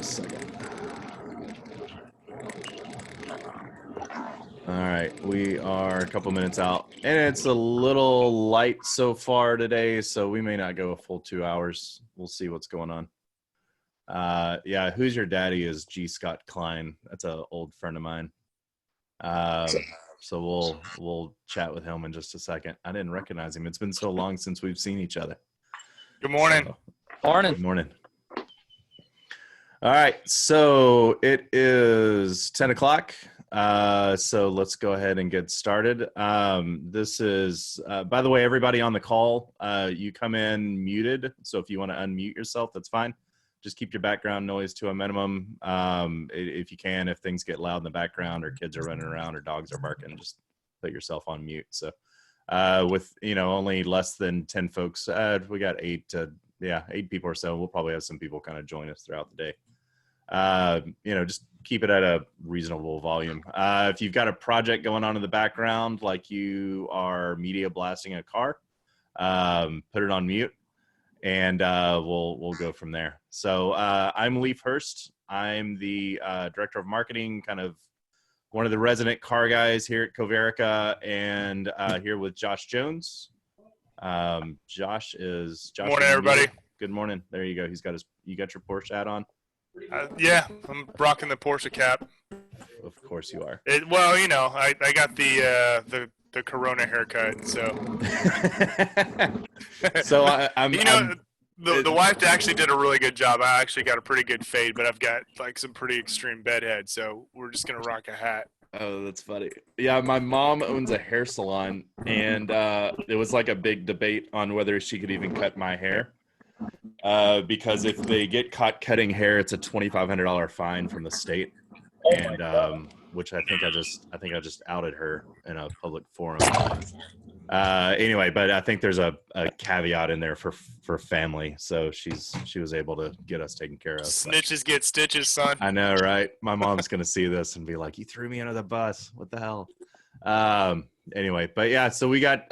a second. All right, we are a couple minutes out, and it's a little light so far today, so we may not go a full 2 hours. We'll see what's going on. Yeah, Who's Your Daddy is G. Scott Klein. That's an old friend of mine. So we'll chat with him in just a second. I didn't recognize him. It's been so long since we've seen each other. Good morning. Good morning. All right, so it is 10 o'clock. So let's go ahead and get started. This is, by the way, everybody on the call, you come in muted. So if you want to unmute yourself, that's fine. Just keep your background noise to a minimum. If you can, if things get loud in the background or kids are running around or dogs are barking, just put yourself on mute. So with, only less than 10 folks, we got 8 people or so. We'll probably have some people kind of join us throughout the day. Just keep it at a reasonable volume. If you've got a project going on in the background, like you are media blasting a car, put it on mute, and we'll go from there. So I'm Leif Hurst. I'm the director of marketing, kind of one of the resident car guys here at CoVerica, and here with Josh Jones. Josh. Morning, everybody. Good morning. There you go. You got your Porsche hat on. Yeah, I'm rocking the Porsche cap. Of course you are. I got the Corona haircut, so. So the wife actually did a really good job. I actually got a pretty good fade, but I've got like some pretty extreme bedhead, so we're just gonna rock a hat. Oh, that's funny. Yeah, my mom owns a hair salon, and it was like a big debate on whether she could even cut my hair. Because if they get caught cutting hair, it's a $2,500 fine from the state, and which I think I just outed her in a public forum. Anyway, but I think there's a caveat in there for family, so she was able to get us taken care of. Snitches get stitches, son. I know, right? My mom's gonna see this and be like, "You threw me under the bus. What the hell?" Anyway, but yeah, so we got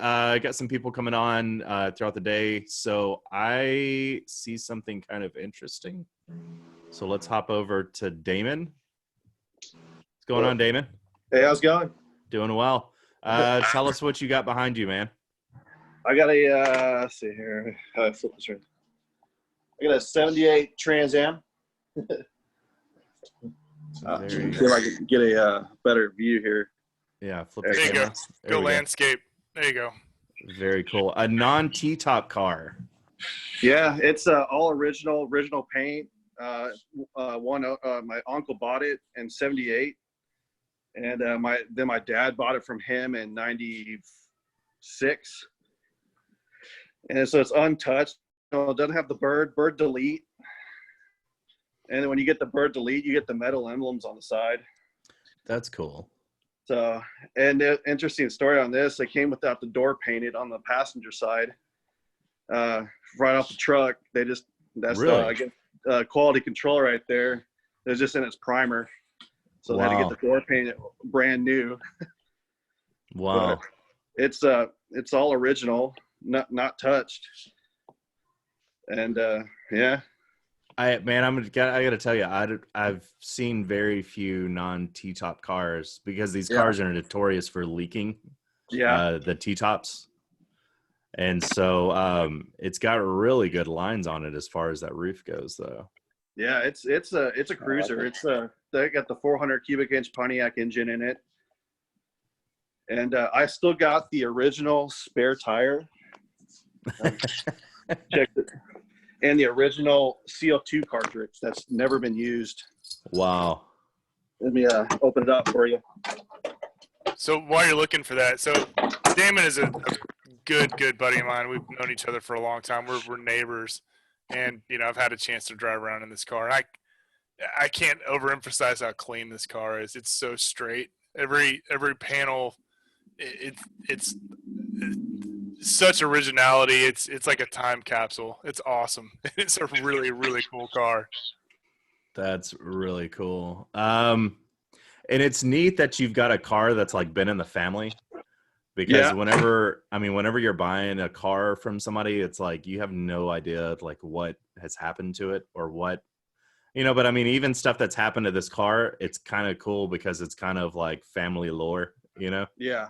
some people coming on throughout the day. So I see something kind of interesting. So let's hop over to Damon. What's going on, Damon? Hey, how's it going? Doing well. Tell us what you got behind you, man. I got a let's see here. How do I flip this around? I got a 78 Trans Am. See if I can get a better view here. Yeah, flip there you go. There go landscape. There you go. Very cool. A non-T-top car. Yeah, it's all original paint. My uncle bought it in '78, and my dad bought it from him in '96, and so it's untouched. It doesn't have the bird delete, and then when you get the bird delete, you get the metal emblems on the side. That's cool. So, and the interesting story on this, it came without the door painted on the passenger side. Right off the truck, that's really? Quality control right there. It was just in its primer, so they had to get the door painted brand new. Wow. But it's all original, not touched, and yeah. I gotta tell you, I've seen very few non-T-top cars because these cars are notorious for leaking. Yeah. The T-tops, and so it's got really good lines on it as far as that roof goes, though. Yeah, it's a cruiser. They got the 400 cubic inch Pontiac engine in it, and I still got the original spare tire. Checked it. And the original CO2 cartridge that's never been used. Wow. Let me open it up for you. So while you're looking for that, so Damon is a good buddy of mine. We've known each other for a long time. We're neighbors, and I've had a chance to drive around in this car. I can't overemphasize how clean this car is. It's so straight. Every panel, it's such originality. It's like a time capsule. It's awesome. It's a really, really cool car. That's really cool. And it's neat that you've got a car that's like been in the family, because whenever you're buying a car from somebody, it's like you have no idea like what has happened to it or what But I mean, even stuff that's happened to this car, it's kind of cool because it's kind of like family lore, Yeah.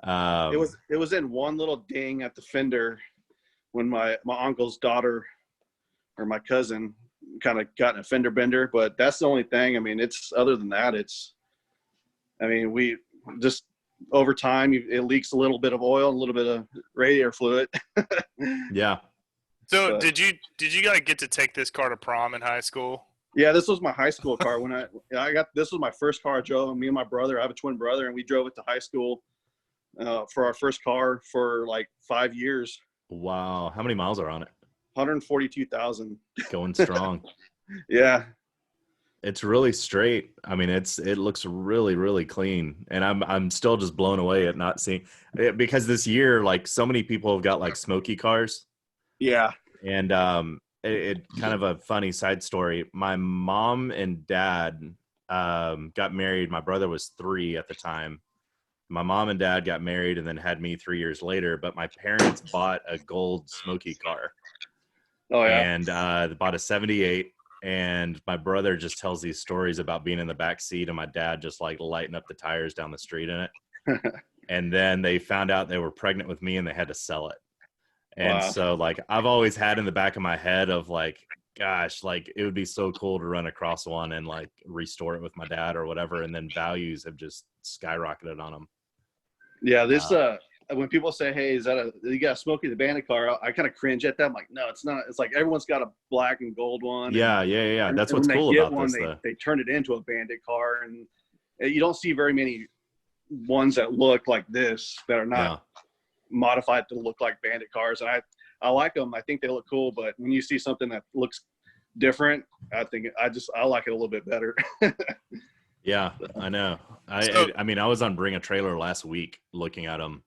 Um, It was in one little ding at the fender when my uncle's daughter or my cousin kind of got in a fender bender, but that's the only thing. I mean, it's other than that, we just over time it leaks a little bit of oil, a little bit of radiator fluid. yeah. So But, did you guys get to take this car to prom in high school? yeah, this was my high school car. When this was my first car I drove. Me and my brother, I have a twin brother, and we drove it to high school for our first car for like 5 years. Wow. How many miles are on it? 142,000. Going strong. Yeah. It's really straight. I mean, it looks really, really clean, and I'm still just blown away at not seeing it, because this year, like, so many people have got like smoky cars, Yeah. and it kind of a funny side story. My mom and dad got married. My brother was 3 at the time. My mom and dad got married and then had me 3 years later. But my parents bought a gold smoky car, Oh yeah. and bought a 78. And my brother just tells these stories about being in the back seat and my dad just like lighting up the tires down the street in it. And then they found out they were pregnant with me and they had to sell it. And Wow. so like I've always had in the back of my head of like, gosh, like it would be so cool to run across one and like restore it with my dad or whatever. And then values have just skyrocketed on them. Yeah, this when people say, "Hey, you got a Smokey the Bandit car?" I kind of cringe at that. I'm like, no, it's not. It's like everyone's got a black and gold one. Yeah. That's what's cool about this. They turn it into a Bandit car, and you don't see very many ones that look like this that are not modified to look like Bandit cars. And I like them. I think they look cool. But when you see something that looks different, I like it a little bit better. Yeah, I know. I mean, I was on Bring a Trailer last week looking at them,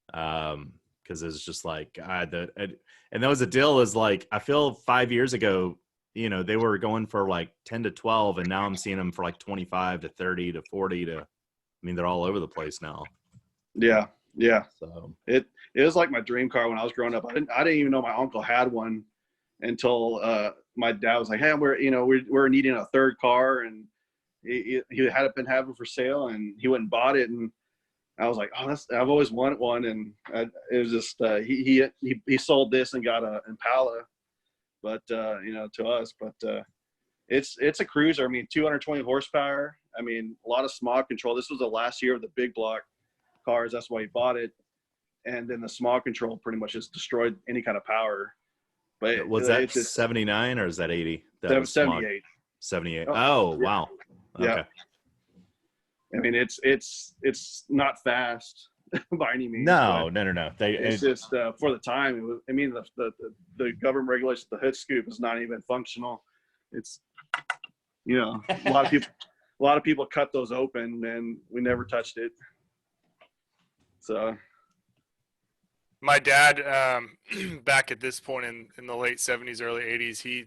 because it's just like and that was the deal. Is like I feel 5 years ago, they were going for like 10 to 12, and now I'm seeing them for like 25 to 30 to 40 to. I mean, they're all over the place now. Yeah. So it was like my dream car when I was growing up. I didn't even know my uncle had one until my dad was like, "Hey, we're needing a third car," and he had been having for sale, and he went and bought it, and I was like, "Oh, I've always wanted one," and it was just he sold this and got a Impala, but to us, but it's a cruiser. I mean, 220 horsepower. I mean, a lot of smog control. This was the last year of the big block cars. That's why he bought it, and then the smog control pretty much just destroyed any kind of power. But was that 79 or is that 80? That was 78. 78. Oh, wow. Yeah. Okay. I mean, it's not fast by any means. No. It's just for the time. It was. I mean, the government regulations, the hood scoop is not even functional. It's a lot of people cut those open, and we never touched it. So. My dad, back at this point in the late 70s, early 80s,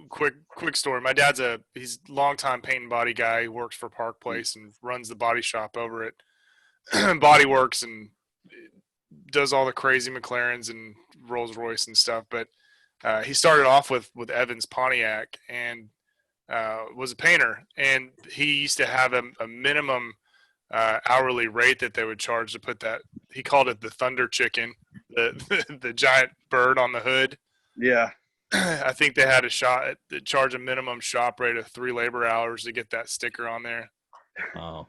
quick story. My dad's he's a longtime paint and body guy. He works for Park Place and runs the body shop over at Body Works and does all the crazy McLarens and Rolls Royce and stuff. But he started off with Evans Pontiac and was a painter. And he used to have a minimum hourly rate that they would charge to put that. He called it the Thunder Chicken, the giant bird on the hood. Yeah. I think they had charge a minimum shop rate of 3 labor hours to get that sticker on there. Oh.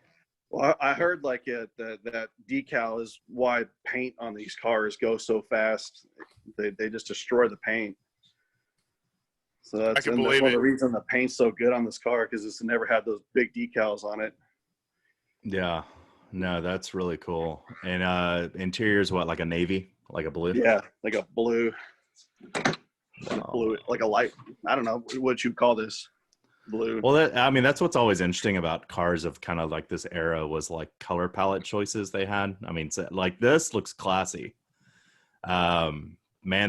Well, I heard like that decal is why paint on these cars goes so fast. They just destroy the paint. So that's one of the reason the paint's so good on this car, because it's never had those big decals on it. Yeah. No, that's really cool. And interior's what, like a navy, like a blue? Yeah, like a blue. Blue, like a light. I don't know what you call this. Blue. Well, that's what's always interesting about cars of kind of like this era was like color palette choices they had. I mean, like this looks classy. Man,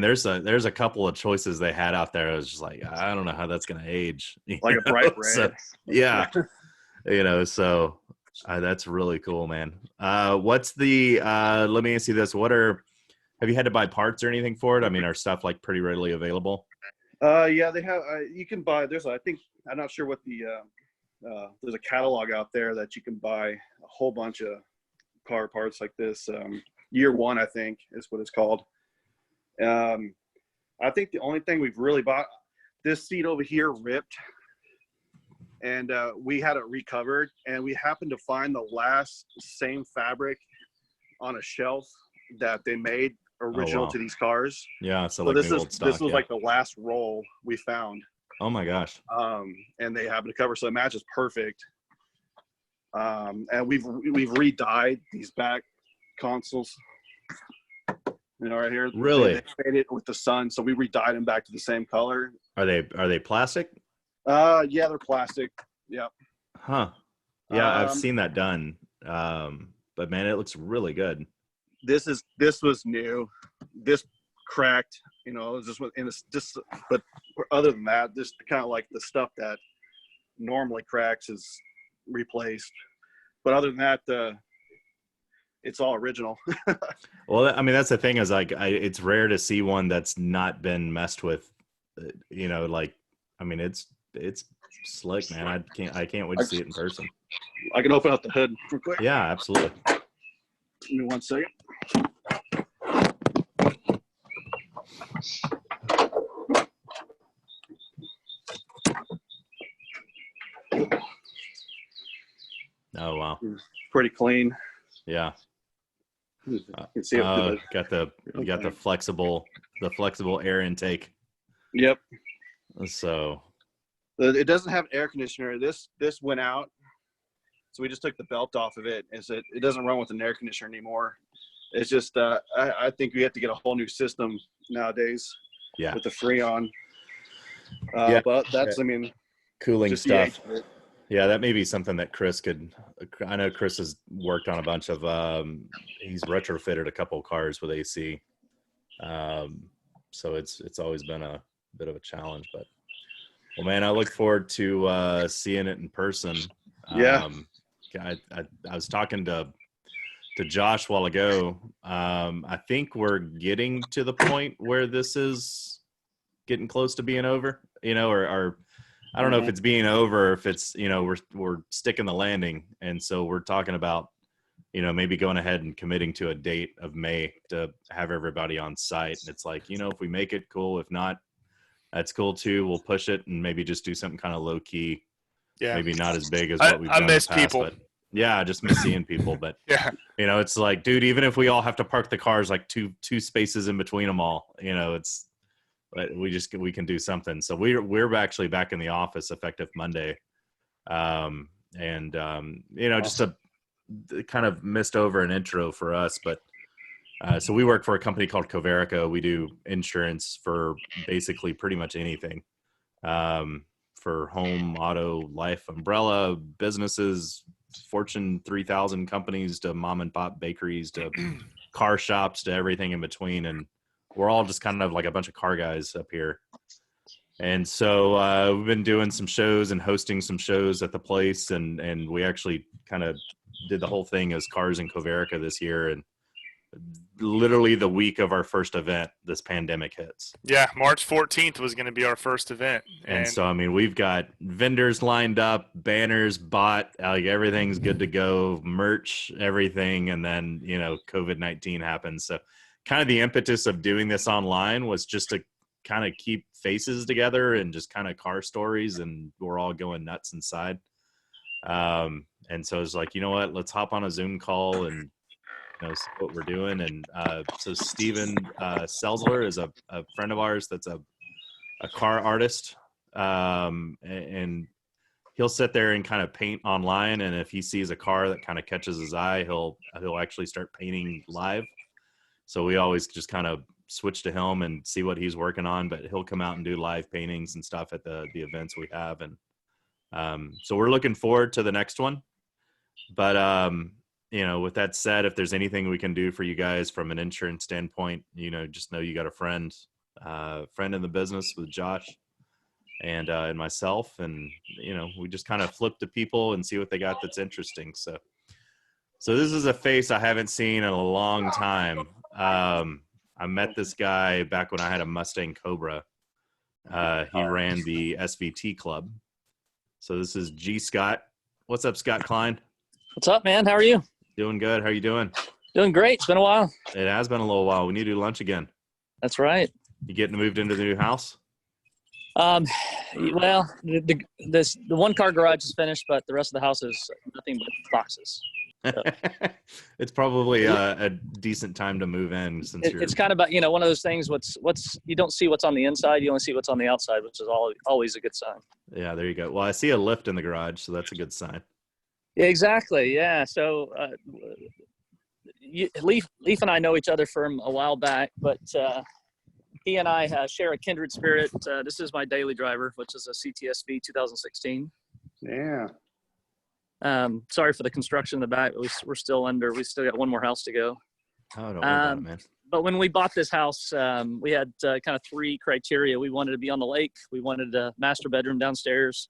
there's a couple of choices they had out there. I was just like, I don't know how that's gonna age. Like a bright red. So, yeah. So that's really cool, man. What's the? Let me ask you this: have you had to buy parts or anything for it? I mean, are stuff like pretty readily available? Yeah, they have. You can buy. I think I'm not sure what the. There's a catalog out there that you can buy a whole bunch of car parts like this. Year One, I think, is what it's called. I think the only thing we've really bought, this seat over here ripped, and we had it recovered, and we happened to find the last same fabric on a shelf that they made original to these cars. Yeah, so like new old stock. This was like the last roll we found. Oh my gosh. And they happened to cover, so it matches perfect. And we've re-dyed these back consoles. You know, right here. Really? They faded with the sun, so we re-dyed them back to the same color. Are they plastic? Yeah, they're plastic. Yep. Huh. Yeah, I've seen that done. But man, it looks really good. This was new. This cracked, you know, but other than that, just kind of like the stuff that normally cracks is replaced. But other than that, it's all original. Well, I mean, that's the thing is like, it's rare to see one that's not been messed with, you know, like, I mean, it's slick, man. I can't wait to see it in person. I can open up the hood real quick. Yeah, absolutely. Give me 1 second. Oh, wow. Pretty clean. Yeah. You can see it. Got the flexible air intake. Yep. So it doesn't have air conditioner. This went out, so we just took the belt off of it, and so it doesn't run with an air conditioner anymore. It's just I think we have to get a whole new system nowadays. Yeah. With the Freon. Yeah. But that's, I mean, cooling stuff. Yeah, that may be something that Chris could. I know Chris has worked on a bunch of. He's retrofitted a couple cars with AC, so it's always been a bit of a challenge. But well, man, I look forward to seeing it in person. Yeah. I was talking to Josh a while ago. I think we're getting to the point where this is getting close to being over. You know, or I don't know if it's being over, or if it's, you know, we're sticking the landing. And so we're talking about, you know, maybe going ahead and committing to a date of May to have everybody on site. And it's like, you know, if we make it, cool. If not, that's cool too. We'll push it and maybe just do something kind of low key. Yeah. Maybe not as big as what we've done in the past, people. But yeah, I just miss seeing people. But yeah, you know, it's like, dude, even if we all have to park the cars like two spaces in between them all, you know, but we can do something. So we're actually back in the office effective Monday. You know, just a kind of missed over an intro for us, but so we work for a company called CoVerica. We do insurance for basically pretty much anything, for home, auto, life, umbrella, businesses, Fortune 3000 companies to mom and pop bakeries to car shops to everything in between. And we're all just kind of like a bunch of car guys up here. And so we've been doing some shows and hosting some shows at the place. And we actually kind of did the whole thing as Cars and CoVerica this year. And literally the week of our first event, this pandemic hits. Yeah, March 14th was going to be our first event. And so, I mean, we've got vendors lined up, banners bought, like everything's good to go, merch, everything. And then, you know, COVID-19 happens. So kind of the impetus of doing this online was just to kind of keep faces together and just kind of car stories, and we're all going nuts inside. And so it's like, you know what, let's hop on a Zoom call and, you know, see what we're doing. And so Steven Selzler is a friend of ours that's a car artist, and he'll sit there and kind of paint online, and if he sees a car that kind of catches his eye, he'll actually start painting live. So we always just kind of switch to him and see what he's working on, but he'll come out and do live paintings and stuff at the events we have. And so we're looking forward to the next one. But you know, with that said, if there's anything we can do for you guys from an insurance standpoint, you know, just know you got a friend in the business with Josh and myself. And, you know, we just kind of flip to people and see what they got that's interesting. So this is a face I haven't seen in a long time. I met this guy back when I had a Mustang Cobra. He ran the SVT club. So this is G. Scott. What's up, Scott Klein? What's up, man? How are you? Doing good. How are you doing? Doing great. It's been a while. It has been a little while. We need to do lunch again. That's right. You getting moved into the new house? Well, the one car garage is finished, but the rest of the house is nothing but boxes. So. It's probably a decent time to move in since It's kind of about, one of those things. What's you don't see what's on the inside, you only see what's on the outside, which is always a good sign. Yeah, there you go. Well, I see a lift in the garage, so that's a good sign. Yeah, exactly. Yeah. So Leaf and I know each other from a while back, but he and I share a kindred spirit. This is my daily driver, which is a CTSV 2016. Yeah. Sorry for the construction in the back. We still got one more house to go. Oh, don't worry about it, man. But when we bought this house, we had kind of three criteria. We wanted to be on the lake. We wanted a master bedroom downstairs.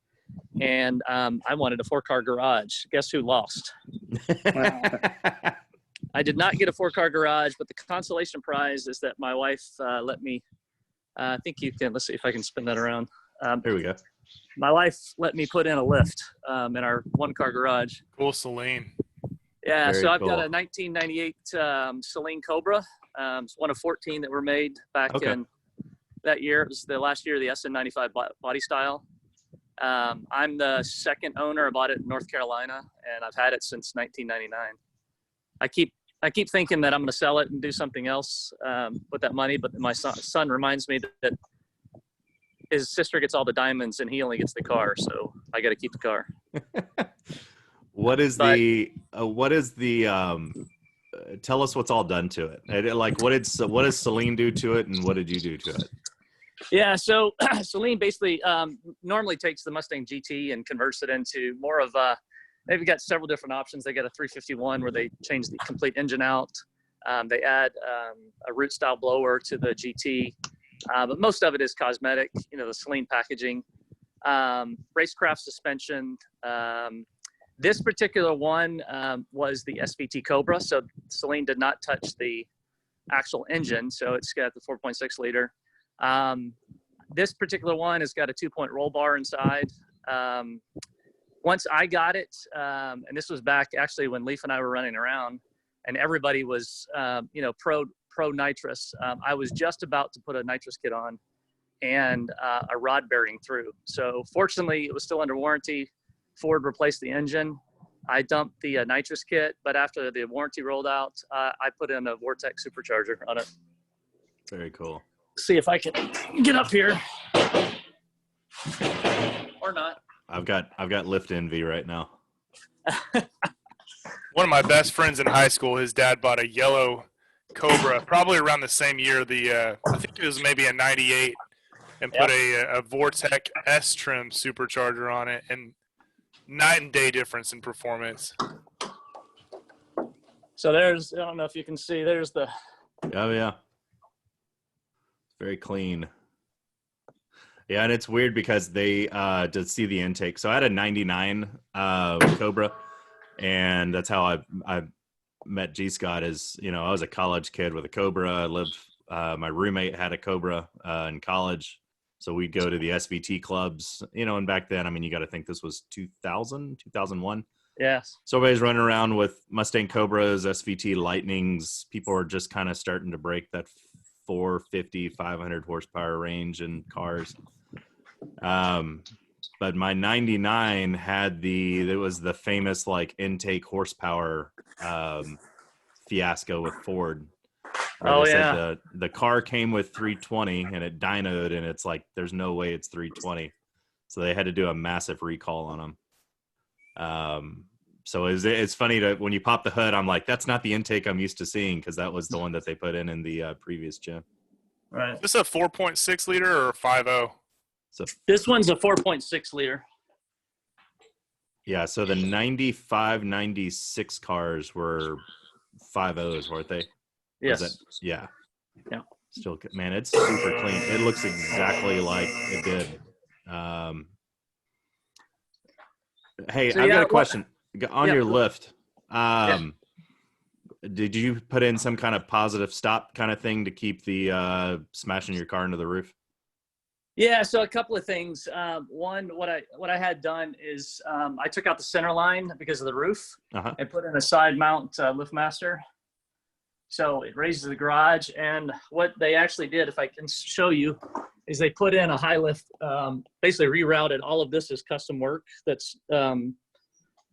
And I wanted a 4-car garage. Guess who lost? I did not get a 4-car garage, but the consolation prize is that my wife let me, I think you can, let's see if I can spin that around. Here we go. My wife let me put in a lift in our 1-car garage. Cool, Celine. Yeah, Very so I've cool. got a 1998 Celine Cobra. It's one of 14 that were made back in that year. It was the last year of the SN95 body style. I'm the second owner. I bought it in North Carolina, and I've had it since 1999. I keep thinking that I'm going to sell it and do something else with that money, but my son reminds me that his sister gets all the diamonds and he only gets the car, so I got to keep the car. What is the tell us what's all done to it. Like what does Celine do to it, and what did you do to it? Yeah, so Celine basically normally takes the Mustang GT and converts it into more of they've got several different options. They got a 351 where they change the complete engine out. They add a root style blower to the GT, but most of it is cosmetic, the Celine packaging, racecraft suspension. This particular one was the SVT Cobra, so Celine did not touch the actual engine, so it's got the 4.6 liter. This particular one has got a 2-point roll bar inside. Once I got it, and this was back actually when Leaf and I were running around and everybody was, pro nitrous. I was just about to put a nitrous kit on and a rod bearing through. So fortunately it was still under warranty. Ford replaced the engine. I dumped the nitrous kit, but after the warranty rolled out, I put in a Vortex supercharger on it. Very cool. See if I can get up here or not. I've got lift envy right now. One of my best friends in high school, his dad bought a yellow Cobra, probably around the same year. I think it was maybe a 98, and put a Vortex S trim supercharger on it, and night and day difference in performance. So I don't know if you can see, there's the. Oh yeah. Very clean. Yeah, and it's weird because they to see the intake. So I had a 99 Cobra, and that's how I met G Scott. Is I was a college kid with a Cobra. I lived. My roommate had a Cobra in college, so we'd go to the SVT clubs. And back then, you got to think this was 2000, 2001. Yes. So everybody's running around with Mustang Cobras, SVT Lightnings. People are just kind of starting to break that 450, 500 horsepower range in cars. But my 99 had it was the famous intake horsepower fiasco with Ford. Oh they yeah. said the car came with 320 and it dynoed, and it's like there's no way it's 320. So they had to do a massive recall on them. So it's funny when you pop the hood, I'm like, that's not the intake I'm used to seeing, because that was the one that they put in the previous gen. Right. Is this a 4.6 liter or a 5.0? So This one's a 4.6 liter. yeah, so the 95, 96 cars were 5.0s, weren't they? Yes. Yeah. Yeah. Still, man, it's super clean. It looks exactly like it did. Hey, So, I've yeah, got a question on your cool. lift. Did you put in some kind of positive stop kind of thing to keep the smashing your car into the roof? Yeah, so a couple of things. One, what I had done is I took out the center line because of the roof and put in a side mount LiftMaster. So it raises the garage. And what they actually did, if I can show you, is they put in a high lift, basically rerouted. All of this is custom work that's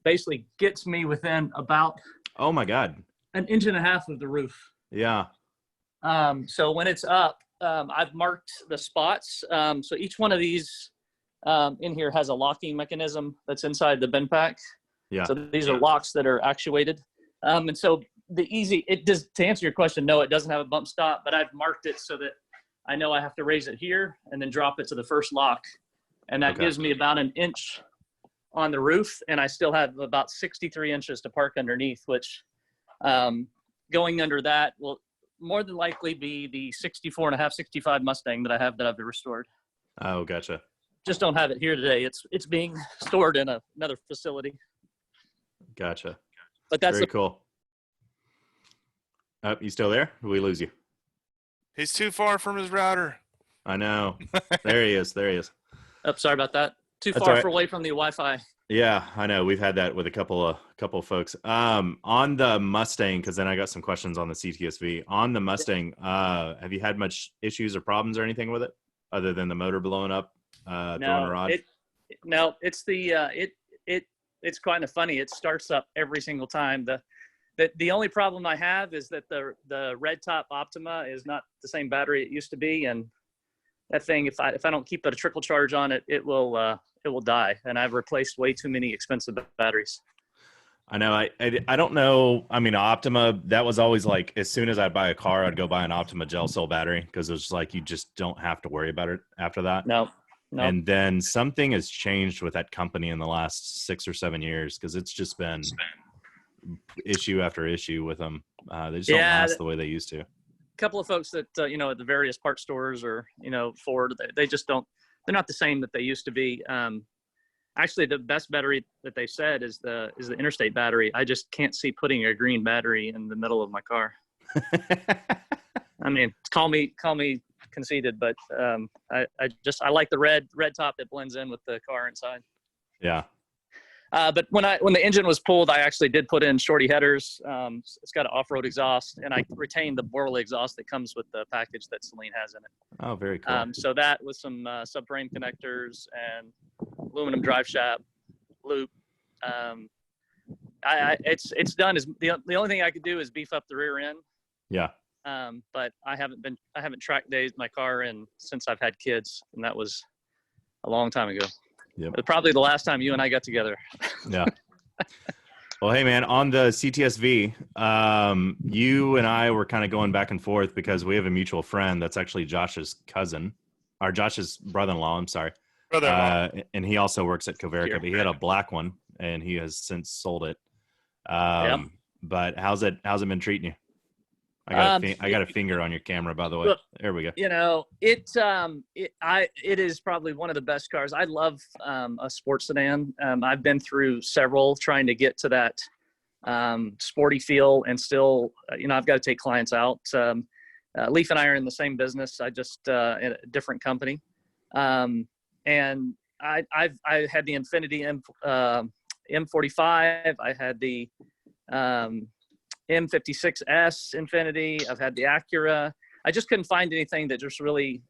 basically gets me within about, oh my God, 1.5 inches of the roof. Yeah. So when it's up, I've marked the spots. So each one of these in here has a locking mechanism that's inside the bin pack. Yeah. So these are locks that are actuated. And so to answer your question, no, it doesn't have a bump stop, but I've marked it so that I know I have to raise it here and then drop it to the first lock. And that gives me about 1 inch on the roof. And I still have about 63 inches to park underneath, which going under that will more than likely be the 64.5, 65 Mustang that I've restored. Oh, gotcha. Just don't have it here today. It's being stored in another facility. Gotcha. But that's very cool. Oh, you still there? Or we lose you? He's too far from his router. I know. There he is. There he is. Oh, sorry about that. Too That's far right. away from the Wi-Fi. Yeah, I know. We've had that with a couple of folks. On the Mustang, because then I got some questions on the CTSV. On the Mustang, have you had much issues or problems or anything with it, other than the motor blowing up, throwing a rod? It's kind of funny. It starts up every single time. The only problem I have is that the red top Optima is not the same battery it used to be, and that thing, if I don't keep a trickle charge on it, it will die. And I've replaced way too many expensive batteries. I know. I don't know. I mean, Optima, that was always like, as soon as I'd buy a car, I'd go buy an Optima gel cell battery, because it was like, you just don't have to worry about it after that. No. And then something has changed with that company in the last 6 or 7 years, because it's just been issue after issue with them. They just don't last the way they used to. A couple of folks that at the various parts stores, or Ford, they just don't. They're not the same that they used to be. Actually, the best battery that they said is the Interstate battery. I just can't see putting a green battery in the middle of my car. I mean, call me conceited, but I like the red top that blends in with the car inside. Yeah. But when the engine was pulled, I actually did put in shorty headers. It's got an off-road exhaust, and I retained the Borla exhaust that comes with the package that Celine has in it. Oh, very cool. So that with some subframe connectors and aluminum drive shaft loop. It's done. Is the only thing I could do is beef up the rear end. Yeah. But I haven't track dayed my car since I've had kids, and that was a long time ago. Yep. Probably the last time you and I got together. Yeah. Well, hey man, on the CTSV, you and I were kind of going back and forth because we have a mutual friend that's actually Josh's cousin, or Josh's brother-in-law. I'm sorry. Brother-in-law. And he also works at CoVerica, but he had a black one and he has since sold it. But how's it been treating you? I got a finger on your camera, by the way. There we go. It is probably one of the best cars. I love a sports sedan. I've been through several trying to get to that sporty feel, and still, I've got to take clients out. Leaf and I are in the same business. I just in a different company, and I had the Infiniti M45. I had the M56S Infiniti. I've had the Acura. I just couldn't find anything that just really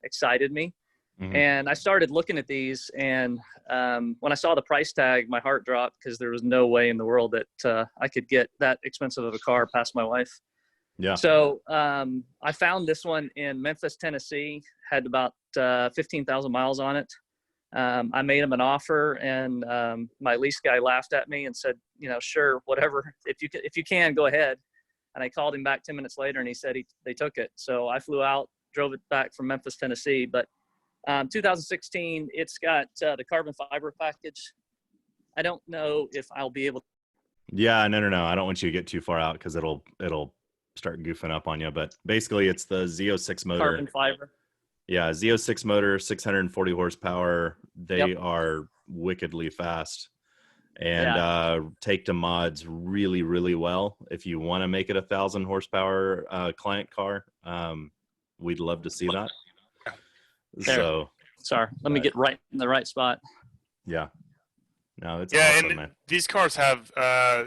excited me. Mm-hmm. And I started looking at these, and when I saw the price tag, my heart dropped, because there was no way in the world that I could get that expensive of a car past my wife. Yeah. So I found this one in Memphis, Tennessee. Had about 15,000 miles on it. I made him an offer, and my lease guy laughed at me and said, sure, whatever. If you can, go ahead. And I called him back 10 minutes later, and he said they took it. So I flew out, drove it back from Memphis, Tennessee. But 2016, it's got the carbon fiber package. I don't know if I'll be able to. Yeah, no. I don't want you to get too far out, because it'll start goofing up on you. But basically, it's the Z06 motor. Carbon fiber. Yeah, Z06 motor, 640 horsepower. They are wickedly fast, and take to mods really, really well. If you want to make it 1,000 horsepower client car, we'd love to see that. There. So Sorry, let me get right in the right spot. yeah, no, it's Yeah, awesome, and man. these cars have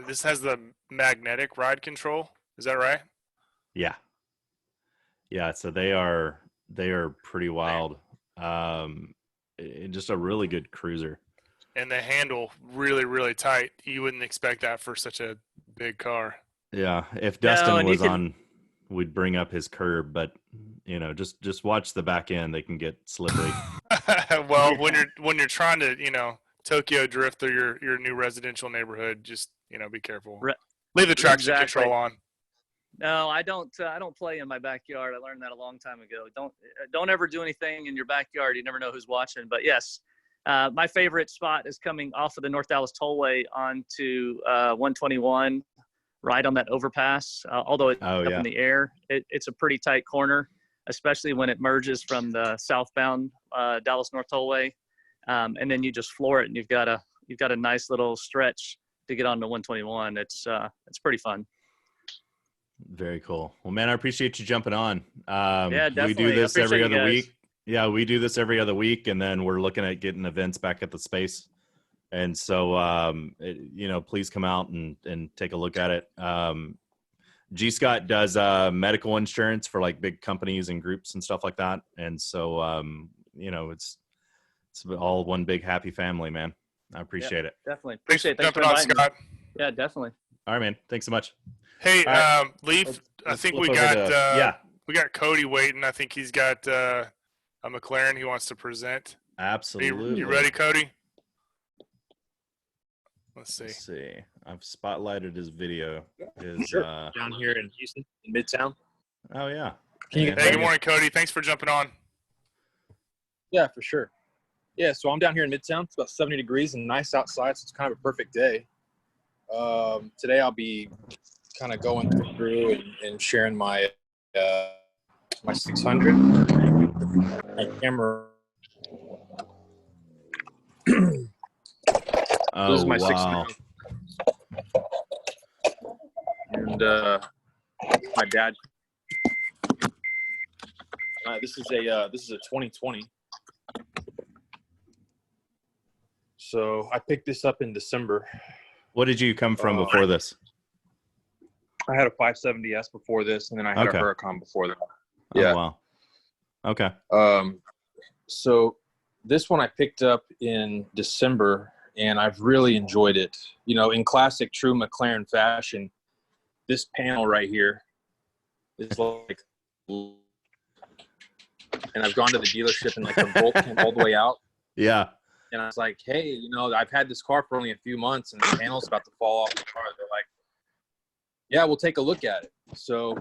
this has the magnetic ride control. Is that right? Yeah, yeah. So they are pretty wild. Just a really good cruiser. And the handle really, really tight. You wouldn't expect that for such a big car. Yeah, if No, Dustin and you was can. on, we'd bring up his curb, but just watch the back end; they can get slippery. Well, Yeah. when you're trying to Tokyo drift through your new residential neighborhood, just be careful. Re- Leave the traction Exactly. control on. No, I don't. I don't play in my backyard. I learned that a long time ago. Don't ever do anything in your backyard. You never know who's watching. But yes, my favorite spot is coming off of the North Dallas Tollway onto 121, right on that overpass. Although it's Oh up yeah, in the air, it's a pretty tight corner, especially when it merges from the southbound Dallas North Tollway, and then you just floor it, and you've got a nice little stretch to get onto 121. It's pretty fun. very cool. Well, man, I appreciate you jumping on. Yeah, We do definitely. I this every appreciate you other guys. week. Yeah, we do this every other week, and then we're looking at getting events back at the space. And so, please come out and take a look at it. G Scott does medical insurance for like big companies and groups and stuff like that. And so, it's all one big happy family, man. I appreciate it. Definitely. Thanks Appreciate it. for Thanks for jumping on, inviting me. Scott. Yeah, definitely. All right, man. Thanks so much. Hey, All right. Leaf. I Let's think flip we over got to- we got Cody waiting. I think he's got a McLaren he wants to present. Absolutely. You ready, Cody? Let's see. Let's see. I've spotlighted his video. Sure. Down here in Houston, in Midtown. Oh yeah. Can you- Hey, good morning, Cody. Thanks for jumping on. Yeah, for sure. Yeah, so I'm down here in Midtown. It's about 70 degrees and nice outside, so it's kind of a perfect day. Today I'll be kind of going through and sharing my my 600, my camera. Oh This is my wow. 600. And my dad. This is a 2020. So I picked this up in December. What did you come from before this? I had a 570S before this, and then I had Okay. a Huracan before that. Oh Yeah. wow. Okay. So this one I picked up in December, and I've really enjoyed it. In classic true McLaren fashion, this panel right here is like, and I've gone to the dealership and like the bolt came all the way out. Yeah. And I was like, hey, I've had this car for only a few months and the panel's about to fall off the car. They're like, yeah, we'll take a look at it. So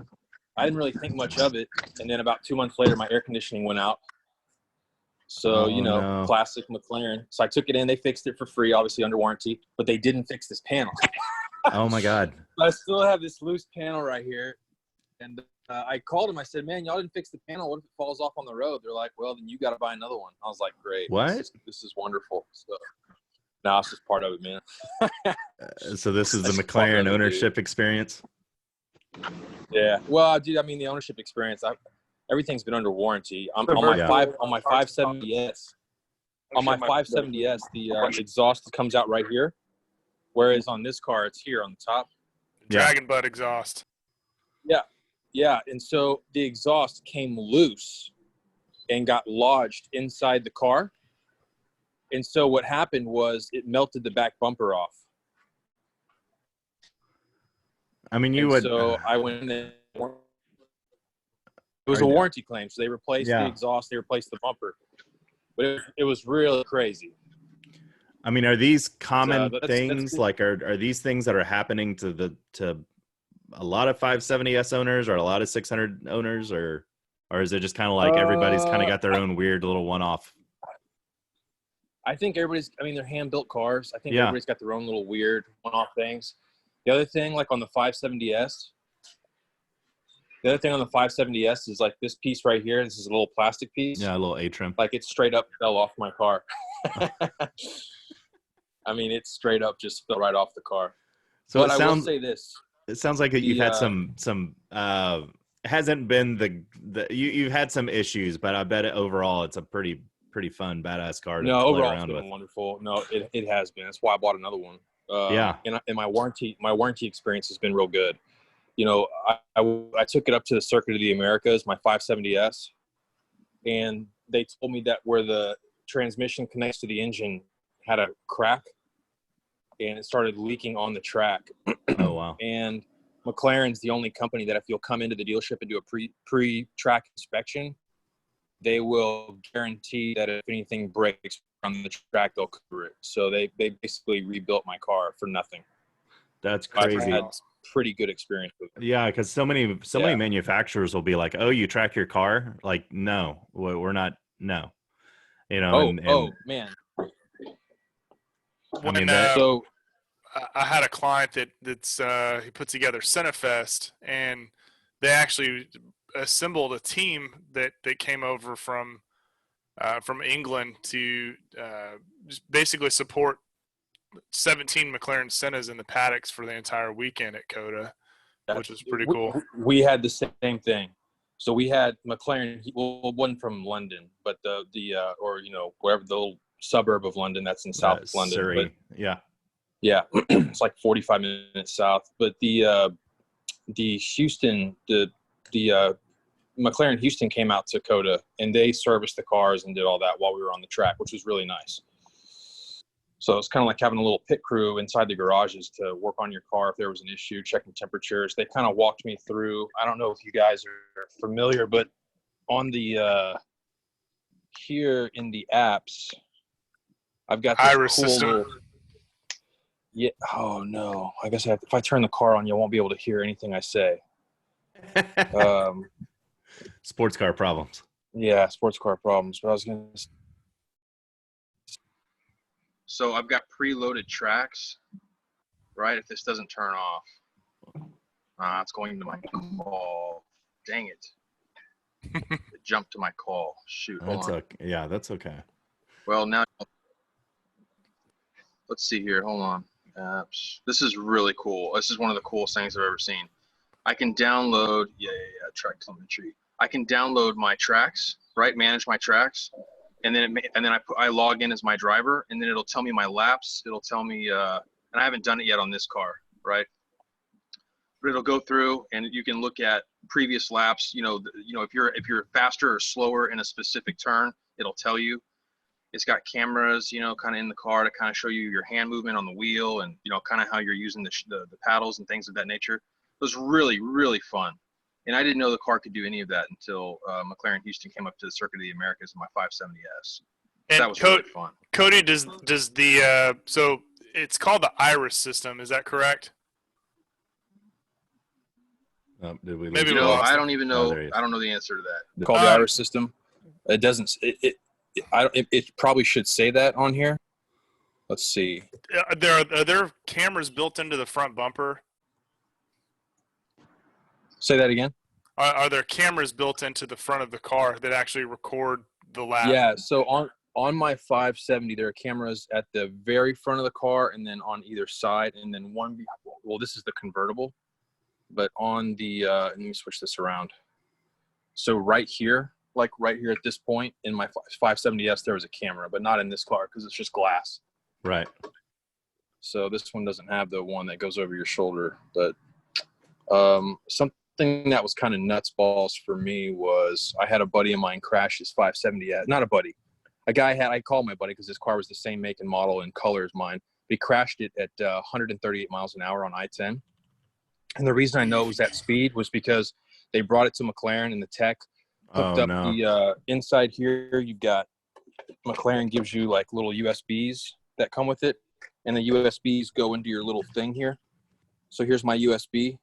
I didn't really think much of it. And then about 2 months later, my air conditioning went out. So, no. classic McLaren. So I took it in. They fixed it for free, obviously under warranty, but they didn't fix this panel. Oh my God. I still have this loose panel right here. And I called them. I said, man, y'all didn't fix the panel. What if it falls off on the road? They're like, well, then you got to buy another one. I was like, great. What? This is wonderful. So now it's just part of it, man. So this is the That's part of McLaren it, dude. ownership experience. Yeah. Well, dude, I mean, the ownership experience, everything's been under warranty. On my Yeah. 570S, the exhaust comes out right here, whereas on this car, it's here on the top. Yeah. Dragon butt exhaust. Yeah, and so the exhaust came loose and got lodged inside the car. And so what happened was it melted the back bumper off. I mean, you And would. So I went in there. It was Are a you- warranty claim, so they replaced Yeah. the exhaust, they replaced the bumper. But it was really crazy. I mean, are these common that's things? cool. Like, are these things that are happening to a lot of 570S owners or a lot of 600 owners, or is it just kind of like everybody's kind of got their own weird little one-off? I think they're hand-built cars. I think Yeah. everybody's got their own little weird one-off things. The other thing, like on the 570S, is like this piece right here. This is a little plastic piece. Yeah, a little A-trim. Like it straight up fell off my car. I mean, it straight up just fell right off the car. So But it I will sounds say this. like you've had the, some hasn't been you've had some issues, but I bet overall it's a pretty fun badass car to No, play overall it's around with. been wonderful. No, it has been. That's why I bought another one. Yeah. And my warranty experience has been real good. You know, I took it up to the Circuit of the Americas, my 570S, and they told me that where the transmission connects to the engine had a crack, and it started leaking on the track. Oh wow. And McLaren's the only company that if you'll come into the dealership and do a pre-track inspection, they will guarantee that if anything breaks on the track, they'll cover it. So they basically rebuilt my car for nothing. That's I've crazy. had pretty good experience with it. Yeah, because so many manufacturers will be like, "Oh, you track your car?" Like, no, we're not. No, you know. Oh man. I mean, that, So I had a client that's he put together Cinefest, and they actually assembled a team that came over from England to just basically support 17 McLaren Sennas in the paddocks for the entire weekend at COTA, which was pretty cool. We had the same thing. So we had McLaren, well, one from London, but the or you know wherever the little suburb of London that's in South London. Surrey. But, yeah, it's like 45 minutes south. But the Houston, the McLaren Houston came out to COTA, and they serviced the cars and did all that while we were on the track, which was really nice. So it's kind of like having a little pit crew inside the garages to work on your car if there was an issue, checking temperatures. They kind of walked me through. I don't know if you guys are familiar, but on the here in the apps, I've got this Iris cool system. little, yeah. Oh no! I guess if I turn the car on, you won't be able to hear anything I say. Sports car problems. Yeah, sports car problems. But I was gonna. So I've got preloaded tracks, right? If this doesn't turn off, it's going to my call. Dang it! It jumped to my call. Shoot. That's okay. Yeah, that's okay. Well, now let's see here. Hold on. This is really cool. This is one of the coolest things I've ever seen. I can download. Track telemetry. I can download my tracks, right? Manage my tracks. And then I log in as my driver, and then it'll tell me my laps. It'll tell me, and I haven't done it yet on this car, right? But it'll go through, and you can look at previous laps. You know, if you're faster or slower in a specific turn, it'll tell you. It's got cameras, you know, kind of in the car to kind of show you your hand movement on the wheel, and you know, kind of how you're using the paddles and things of that nature. It was really, really fun. And I didn't know the car could do any of that until McLaren Houston came up to the Circuit of the Americas in my 570S. And that was really fun. Cody, does the so it's called the Iris system? Is that correct? Did we Maybe You we know, lost I him. don't even Oh, know. there he is. I don't know the answer to that. Called the Iris system. It doesn't. It probably should say that on here. Let's see. Are there cameras built into the front bumper? Say that again. Are there cameras built into the front of the car that actually record the lap? Yeah. So on my 570, there are cameras at the very front of the car, and then on either side, and then one. Well, this is the convertible, but on the let me switch this around. So right here, like right here at this point in my 570S, there was a camera, but not in this car because it's just glass. Right. So this one doesn't have the one that goes over your shoulder. But something that was kind of nuts balls for me was I had a buddy of mine crash his 570S. Not a buddy. I called my buddy because his car was the same make and model and color as mine. He crashed it at 138 miles an hour on I-10. And the reason I know it was that speed was because they brought it to McLaren, and the tech hooked up the inside here. You've got McLaren gives you like little USBs that come with it, and the USBs go into your little thing here. So here's my USB,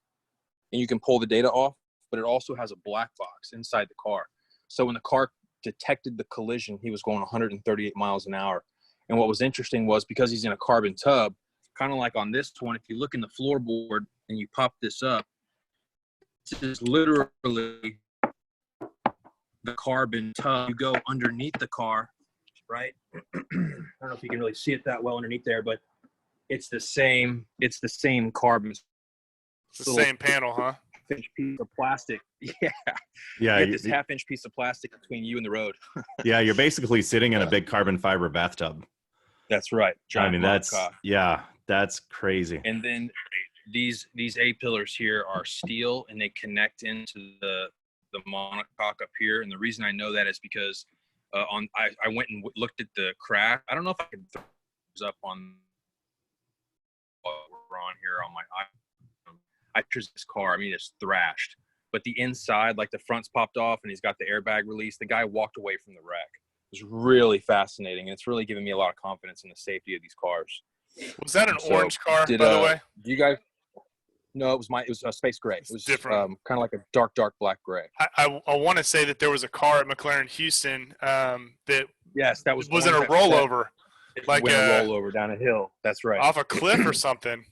and you can pull the data off, but it also has a black box inside the car. So when the car detected the collision, he was going 138 miles an hour. And what was interesting was because he's in a carbon tub, kind of like on this one, if you look in the floorboard and you pop this up, this is literally the carbon tub. You go underneath the car, right? I don't know if you can really see it that well underneath there, but it's the same carbon. It's the same panel, huh? half-inch piece of plastic. Yeah. Yeah, You get this half-inch piece of plastic between you and the road. yeah, you're basically sitting in a big carbon fiber bathtub. That's right. I mean, Giant that's crazy. And then these A-pillars here are steel, and they connect into the monocoque up here. And the reason I know that is because I went and looked at the crash. I don't know if I can throw this up on what we're on here on my iPhone. I pictured this car. I mean, it's thrashed, but the inside, like the front's popped off, and he's got the airbag released. The guy walked away from the wreck. It was really fascinating, and it's really given me a lot of confidence in the safety of these cars. Was that an orange car, by the way? Do you guys? No, it was a space gray. It was different. Kind of like a dark black gray. I want to say that there was a car at McLaren Houston that that was in a rollover. Like a rollover down a hill. That's right. Off a cliff or something.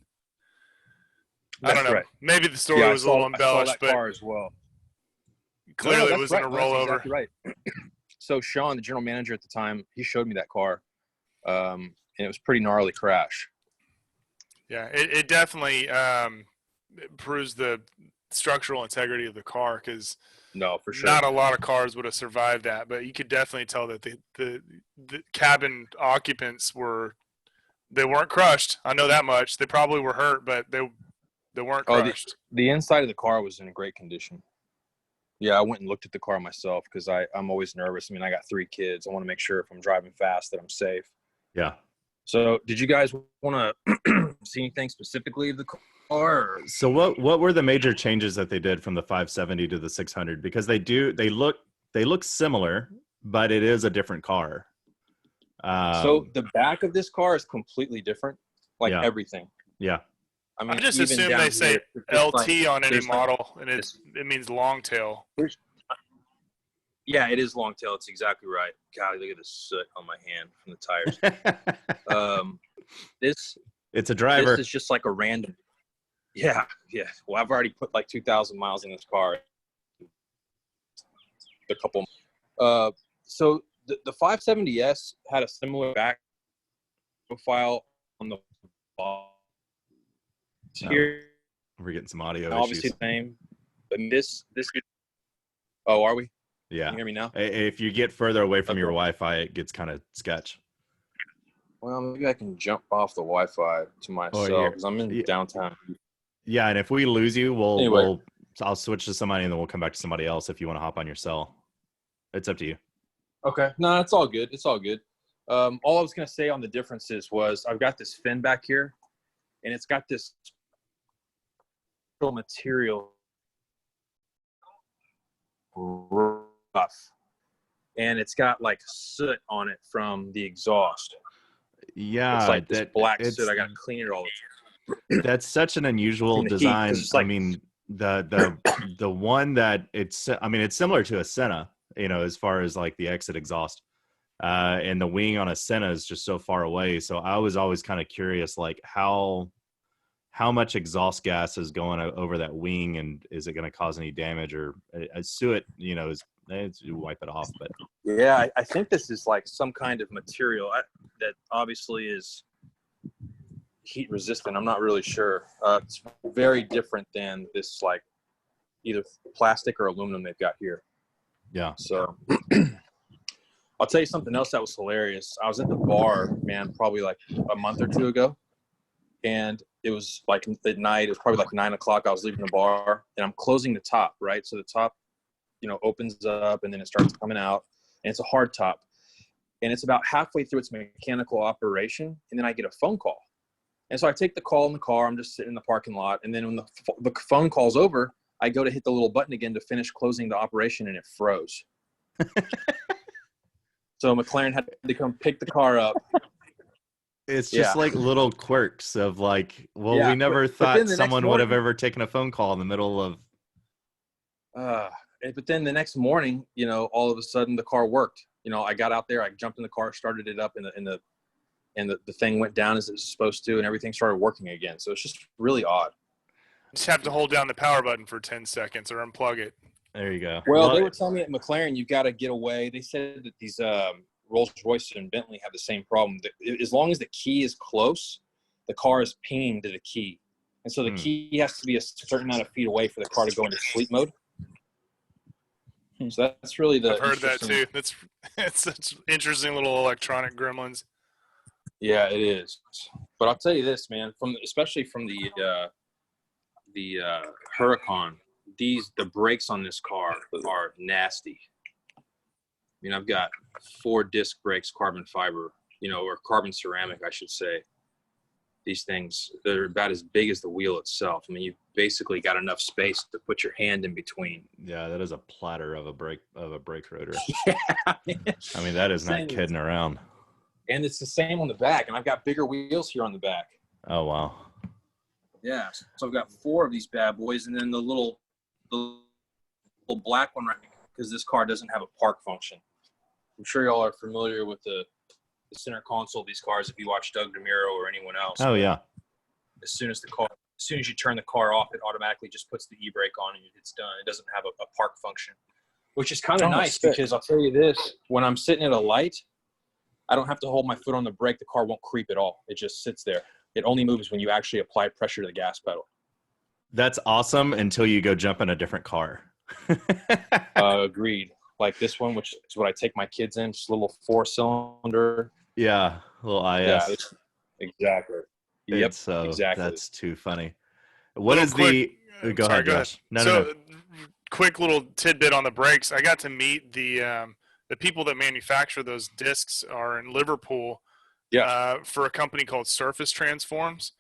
I don't know. Right. Maybe the story was a little embellished, but car as well. Clearly, it was in a rollover. That's exactly right. So Sean, the general manager at the time, he showed me that car, and it was a pretty gnarly crash. Yeah, it definitely proves the structural integrity of the car, because for sure, not a lot of cars would have survived that. But you could definitely tell that the cabin occupants they weren't crushed. I know that much. They probably were hurt, but they weren't crushed. The inside of the car was in great condition. Yeah, I went and looked at the car myself because I'm always nervous. I mean, I got 3 kids. I want to make sure if I'm driving fast that I'm safe. Yeah. So did you guys want to see anything specifically of the car? Or? So what were the major changes that they did from the 570 to the 600? Because they look similar, but it is a different car. So the back of this car is completely different, everything. Yeah. I mean, I just assume they say LT on any model, and it means long tail. Yeah, it is long tail. It's exactly right. God, look at the soot on my hand from the tires. It's a driver. This is just like a random. Yeah. Well, I've already put like 2,000 miles in this car. A couple. So the 570S had a similar back profile on the bottom. Here, we're getting some audio obviously issues. The same, but this. Oh, are we? Yeah. Can you hear me now? If you get further away from your Wi-Fi, it gets kind of sketch. Well, maybe I can jump off the Wi-Fi to myself because I'm in downtown. Yeah, and if we lose you, I'll switch to somebody, and then we'll come back to somebody else if you want to hop on your cell. It's up to you. Okay. No, it's all good. It's all good. All I was going to say on the differences was I've got this fin back here, and it's got this material rough, and it's got like soot on it from the exhaust. Yeah, it's like this black soot. I got to clean it all the time. That's such an unusual design. I mean, the one that it's similar to a Senna, as far as like the exit exhaust, and the wing on a Senna is just so far away. So I was always kind of curious, like how much exhaust gas is going over that wing, and is it going to cause any damage, or suet, it's wipe it off. But yeah, I think this is like some kind of material that obviously is heat resistant. I'm not really sure. It's very different than this, like either plastic or aluminum they've got here. Yeah. So I'll tell you something else that was hilarious. I was at the bar, man, probably like a month or 2 ago, and it was like at night. It was probably like 9 o'clock. I was leaving the bar, and I'm closing the top, right? So the top, opens up, and then it starts coming out, and it's a hard top. And it's about halfway through its mechanical operation, and then I get a phone call. And so I take the call in the car. I'm just sitting in the parking lot, and then when the phone call's over, I go to hit the little button again to finish closing the operation, and it froze. So McLaren had to come pick the car up. It's just like little quirks of like, we never thought someone would have ever taken a phone call in the middle of. But then the next morning, all of a sudden the car worked. I got out there, I jumped in the car, started it up, and the thing went down as it was supposed to, and everything started working again. So it's just really odd. Just have to hold down the power button for 10 seconds or unplug it. There you go. Well, they were telling me at McLaren, you got to get away. They said that these Rolls-Royce and Bentley have the same problem. As long as the key is close, the car is pinging to the key. And so the key has to be a certain amount of feet away for the car to go into sleep mode. So that's really the. I've heard that too. It's such interesting little electronic gremlins. Yeah, it is. But I'll tell you this, man, especially from the Huracan, the brakes on this car are nasty. I mean, I've got 4 disc brakes, carbon fiber, or carbon ceramic, I should say. These things, they're about as big as the wheel itself. I mean, you've basically got enough space to put your hand in between. Yeah, that is a platter of a brake rotor. Yeah, I mean, that is not kidding around. And it's the same on the back, and I've got bigger wheels here on the back. Oh wow. Yeah, so I've got 4 of these bad boys, and then the little black one, right? Because this car doesn't have a park function. I'm sure y'all are familiar with the center console of these cars if you watch Doug DeMuro or anyone else. Oh yeah. As soon as you turn the car off, it automatically just puts the e-brake on and it's done. It doesn't have a park function, which is kind of nice because I'll tell you this: when I'm sitting at a light, I don't have to hold my foot on the brake. The car won't creep at all. It just sits there. It only moves when you actually apply pressure to the gas pedal. That's awesome until you go jump in a different car. Agreed. Like this one, which is what I take my kids in, just a little 4-cylinder. Yeah, a little IS. Yeah, exactly. Yep, so exactly. That's too funny. What is the? Go ahead, Josh. No. Quick little tidbit on the brakes. I got to meet the people that manufacture those discs are in Liverpool. Yeah. For a company called Surface Transforms,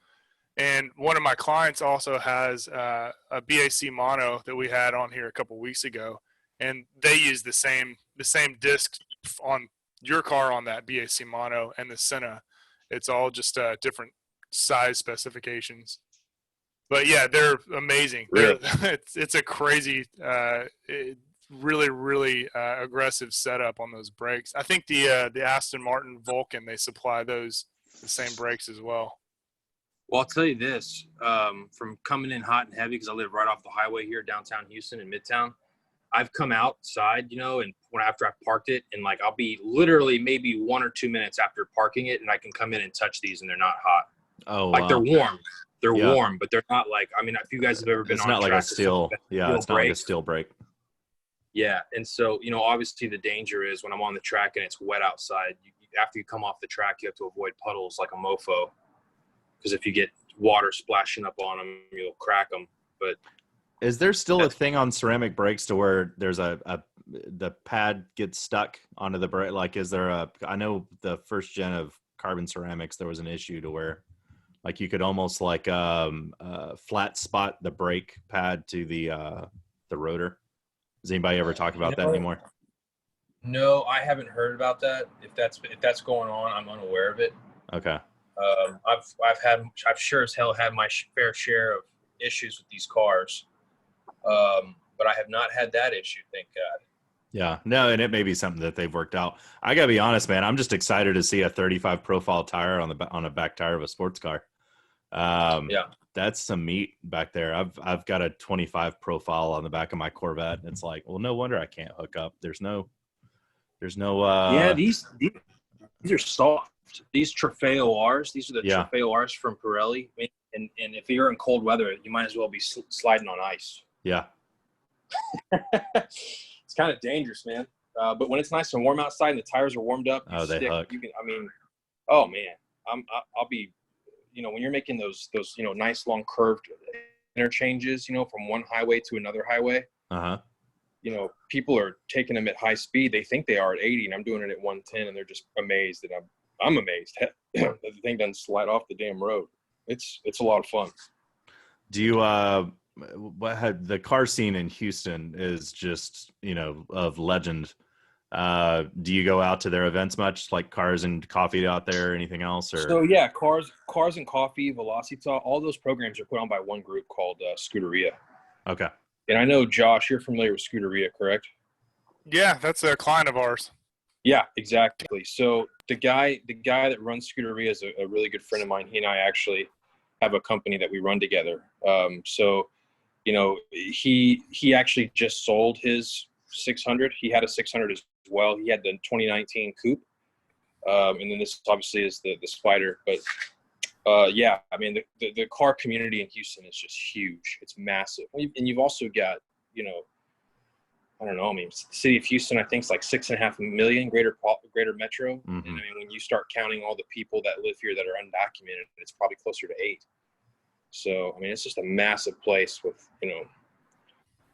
and one of my clients also has a BAC mono that we had on here a couple weeks ago, and they use the same disc on your car on that BAC mono and the Senna. It's all just different size specifications. But yeah, they're amazing. Really? It's a crazy, really, really aggressive setup on those brakes. I think the Aston Martin Vulcan, they supply the same brakes as well. Well, I'll tell you this, from coming in hot and heavy, because I live right off the highway here, downtown Houston in Midtown, I've come outside, and after I've parked it, and like I'll be literally maybe 1 or 2 minutes after parking it, and I can come in and touch these, and they're not hot. Oh, like wow. They're warm. They're warm, but they're not like. I mean, if you guys have ever been it's on not track, like a steel. Yeah, it's not like a brake. steel brake. Yeah, and so obviously the danger is when I'm on the track and it's wet outside. After you come off the track, you have to avoid puddles like a mofo, because if you get water splashing up on them, you'll crack them. But is there still a thing on ceramic brakes to where there's the pad gets stuck onto the brake? Like, is there I know the first gen of carbon ceramics, there was an issue to where like you could almost like flat spot the brake pad to the rotor. Does anybody ever talk about that anymore? No, I haven't heard about that. If that's going on, I'm unaware of it. Okay. I've sure as hell had my fair share of issues with these cars. But I have not had that issue, thank God. Yeah, no, and it may be something that they've worked out. I gotta be honest, man. I'm just excited to see a 35 profile tire on a back tire of a sports car. Yeah, that's some meat back there. I've got a 25 profile on the back of my Corvette, and it's like, well, no wonder I can't hook up. There's no. Yeah, these are soft. These Trofeo R's. These are the Trofeo R's from Pirelli. And if you're in cold weather, you might as well be sliding on ice. Yeah. It's kind of dangerous, man. But when it's nice and warm outside and the tires are warmed up, they hook. Oh man, I'll be, when you're making those nice long curved interchanges, from one highway to another highway. People are taking them at high speed. They think they are at 80, and I'm doing it at 110, and they're just amazed that I'm amazed that the thing doesn't slide off the damn road. It's a lot of fun. Do you the car scene in Houston is just of legend. Do you go out to their events much, like Cars and Coffee out there or anything else? Or so yeah, Cars and Coffee, Velocita, all those programs are put on by one group called Scuderia. Okay. And I know, Josh, you're familiar with Scuderia, correct? Yeah, that's a client of ours. Yeah, exactly. So the guy that runs Scuderia is a really good friend of mine. He and I actually have a company that we run together. He actually just sold his 600. He had a 600 as well. He had the 2019 Coupe. And then this obviously is the Spider. But Yeah, I mean, the car community in Houston is just huge. It's massive. And you've also got, I don't know. I mean, the city of Houston, I think, is like 6.5 million, greater metro. Mm-hmm. And I mean, when you start counting all the people that live here that are undocumented, it's probably closer to 8. So, I mean, it's just a massive place with, a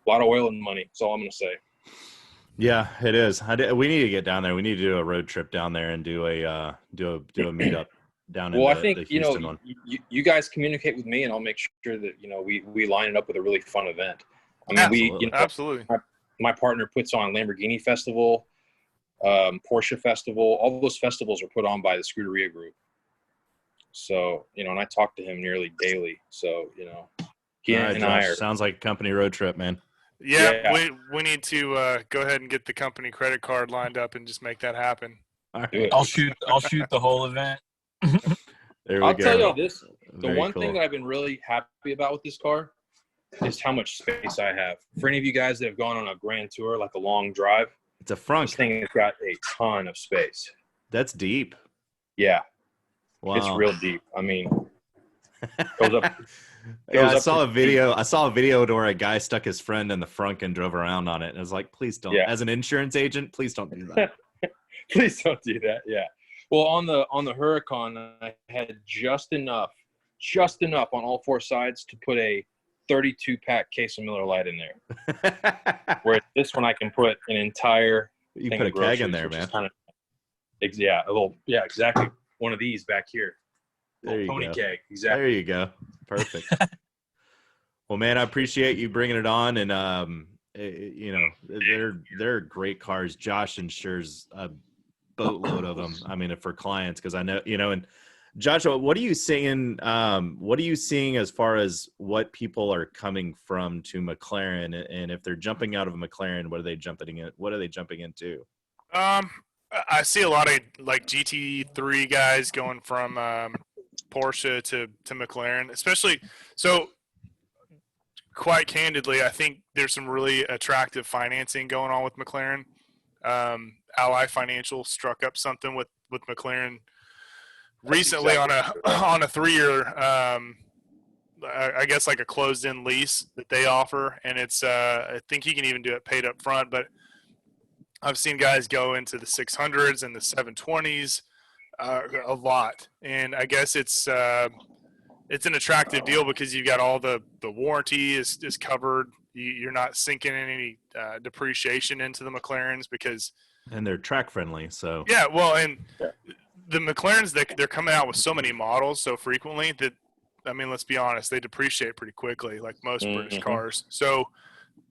lot of oil and money. That's all I'm going to say. Yeah, it is. We need to get down there. We need to do a road trip down there and do a meetup down in Well, the, I think, the Houston one. you guys communicate with me, and I'll make sure that, we line it up with a really fun event. I mean, absolutely. My partner puts on Lamborghini Festival, Porsche Festival. All those festivals are put on by the Scuderia Group. So, and I talk to him nearly daily. So, he and I are. Sounds like a company road trip, man. Yeah. We need to go ahead and get the company credit card lined up and just make that happen. All right. I'll shoot the whole event. There we I'll go. tell you this. The Very one cool. thing that I've been really happy about with this car is how much space I have. For any of you guys that have gone on a grand tour, like a long drive, It's a front. this thing has got a ton of space. That's deep. Yeah, Wow. it's real deep. I mean, goes up. Yeah, I up saw to- a video. I saw a video where a guy stuck his friend in the front and drove around on it. And I was like, please don't. Yeah. As an insurance agent, please don't do that. Please don't do that. Yeah. Well, on the Huracan, I had just enough on all 4 sides to put a 32-pack case of Miller Lite in there. Where this one I can put an entire You thing put a of keg in groceries, there, which man. is kind of, exactly. One of these back here. There you Pony go. keg. Exactly. There you go. Perfect. Well, man, I appreciate you bringing it on, and they're great cars. Josh insures a boatload of them. I mean, for clients, because I know, and Joshua, what are you seeing? What are you seeing as far as what people are coming from to McLaren, and if they're jumping out of a McLaren, what are they jumping in? What are they jumping into? I see a lot of like GT3 guys going from Porsche to McLaren, especially. So, quite candidly, I think there's some really attractive financing going on with McLaren. Ally Financial struck up something with McLaren recently on a 3-year, I guess like a closed-in lease that they offer, and it's I think you can even do it paid up front. But I've seen guys go into the 600s and the 720s a lot, and I guess it's an attractive deal because you've got all the warranty is covered. You're not sinking in any depreciation into the McLarens because And they're track friendly, so yeah, well, and the McLarens they're coming out with so many models so frequently that, I mean, let's be honest, they depreciate pretty quickly, like most British cars. So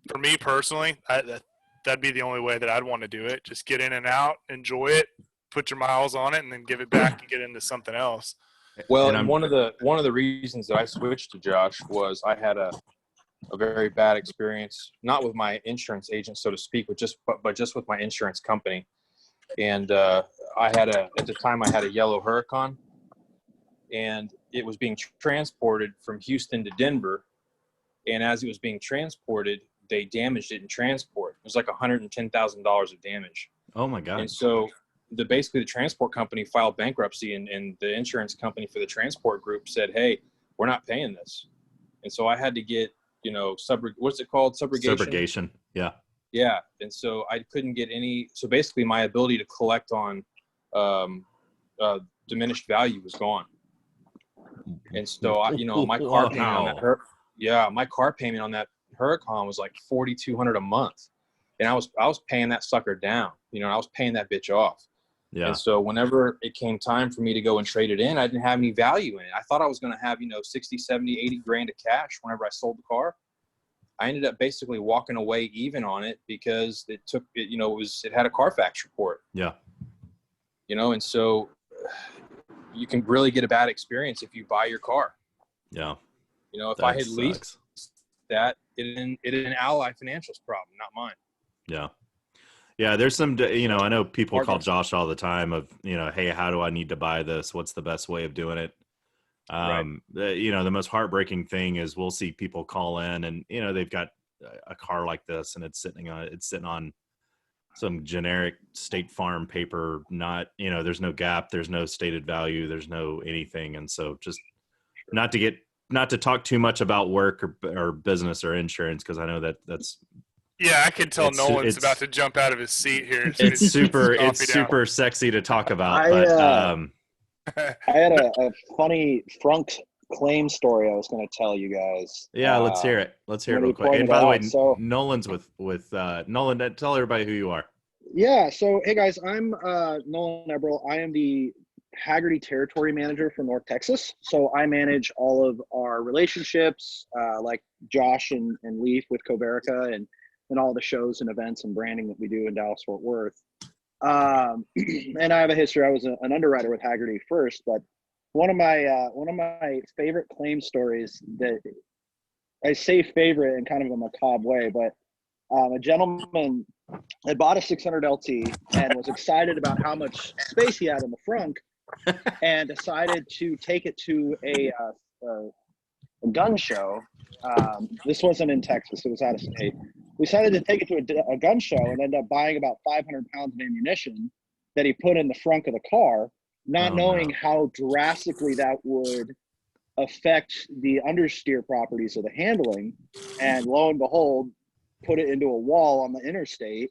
for me personally, that'd be the only way that I'd want to do it. Just get in and out, enjoy it, put your miles on it, and then give it back and get into something else. Well, And and one of the reasons that I switched to Josh was I had a very bad experience, not with my insurance agent, so to speak, but just with my insurance company. And at the time I had a yellow Huracan, and it was being transported from Houston to Denver. And as it was being transported, they damaged it in transport. It was like $110,000 of damage. oh my god. And so basically the transport company filed bankruptcy, and the insurance company for the transport group said, hey, we're not paying this. And so I had to get, what's it called? Subrogation. Subrogation. Yeah. Yeah. And so I couldn't get any. So basically my ability to collect on diminished value was gone. And so my car payment on that my car payment on that Huracan was like $4,200 a month. And I was paying that sucker down. I was paying that bitch off. Yeah. And so whenever it came time for me to go and trade it in, I didn't have any value in it. I thought I was going to have, 60, 70, 80 grand of cash whenever I sold the car. I ended up basically walking away even on it because it took it, it had a Carfax report. Yeah. And so you can really get a bad experience if you buy your car. Yeah. If That I had sucks. leased that, it is an Ally Financial's problem, not mine. Yeah. Yeah. There's some, I know people call Margins. Josh all the time of, hey, how do I need to buy this? What's the best way of doing it? The most heartbreaking thing is we'll see people call in and, they've got a car like this and it's sitting on some generic State Farm paper, not, there's no gap, there's no stated value, there's no anything. And so just not to talk too much about work or business or insurance, because I know that's Yeah, I can tell Nolan's it's about to jump out of his seat here. As soon as it's he puts his super coffee down. sexy to talk about. I, But I had a funny frunk claim story I was going to tell you guys. yeah, let's hear it. Let's hear it when real you quick. And pointed by the way, out, so- Nolan's with Nolan. Tell everybody who you are. Yeah. So, hey guys, I'm Nolan Eberl. I am the Haggerty Territory Manager for North Texas. So I manage all of our relationships, like Josh and Leaf with CoVerica and all the shows and events and branding that we do in Dallas Fort Worth. And I have a history. I was an underwriter with Haggerty first, but one of my favorite claim stories, that I say favorite in kind of a macabre way, but a gentleman had bought a 600 LT and was excited about how much space he had in the front, and decided to take it to a gun show. This wasn't in Texas; it was out of state. We decided to take it to a gun show and ended up buying about 500 pounds of ammunition that he put in the front of the car, not knowing how drastically that would affect the understeer properties of the handling. And lo and behold, put it into a wall on the interstate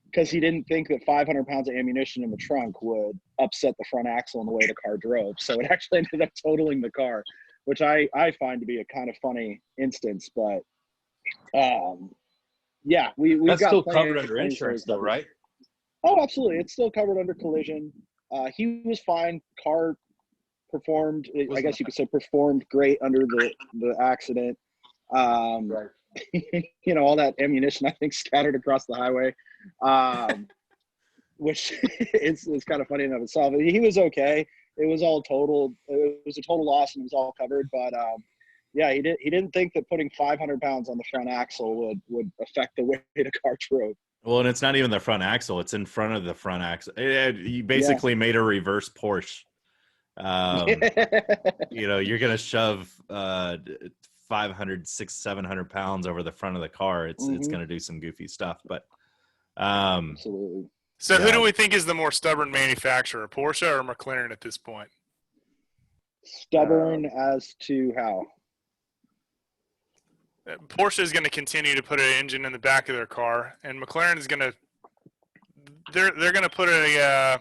because he didn't think that 500 pounds of ammunition in the trunk would upset the front axle in the way the car drove. So it actually ended up totaling the car, which I find to be a kind of funny instance. But yeah, we've That's got still plenty covered of under claim insurance, stories though, that- right? Oh, absolutely. It's still covered under collision. He was fine. Car performed, I guess you could say, performed great under the accident. Right. You know, all that ammunition, I think, scattered across the highway, which is kind of funny in of itself. He was okay. It was all totaled. It was a total loss and it was all covered. But yeah, he didn't think that putting 500 pounds on the front axle would affect the way the car drove. Well, and it's not even the front axle; it's in front of the front axle. You basically made a reverse Porsche. You know, you're gonna shove 500, 600, 700 pounds over the front of the car. It's gonna do some goofy stuff. But Absolutely. So who do we think is the more stubborn manufacturer, Porsche or McLaren at this point? Stubborn as to how? Porsche is going to continue to put an engine in the back of their car, and McLaren is going to they're going to put a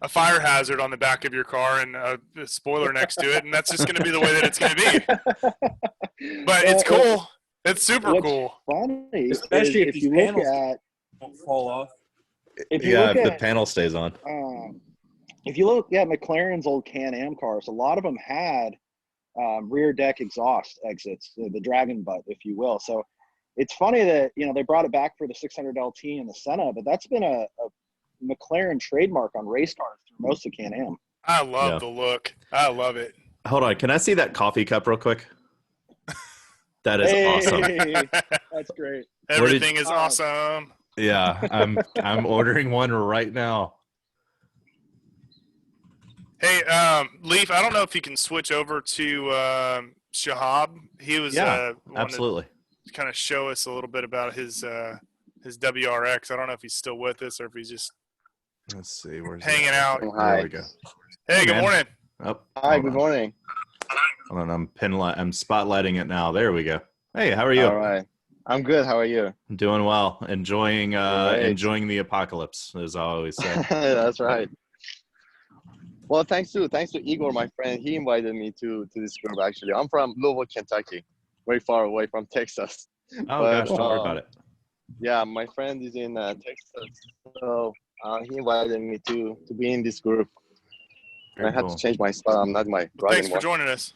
fire hazard on the back of your car and a spoiler next to it, and that's just going to be the way that it's going to be. But it's cool. It's super cool. Funny, Especially if if these you look panels at don't fall off. if you look if the at panel stays on. if you look at McLaren's old Can-Am cars, a lot of them had rear deck exhaust exits, the dragon butt, if you will. So it's funny that, you know, they brought it back for the 600 LT and the Senna, but that's been a McLaren trademark on race cars through most of Can-Am. I love the look. I love it. Hold on, can I see that coffee cup real quick? That is awesome. That's great. Everything is awesome. Yeah, I'm ordering one right now. Hey, Leaf, I don't know if you can switch over to Shahab. He was Absolutely. to kind of show us a little bit about his WRX. I don't know if he's still with us or if he's just Let's see, where's hanging out. There we go. Hey, good man. morning. Oh, Hi, good morning. Hold on, I'm spotlighting it now. There we go. Hey, how are you? All right. I'm good. How are you? Doing well. Enjoying Great. enjoying the apocalypse, as I always say. That's right. Well, thanks to Igor, my friend. He invited me to this group, actually. I'm from Louisville, Kentucky, very far away from Texas. Oh, But, gosh, don't worry about it. Yeah, my friend is in Texas, so he invited me to be in this group. And I had to change my spot. I'm not my brother Thanks anymore. for joining us.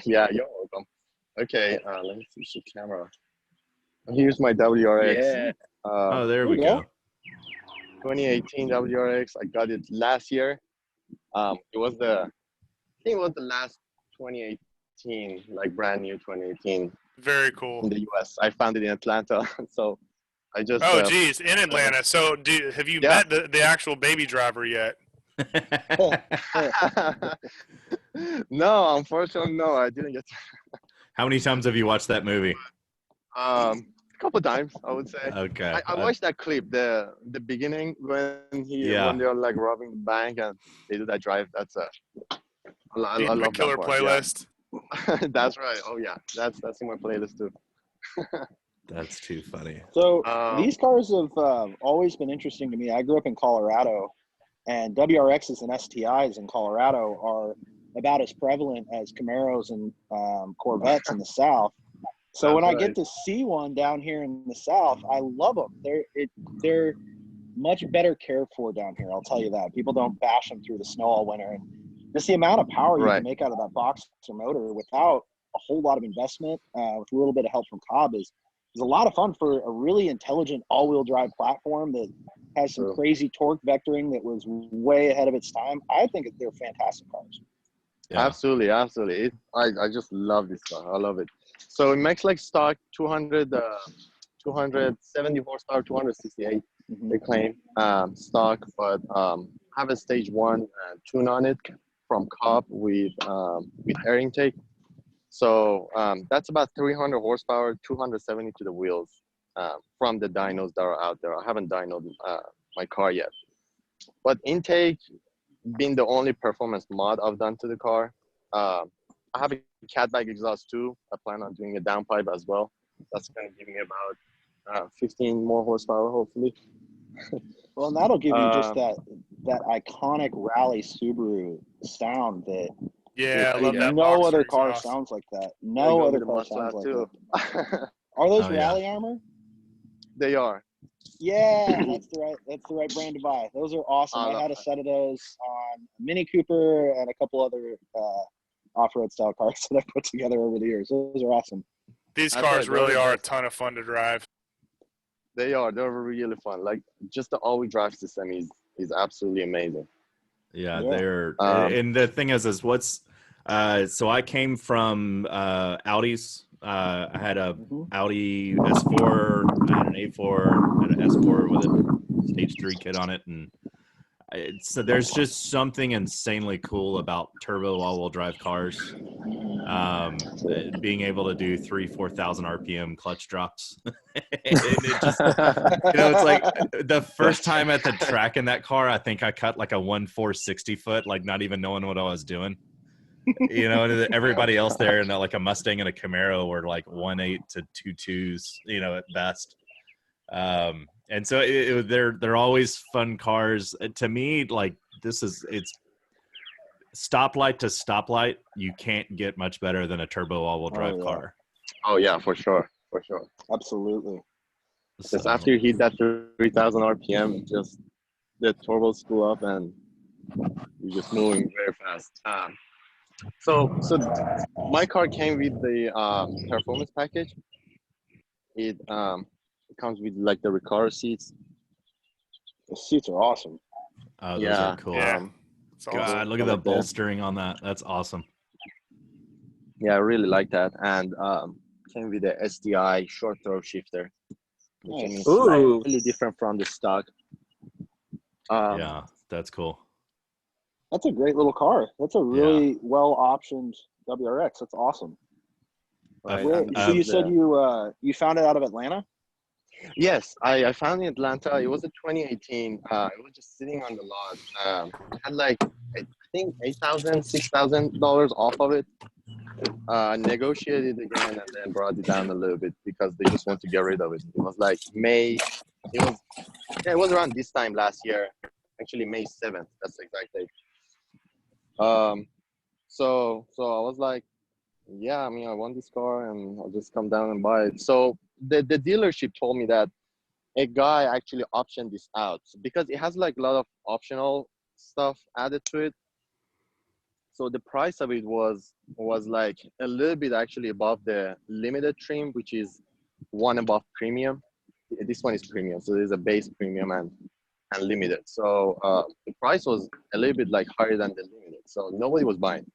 Yeah, you're welcome. Okay, let me switch the camera. Here's my WRX. Yeah. Oh, there we go. 2018 WRX. I got it last year. It was the last 2018, like brand new 2018 Very cool. in the US. I found it in Atlanta, so I just. Oh, geez, in Atlanta. So, have you met the actual baby driver yet? No, unfortunately, no. I didn't get. How many times have you watched that movie? A couple times, I would say. Okay. I watched that clip, the beginning when they're like robbing the bank and they do that drive. That's I Need a love that killer part, yeah. playlist. That's right. Oh yeah, that's in my playlist too. That's too funny. So Um, these cars have always been interesting to me. I grew up in Colorado, and WRXs and STIs in Colorado are about as prevalent as Camaros and Corvettes in the South. So when I That's get right. to see one down here in the South, I love them. They're much better cared for down here. I'll tell you that. People don't bash them through the snow all winter, and just the amount of power you Right. can make out of that boxer motor without a whole lot of investment, with a little bit of help from Cobb is a lot of fun for a really intelligent all-wheel drive platform that has some True. crazy torque vectoring that was way ahead of its time. I think they're fantastic cars. Yeah. Absolutely. I just love this car. I love it. So it makes like stock 270 horsepower, 268 they claim stock, but have a stage 1 tune on it from Cobb with air intake. So that's about 300 horsepower, 270 to the wheels from the dynos that are out there. I haven't dynoed my car yet, but intake being the only performance mod I've done to the car. I have a catback exhaust too. I plan on doing a downpipe as well. That's going to give me about 15 more horsepower, hopefully. Well, and that'll give you just that iconic rally Subaru sound that Yeah, I love that. no boxer other car exhaust. sounds like that. They No go other with the car mud sounds flat like too. that. Are those Oh, yeah. rally armor? They are. Yeah, that's the right brand to buy. Those are awesome. I had a set of those on a Mini Cooper and a couple other off-road style cars that I put together over the years. Those are awesome. These That's cars right, they're really the are a best. ton of fun to drive. They are. They're really fun. Like just the all-wheel drive system is absolutely amazing. Yeah, Yeah. they're Um, and the thing is what's so I came from Audis. I had a Audi S4, I had an A4, had an S4 with a stage 3 kit on it, and so there's just something insanely cool about turbo all-wheel drive cars. Being able to do 4,000 RPM clutch drops, and it just it's like the first time at the track in that car, I think I cut like a 1/460 foot, like not even knowing what I was doing. And everybody else there in like a Mustang and a Camaro were like 1.8 to 2.2s, at best. And so they're always fun cars to me. Like it's stoplight to stoplight. You can't get much better than a turbo all-wheel drive car. Oh yeah, for sure. Absolutely. Just So, after you hit that 3,000 RPM, just the turbo spool up and you're just moving very fast. So my car came with the performance package. It comes with like the Recaro seats. The seats are awesome. those are cool. Yeah. It's God, awesome. look at the bolstering on that. That's awesome. Yeah, I really like that. And came with the SDI short throw shifter, which Nice. is slightly different from the stock. Yeah, that's cool. That's a great little car. That's a really well optioned WRX. That's awesome. Right. So you said you found it out of Atlanta? Yes, I found in Atlanta. It was a 2018. It was just sitting on the lot. It had like I think $8,000, $6,000 off of it. Negotiated again and then brought it down a little bit because they just want to get rid of it. It was like May. It was around this time last year. Actually, May 7th. That's the exact date. So I was like, yeah, I mean, I want this car and I'll just come down and buy it. So the dealership told me that a guy actually optioned this out because it has like a lot of optional stuff added to it. So the price of it was like a little bit actually above the limited trim, which is one above premium. This one is premium, so there's a base premium and limited. So the price was a little bit like higher than the limited. So nobody was buying.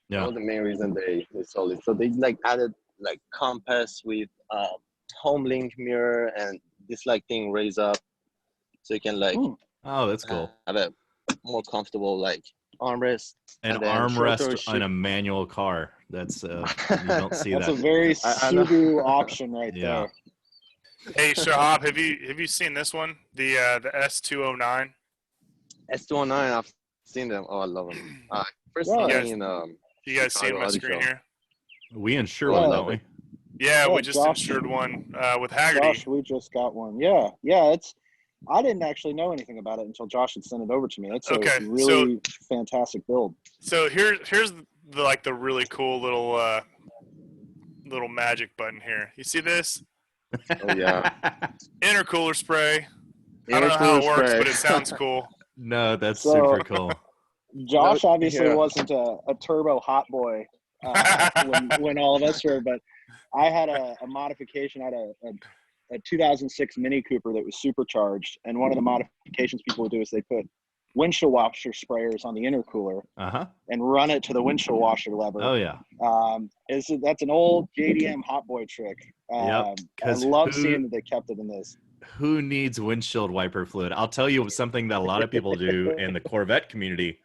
Yeah. That was the main reason they sold it. So they like added like compass with home link mirror and this like thing raise up, so you can like Oh, that's cool. have a more comfortable like armrest. An armrest on a manual car. That's you don't see That's that. a very Subaru option right there. Hey Shahab, have you seen this one? The S209. S209, I've seen them. Oh, I love them. First Yeah. time Yes. in You guys see Chicago my Auto screen Show. here? We insure Yeah. one, don't we? Yeah, Yeah, we just Josh. insured one with Haggerty. Josh, we just got one. Yeah. I didn't actually know anything about it until Josh had sent it over to me. It's Okay, a really fantastic build. So here's the really cool little magic button here. You see this? Oh yeah. Intercooler spray. I don't know how Intercooler it works, spray. but it sounds cool. No, that's So- super cool. Josh obviously yeah. wasn't a turbo hot boy when all of us were, but I had a modification. I had a 2006 Mini Cooper that was supercharged, and one of the modifications people would do is they put windshield washer sprayers on the intercooler and run it to the windshield washer lever. Oh yeah. That's an old JDM hot boy trick. Yep, I love seeing that they kept it in this. Who needs windshield wiper fluid? I'll tell you something that a lot of people do in the Corvette community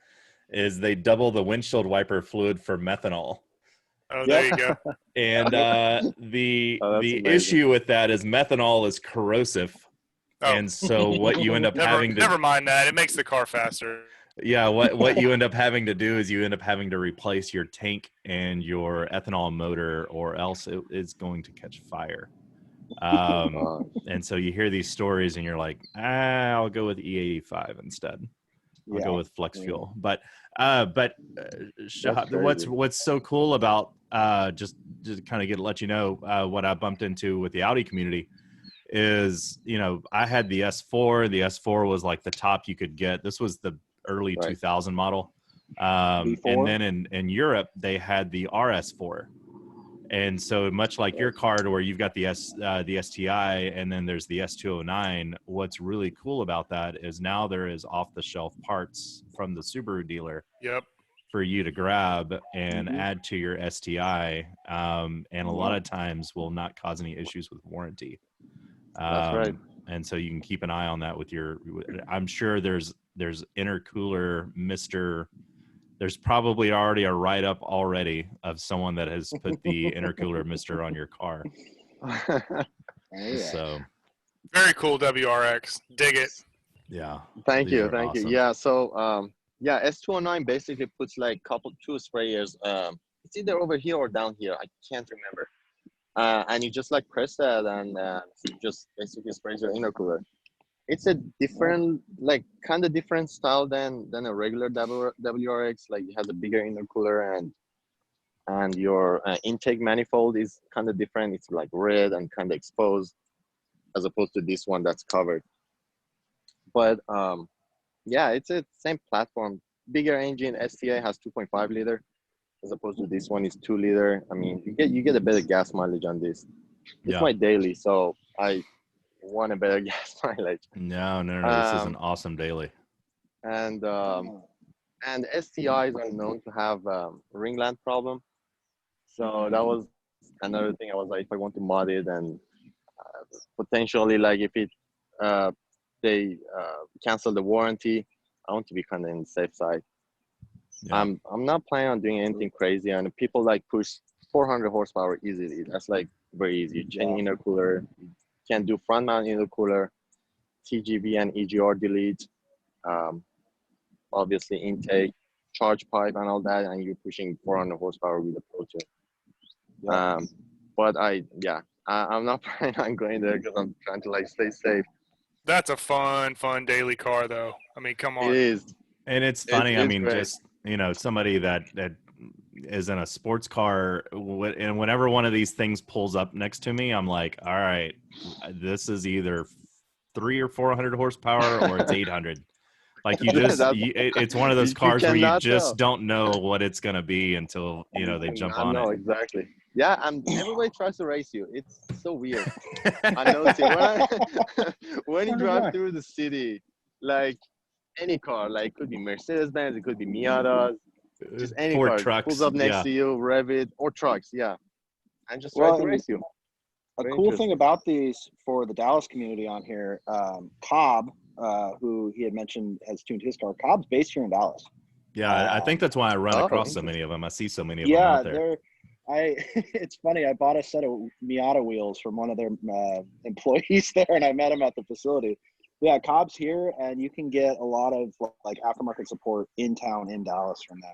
is they double the windshield wiper fluid for methanol. Oh, there you go. And the amazing. issue with that is methanol is corrosive. Oh. And so what you end up having to never mind that. It makes the car faster. Yeah, what you end up having to do is you end up having to replace your tank and your ethanol motor, or else it's going to catch fire. And so you hear these stories and you're like, I'll go with E85 instead. I'll go with flex fuel. But Shahab, what's so cool about just to kind of let you know what I bumped into with the Audi community is, I had the S4. The S4 was like the top you could get. This was the early 2000 model. And then in Europe, they had the RS4. And so much like your card where you've got the STI and then there's the S209, what's really cool about that is now there is off-the-shelf parts from the Subaru dealer for you to grab and add to your STI, and a lot of times will not cause any issues with warranty. That's right. And so you can keep an eye on that with I'm sure there's intercooler there's probably already a write-up already of someone that has put the intercooler mister on your car. So very cool WRX. Dig it. Yeah. Thank you. Awesome. Yeah. So S209 basically puts like two sprayers. It's either over here or down here. I can't remember. And you just like press that and it just basically sprays your intercooler. It's a different, like kind of different style than a regular WRX. Like it has a bigger intercooler and your intake manifold is kind of different. It's like red and kind of exposed as opposed to this one that's covered. But yeah, it's a same platform. Bigger engine. STA has 2.5 liter as opposed to this one is 2 liter. I mean, you get a better gas mileage on this. It's my daily, so I want a better gas mileage. No, this is an awesome daily. And STIs are known to have ringland problem. So that was another thing. I was like, if I want to mod it and potentially like if it they cancel the warranty, I want to be kind of in the safe side. I'm not planning on doing anything crazy, and people like push 400 horsepower easily. That's like very easy. Change intercooler, you can do front mount intercooler, TGV and EGR delete, obviously intake, charge pipe, and all that, and you're pushing 400 horsepower with the Pro 2. But I'm not planning on going there because I'm trying to like stay safe. That's a fun daily car, though. I mean, come on. It is. And it's funny. I mean, great. just, somebody that is in a sports car, and whenever one of these things pulls up next to me, I'm like, all right, this is either 300 or 400 horsepower or it's 800. Like it's one of those cars where you just don't know what it's going to be until, they jump on it. No, exactly. Yeah, and everybody tries to race you. It's so weird. I noticed it. When you drive through the city, like any car, like it could be Mercedes-Benz, it could be Miatas, just any Ford car trucks, pulls up next to you, rev it, or trucks, and just try to race you. A cool thing about these for the Dallas community on here, Cobb, who he had mentioned has tuned his car. Cobb's based here in Dallas. Yeah, I think that's why I run across so many of them. I see so many of them out there. It's funny. I bought a set of Miata wheels from one of their employees there, and I met him at the facility. Yeah, Cobb's here, and you can get a lot of like aftermarket support in town in Dallas from them.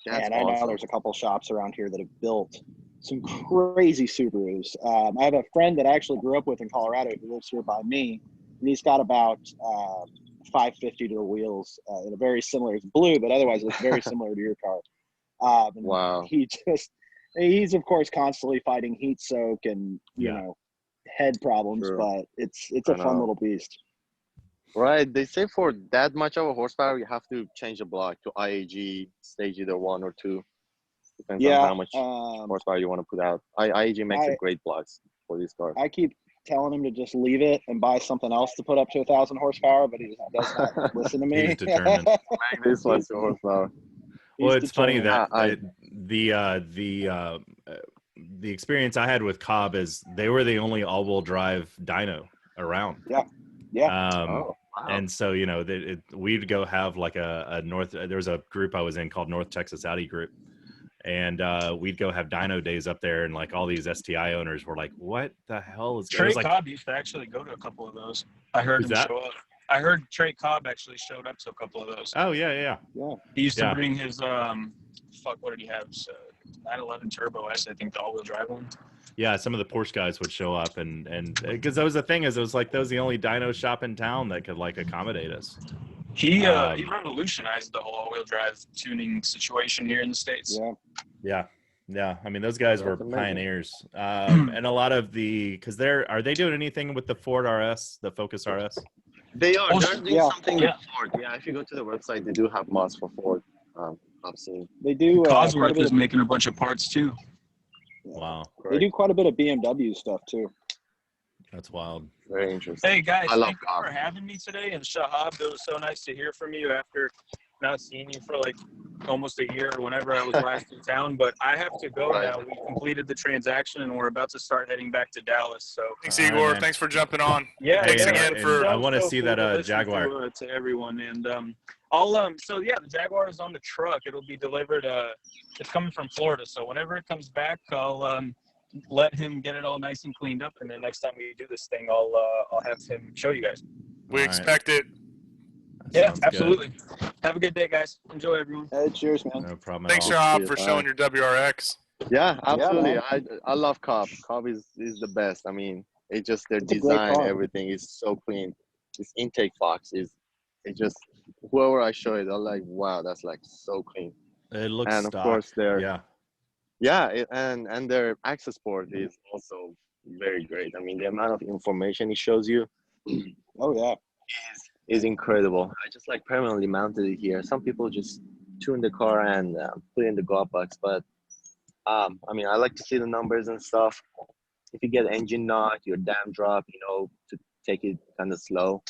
That's and I know awesome. there's a couple shops around here that have built some crazy Subarus. I have a friend that I actually grew up with in Colorado who lives here by me, and he's got about 550 to the wheels in a very similar, it's blue, but otherwise it's very similar to your car. And Wow. he's of course constantly fighting heat soak and, you Yeah. know, head problems, True. but it's I a fun know. little beast. Right. They say for that much of a horsepower, you have to change the block to IAG stage either 1 or 2. Depends on Yeah. how much horsepower you want to put out. IAG makes a great blocks for these cars. I keep telling him to just leave it and buy something else to put up to 1,000 horsepower, but he does not listen to me. He's determined. Make this one to horsepower. Well, He's it's funny determined. that the experience I had with Cobb is they were the only all-wheel drive dyno around. Yeah. Oh, wow. And so, you know, we'd go have like a North. There was a group I was in called North Texas Audi Group, and we'd go have dyno days up there, and like all these STI owners were like, "What the hell is?" Trey like, Cobb used to actually go to a couple of those. I heard Who's him that? show up. I heard Trey Cobb actually showed up to a couple of those. Oh yeah. He used to Yeah. bring his what did he have? 911 Turbo S, I think, the all-wheel drive one. Yeah, some of the Porsche guys would show up, and because that was the thing, is it was like that was the only dyno shop in town that could like accommodate us. He revolutionized the whole all-wheel drive tuning situation here in the States. Yeah. I mean, those guys were That's amazing. pioneers, and a lot of because are they doing anything with the Ford RS, the Focus RS? They are. Oh, They're doing yeah. something with Ford. Yeah, if you go to the website, they do have mods for Ford. I've seen. They do. Cosworth is making a bunch of parts too. Wow, They do quite a bit of BMW stuff too. that's wild. Very interesting. Hey guys, I love thank you Cobb. for having me today. And Shahab, it was so nice to hear from you after not seeing you for like almost a year or whenever I was last in town. But I have to go now. We completed the transaction and we're about to start heading back to Dallas. So Thanks, All right, Igor. man. Thanks for jumping on. yeah, Thanks Hey, again and for. I want to see that listen Jaguar. to everyone. And I'll so yeah, the Jaguar is on the truck. It'll be delivered. It's coming from Florida. So whenever it comes back, I'll let him get it all nice and cleaned up. And then next time we do this thing, I'll have him show you guys. We All right. expect it. Yeah, Sounds good. absolutely. Have a good day, guys. Enjoy, everyone. Hey, cheers, man. No problem. Thanks, at all. Shahab, for showing your WRX. Yeah, absolutely. man. I love Cobb. Cobb is the best. I mean, it's just their It's a great design, car. everything is so clean. This intake box it just whoever I show it, I'm like, wow, that's like so clean. It looks And of stock. course Yeah. and their access port is also very great. I mean, the amount of information it shows you Oh yeah. is incredible. I just like permanently mounted it here. Some people just tune the car and put it in the glove box, but I mean, I like to see the numbers and stuff. If you get engine knock, your dam drop, you know, to take it kind of slow.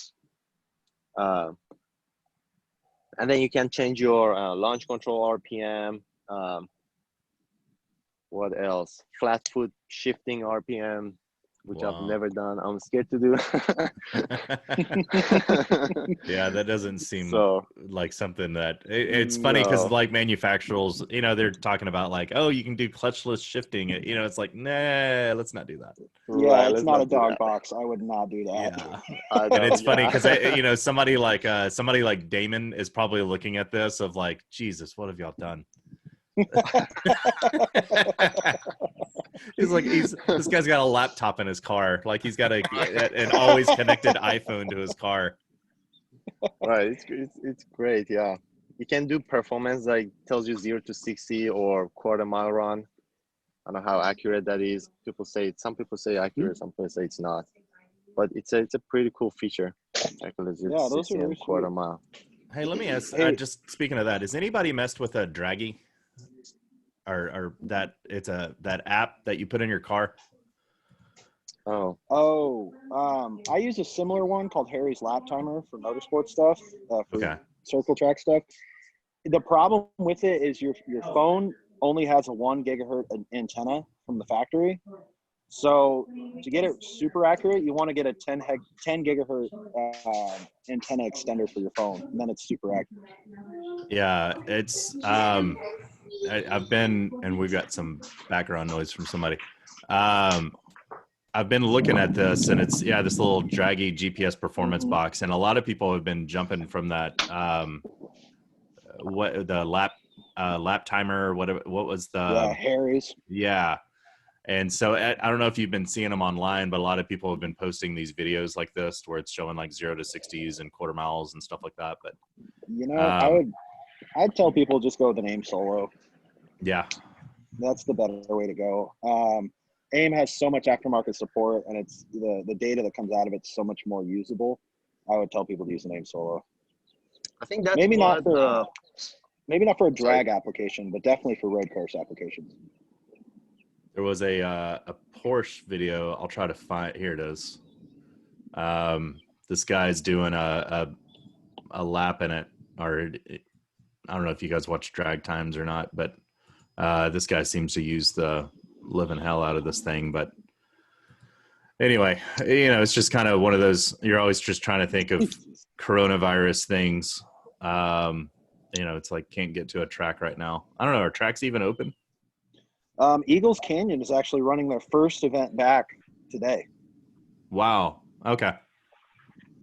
And then you can change your launch control RPM. What else? Flat foot shifting RPM, which Wow. I've never done. I'm scared to do. Yeah, that doesn't seem So like something that it's funny because No. like manufacturers, you know, they're talking about like, oh, you can do clutchless shifting. You know, it's like, nah, let's not do that. Yeah, right, it's let's not a do dog that. box. I would not do that. Yeah. I And it's know, funny yeah. because you know, somebody like Damon is probably looking at this of like, Jesus, what have y'all done? He's like, this guy's got a laptop in his car, like he's got an always connected iPhone to his car. Right, it's great. Yeah, you can do performance like tells you 0 to 60 or quarter mile run. I don't know how accurate that is. Some people say accurate, some people say it's not. But it's a pretty cool feature. Actually, 0 Yeah, to those 60 are and really quarter sweet. mile. Hey, let me ask. Hey. Just speaking of that, has anybody messed with a Draggy, or that that app that you put in your car? Oh, I use a similar one called Harry's Lap Timer for motorsport stuff, for Okay. circle track stuff. The problem with it is your phone only has a 1 gigahertz antenna from the factory. So to get it super accurate, you want to get a 10 gigahertz antenna extender for your phone, and then it's super accurate. Yeah, it's I've been, and we've got some background noise from somebody. I've been looking at this, and it's this little Draggy GPS performance box, and a lot of people have been jumping from that the lap lap timer. What was Yeah, the Harry's. yeah? And so I don't know if you've been seeing them online, but a lot of people have been posting these videos like this where it's showing like 0 to 60s and quarter miles and stuff like that. But You know, I'd tell people just go with the name Solo. yeah, That's the better way to go. AIM has so much aftermarket support, and it's the data that comes out of it's so much more usable. I would tell people to use the name Solo. I think that's Maybe what, not for a sorry. drag application, but definitely for road course applications. there was a Porsche video. I'll try to find. Here it is. This guy's doing a lap in it, or I don't know if you guys watch drag times or not, but this guy seems to use the living hell out of this thing. But anyway, it's just kind of one of those, you're always just trying to think of coronavirus things. It's like can't get to a track right now. I don't know. Are tracks even open? Eagles Canyon is actually running their first event back today. Wow. Okay.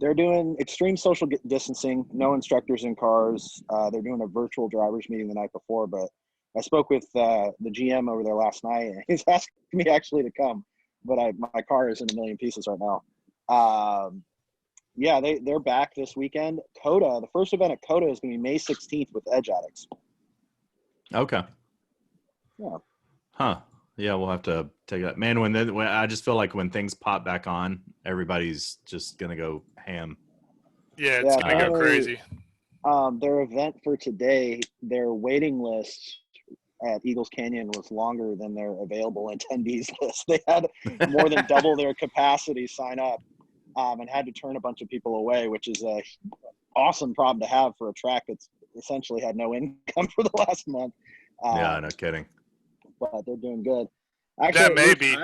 They're doing extreme social distancing, no instructors in cars. They're doing a virtual drivers meeting the night before, but I spoke with the GM over there last night, and he's asking me actually to come, but my car is in a million pieces right now. Yeah, they're back this weekend. COTA, the first event at COTA is going to be May 16th with Edge Addicts. Okay. Yeah. Huh. Yeah, we'll have to take that. Man, when I just feel like when things pop back on, everybody's just gonna go ham. Yeah, it's gonna go crazy. Their event for today, their waiting list at Eagles Canyon was longer than their available attendees list. They had more than double their capacity sign up, and had to turn a bunch of people away, which is a awesome problem to have for a track that's essentially had no income for the last month. Yeah, no kidding. But they're doing good. Actually, that may be.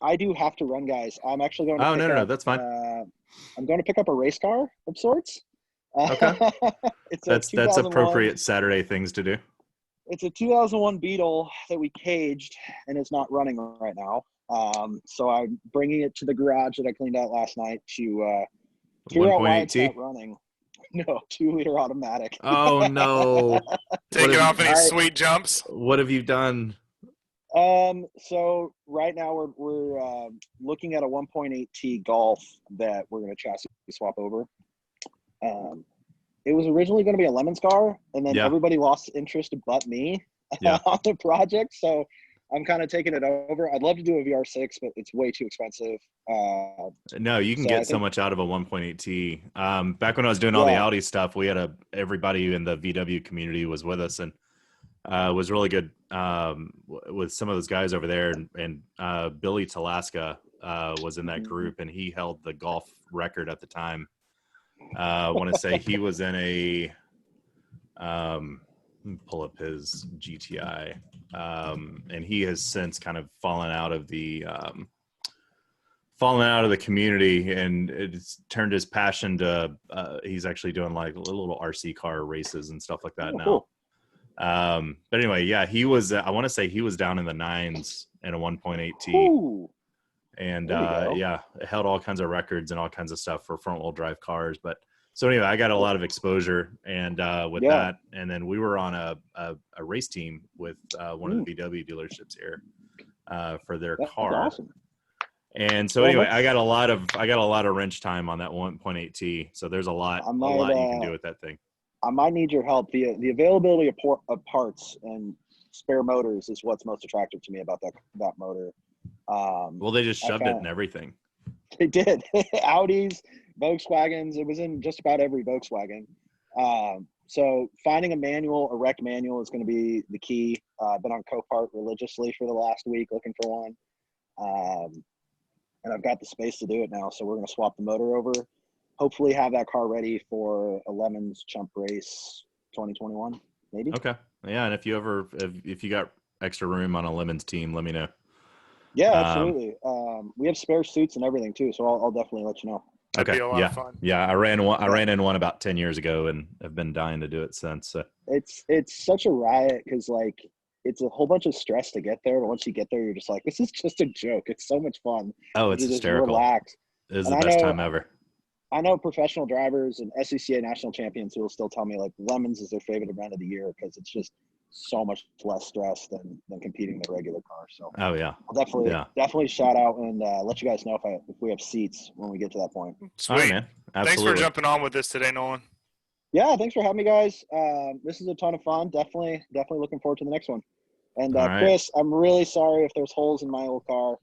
I do have to run, guys. I'm actually going to Oh, no, that's fine. I'm going to pick up a race car of sorts. Okay. That's 2001 appropriate Saturday things to do. It's a 2001 Beetle that we caged and it's not running right now. So I'm bringing it to the garage that I cleaned out last night to figure out why it's not running. No, 2-liter automatic. Oh no! Taking off any sweet jumps. What have you done? So right now we're looking at a 1.8T Golf that we're going to chassis swap over. It was originally going to be a Lemons car, and then everybody lost interest but me on the project. So I'm kind of taking it over. I'd love to do a VR6, but it's way too expensive. No, you can get so much out of a 1.8T. Back when I was doing all the Audi stuff, we had everybody in the VW community was with us, and was really good with some of those guys over there. And Billy Talaska was in that group, and he held the golf record at the time. I want to say he was in a let me pull up his GTI, and he has since kind of fallen out of the community, and it's turned his passion to he's actually doing like little RC car races and stuff like that now. Cool. But anyway, yeah, he was I want to say he was down in the 9s in a 1.8T. Ooh. And it held all kinds of records and all kinds of stuff for front wheel drive cars. But so anyway, I got a lot of exposure and with that, and then we were on a race team with one of the VW dealerships here for their car. Awesome. And so anyway, I got a lot of wrench time on that 1.8T. So there's a lot you can do with that thing. I might need your help. The availability of parts and spare motors is what's most attractive to me about that motor. Well, they just shoved it in everything. They did. Audis, Volkswagens. It was in just about every Volkswagen. So finding a wreck manual is going to be the key. I've been on Copart religiously for the last week looking for one. And I've got the space to do it now. So we're going to swap the motor over. Hopefully have that car ready for a Lemons Chump Race 2021, maybe. Okay. Yeah, and if you got extra room on a Lemons team, let me know. Yeah, absolutely. We have spare suits and everything too, so I'll definitely let you know. Okay. That'd be a lot of fun. Yeah, I ran in one about 10 years ago and have been dying to do it since. So. It's such a riot because like it's a whole bunch of stress to get there, but once you get there, you're just like, this is just a joke. It's so much fun. Oh, it's hysterical. Relax. It is the best time ever. I know professional drivers and SCCA national champions who will still tell me like Lemons is their favorite event of the year because it's just so much less stress than competing in a regular car. So Oh yeah. I'll definitely shout out and let you guys know if we have seats when we get to that point. Sweet. All right, man. Thanks Absolutely. for jumping on with us today, Nolan. Yeah, thanks for having me, guys. This is a ton of fun. Definitely looking forward to the next one. And All right. Chris, I'm really sorry if there's holes in my old car.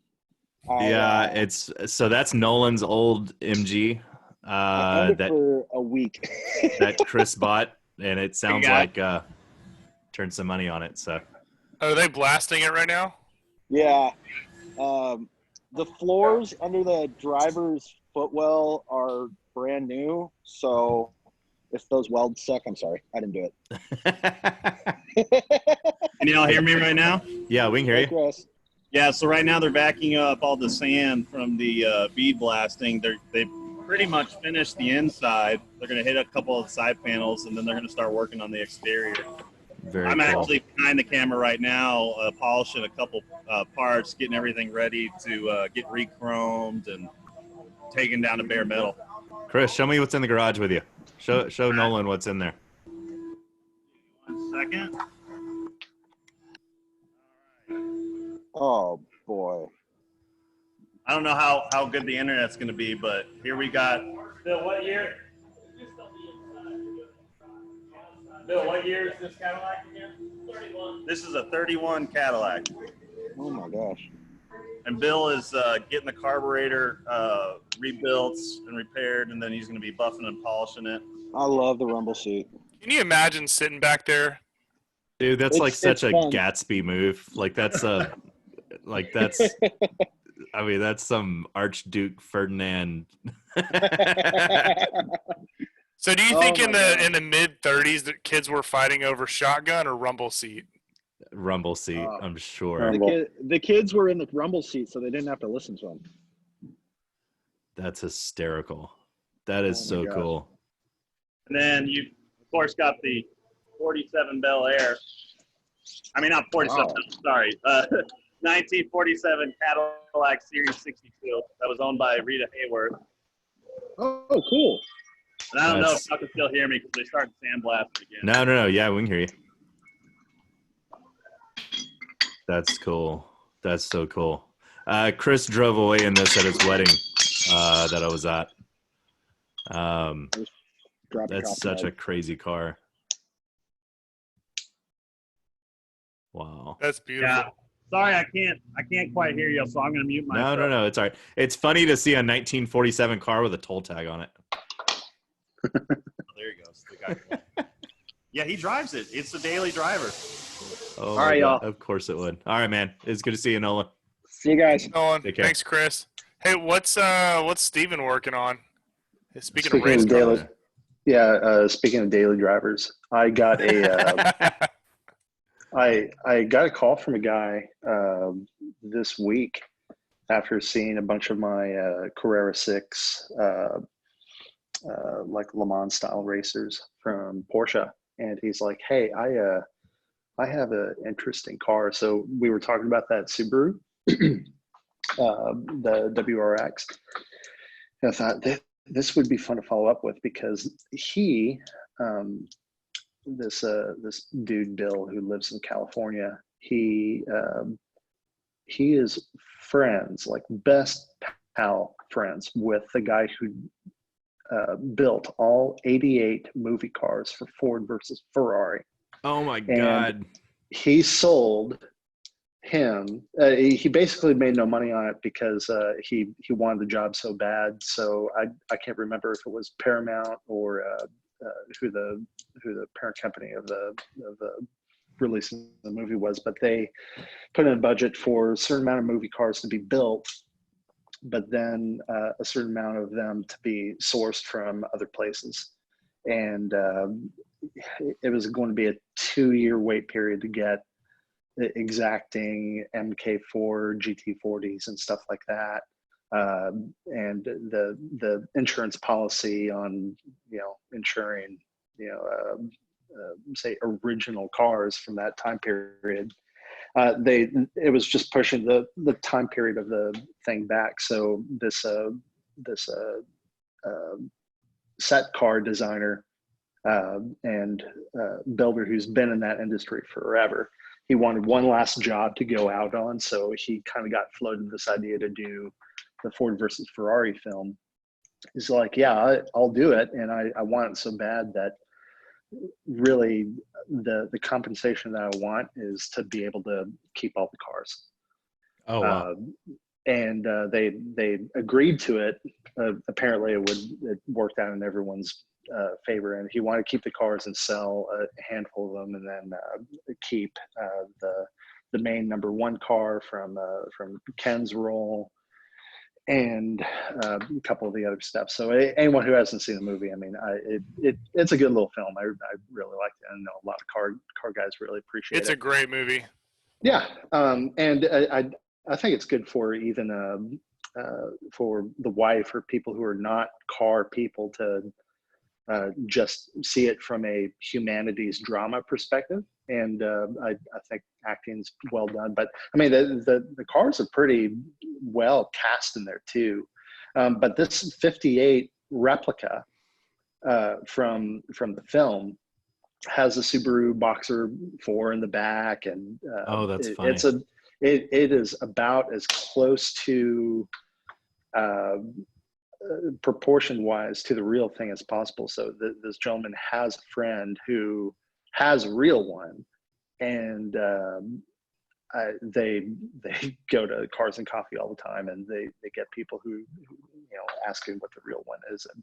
That's Nolan's old MG. I owned it for a week. That Chris bought, and it sounds like turned some money on it. So, are they blasting it right now? Yeah. The floors under the driver's footwell are brand new, so if those welds suck, I'm sorry. I didn't do it. Can y'all hear me right now? Yeah, we can hear you. Chris. Yeah, so right now they're backing up all the sand from the bead blasting. They've pretty much finished the inside. They're going to hit a couple of the side panels, and then they're going to start working on the exterior. I'm actually behind the camera right now, polishing a couple parts, getting everything ready to get re-chromed and taken down to bare metal. Chris, show me what's in the garage with you. Show Nolan what's in there. 1 second. Oh boy. I don't know how good the internet's going to be, but here we got. Bill, what year? Bill, what year is this Cadillac again? 31. This is a 31 Cadillac. Oh my gosh. And Bill is getting the carburetor rebuilt and repaired, and then he's going to be buffing and polishing it. I love the rumble seat. Can you imagine sitting back there? Dude, that's like such a fun. Gatsby move. Like that's I mean, that's some Archduke Ferdinand. So do you think in the mid 30s that kids were fighting over shotgun or rumble seat? Rumble seat, I'm sure. The kids were in the rumble seat, so they didn't have to listen to him. That's hysterical. That is so gosh. cool. And then you, of course, got the 47 Bel Air. I mean, not 47, sorry. 1947 Cadillac Series 62 that was owned by Rita Hayworth. Oh, cool. And I don't know if y'all can still hear me because they started sandblasting again. No. Yeah, we can hear you. That's cool. That's so cool. Chris drove away in this at his wedding that I was at. That's such a crazy car. Wow. That's beautiful. Yeah. Sorry, I can't quite hear you, so I'm going to mute myself. No. It's all right. It's funny to see a 1947 car with a toll tag on it. There he goes. The guy. Yeah, he drives it. It's a daily driver. Oh, all right, y'all. Of course it would. All right, man. It's good to see you, Nolan. See you guys. Nolan, Take care. thanks, Chris. Hey, what's Steven working on? Speaking of race daily, cars. speaking of daily drivers, I got a I got a call from a guy this week after seeing a bunch of my Carrera 6 like Le Mans style racers from Porsche, and he's like, "Hey, I have an interesting car." So we were talking about that Subaru, the WRX. And I thought this would be fun to follow up with because he, this dude Bill who lives in California, he is friends, like best pal friends with the guy who built all 88 movie cars for Ford versus Ferrari. Oh my And God. he sold him. He basically made no money on it because he wanted the job so bad. So I can't remember if it was Paramount or who the parent company of the release of the movie was, but they put in a budget for a certain amount of movie cars to be built, but then a certain amount of them to be sourced from other places. And it was going to be a 2-year wait period to get the exacting MK4 GT40s and stuff like that. And the insurance policy on, insuring, say original cars from that time period. It was just pushing the time period of the thing back. So this set car designer and builder who's been in that industry forever. He wanted one last job to go out on, so he kind of got floated this idea to do the Ford versus Ferrari film. He's like, yeah, I'll do it, and I want it so bad that really the compensation that I want is to be able to keep all the cars. Oh wow. And they agreed to it. Apparently, it worked out in everyone's favor, and he wanted to keep the cars and sell a handful of them, and then keep the main number one car from Ken's role, and a couple of the other stuff. So anyone who hasn't seen the movie, I mean, it's a good little film. I really liked it. I know a lot of car guys really appreciate it. It's a great movie. Yeah, and I think it's good for even for the wife or people who are not car people to just see it from a humanities drama perspective. And I think acting's well done. But I mean, the cars are pretty well cast in there too. But this 58 replica from the film has a Subaru Boxer 4 in the back, and oh, that's funny. It is about as close to proportion wise to the real thing as possible. So this gentleman has a friend who has a real one, and they go to Cars and Coffee all the time, and they get people who asking what the real one is, and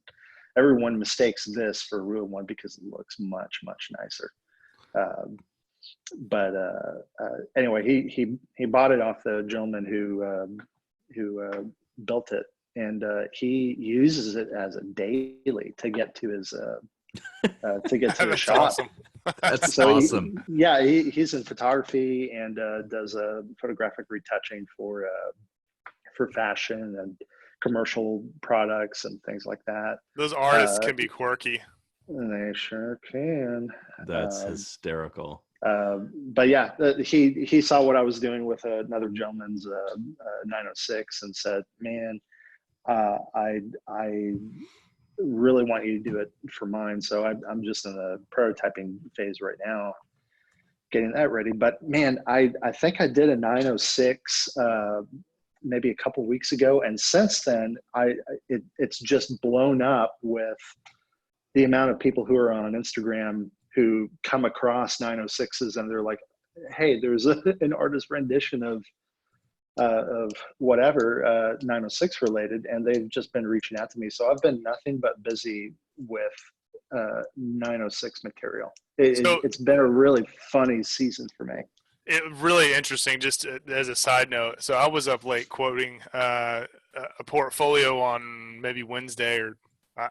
everyone mistakes this for a real one because it looks much nicer. But anyway, he bought it off the gentleman who built it, and he uses it as a daily to get to his the shop. Awesome. That's So awesome. he's in photography and does photographic retouching for fashion and commercial products and things like that. Those artists can be quirky. They sure can. That's hysterical. But yeah, he saw what I was doing with another gentleman's 906 and said, "Man, I really want you to do it for mine." So I'm just in the prototyping phase right now, getting that ready. But man, I think I did a 906 maybe a couple weeks ago, and since then it's just blown up with the amount of people who are on Instagram who come across 906s and they're like, "Hey, there's an artist rendition of whatever 906 related," and they've just been reaching out to me. So I've been nothing but busy with 906 material. It's been a really funny season for me. It really interesting. Just as a side note, so I was up late quoting a portfolio on maybe Wednesday, or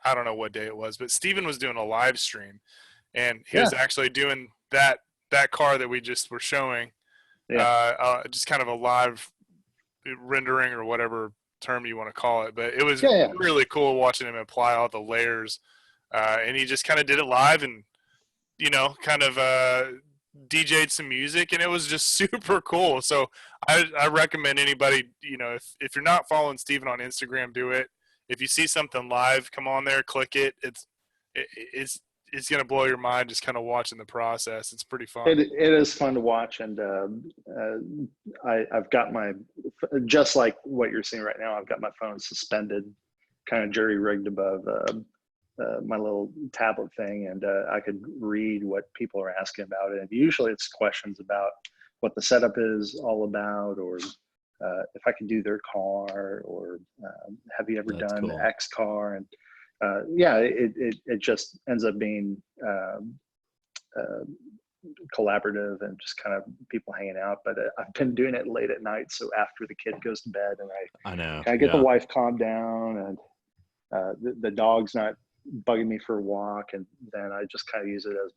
I don't know what day it was, but Steven was doing a live stream, and he was actually doing that car that we just were showing, just kind of a live rendering or whatever term you want to call it. But it was really cool watching him apply all the layers, and he just kind of did it live, and kind of DJ'd some music, and it was just super cool. So I recommend anybody, if you're not following Steven on Instagram, do it. If you see something live, come on there, click it. It's gonna blow your mind just kind of watching the process. It's pretty fun. It is fun to watch, and I've got my, just like what you're seeing right now, I've got my phone suspended, kind of jury rigged above my little tablet thing, and I could read what people are asking about it. And usually it's questions about what the setup is all about, or if I can do their car, or have you ever done X car? And it just ends up being collaborative and just kind of people hanging out. But I've been doing it late at night, so after the kid goes to bed, and I know I get the wife calmed down, and the dog's not bugging me for a walk, and then I just kind of use it as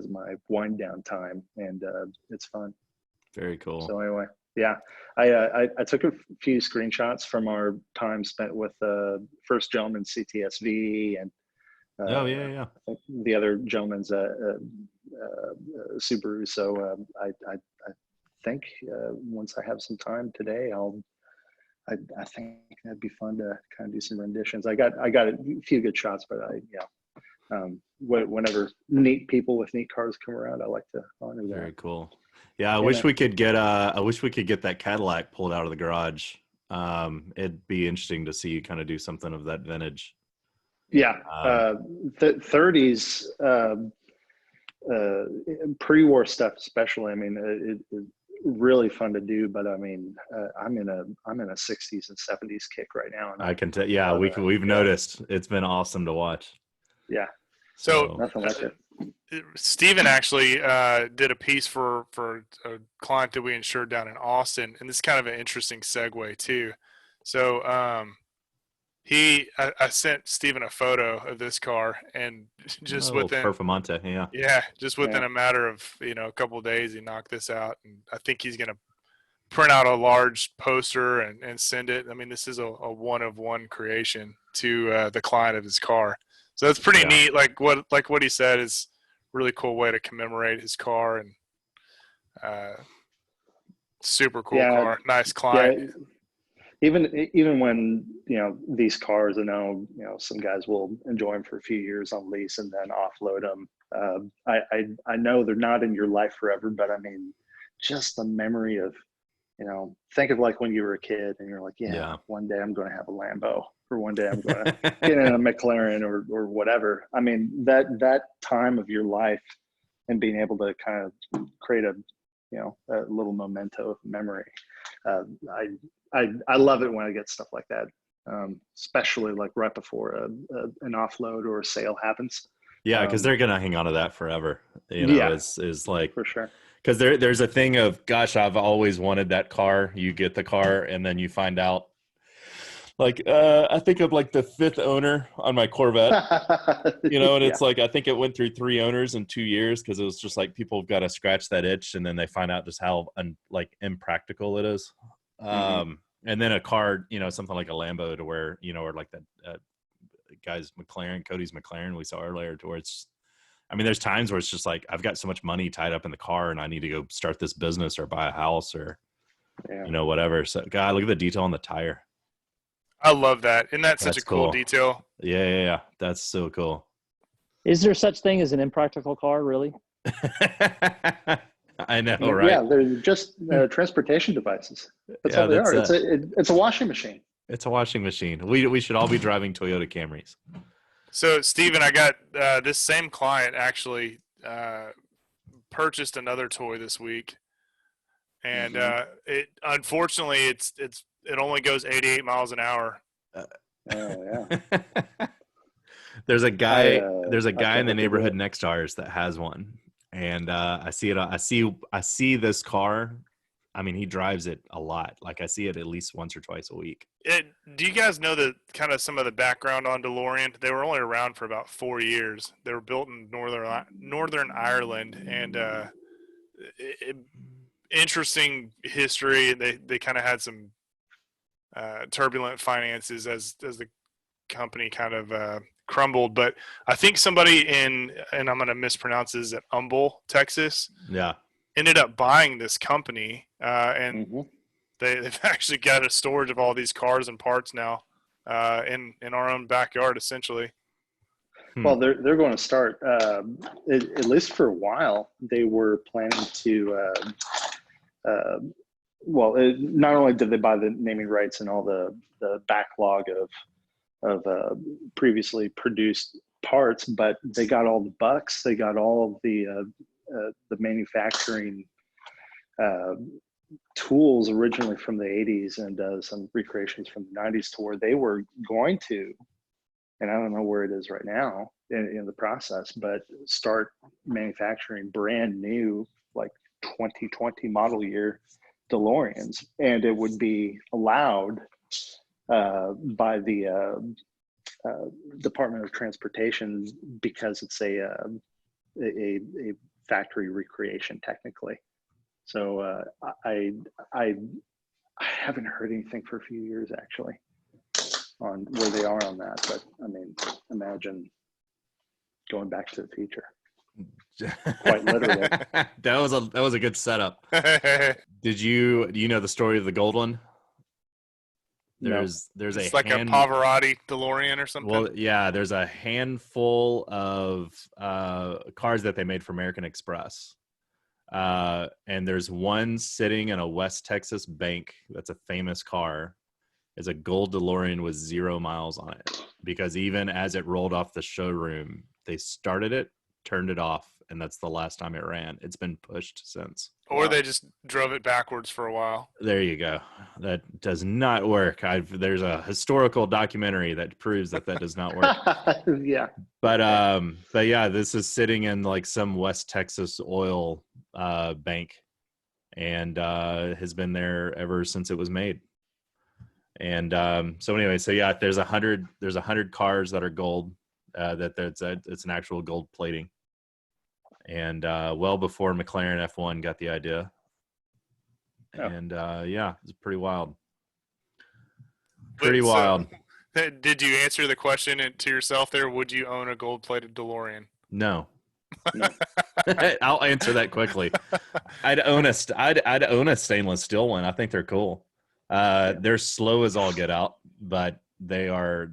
my wind down time, and it's fun. Very cool. So anyway, yeah, I took a few screenshots from our time spent with first gentleman's CTSV, and I think the other gentleman's Subaru. So I think once I have some time today, I think that'd be fun to kind of do some renditions. I got a few good shots, but Whenever neat people with neat cars come around, I like to honor that. Very cool. Yeah, I wish we could get that Cadillac pulled out of the garage. It'd be interesting to see you kind of do something of that vintage. Yeah, 30s pre-war stuff, especially. I mean, it's really fun to do. But I mean, I'm in a 60s and 70s kick right now. And I can tell. Yeah, we've noticed. It's been awesome to watch. Yeah. So nothing like it. Steven actually did a piece for a client that we insured down in Austin, and this is kind of an interesting segue too. So I sent Steven a photo of this car, and just within Performante, just within a matter of a couple of days, he knocked this out, and I think he's gonna print out a large poster and send it. I mean, this is a one of one creation to the client of his car. So that's pretty neat. Like what he said is a really cool way to commemorate his car, and super cool car. Nice client. Yeah. Even when these cars, I know some guys will enjoy them for a few years on lease and then offload them. I know they're not in your life forever, but I mean, just the memory of think of like when you were a kid and you're like, one day I'm going to have a Lambo, or one day I'm going to get in a McLaren or whatever. I mean, that time of your life and being able to kind of create a little memento of memory. I love it when I get stuff like that, especially like right before an offload or a sale happens. Yeah, because they're gonna hang on to that forever. Is like for sure. Because there's a thing of, gosh, I've always wanted that car. You get the car, and then you find out. Like I think of like the 5th owner on my Corvette, and it's like I think it went through 3 owners in 2 years because it was just like people have got to scratch that itch, and then they find out just how impractical it is. And then a car, something like a Lambo, to where or like that guy's McLaren, Cody's McLaren we saw earlier, to where it's. I mean, there's times where it's just like I've got so much money tied up in the car, and I need to go start this business or buy a house or whatever. So, God, look at the detail on the tire. I love that. Isn't that such a cool detail? Yeah. That's so cool. Is there such thing as an impractical car, really? I know, right? Yeah, they're just transportation devices. That's all they are. It's a washing machine. It's a washing machine. We should all be driving Toyota Camrys. So, Steven, I got this same client actually purchased another toy this week, and it unfortunately it only goes 88 miles an hour. There's a guy in the neighborhood next to ours that has one, and I see it. I see this car. I mean, he drives it a lot. Like I see it at least once or twice a week. Do you guys know the kind of some of the background on DeLorean? They were only around for about 4 years. They were built in Northern Ireland, and interesting history. They kind of had some turbulent finances as the company kind of crumbled. But I think somebody and I'm going to mispronounce this, at Humble, Texas. Yeah. Ended up buying this company, and they've actually got a storage of all these cars and parts now in our own backyard, essentially. Well, they're going to start, at least for a while, they were planning to, not only did they buy the naming rights and all the backlog of previously produced parts, but they got all the bucks, they got all of the manufacturing tools originally from the 80s and some recreations from the 90s, to where they were going to, and I don't know where it is right now in the process, but start manufacturing brand new, like 2020 model year DeLoreans, and it would be allowed by the Department of Transportation because it's a factory recreation technically. So I haven't heard anything for a few years actually on where they are on that, but I mean, imagine going back to the future. Quite literally. That was a good setup. Do you know the story of the gold one? There's It's a like a Pavarotti DeLorean or something. Well, yeah, there's a handful of cars that they made for American Express. And there's one sitting in a West Texas bank that's a famous car. It's a gold DeLorean with 0 miles on it. Because even as it rolled off the showroom, they started it, turned it off, and that's the last time it ran. It's been pushed since. Or they just drove it backwards for a while. There you go. That does not work. There's a historical documentary that proves that does not work. Yeah. But yeah, this is sitting in like some West Texas oil bank, and has been there ever since it was made. And so anyway, so yeah, there's 100 cars that are gold. It's an actual gold plating. And well before McLaren F1 got the idea. Oh. And yeah, it's pretty wild. Wait, Wild. So, did you answer the question to yourself there? Would you own a gold-plated DeLorean? No. I'll answer that quickly. I'd own a stainless steel one. I think they're cool. They're slow as all get out, but they are.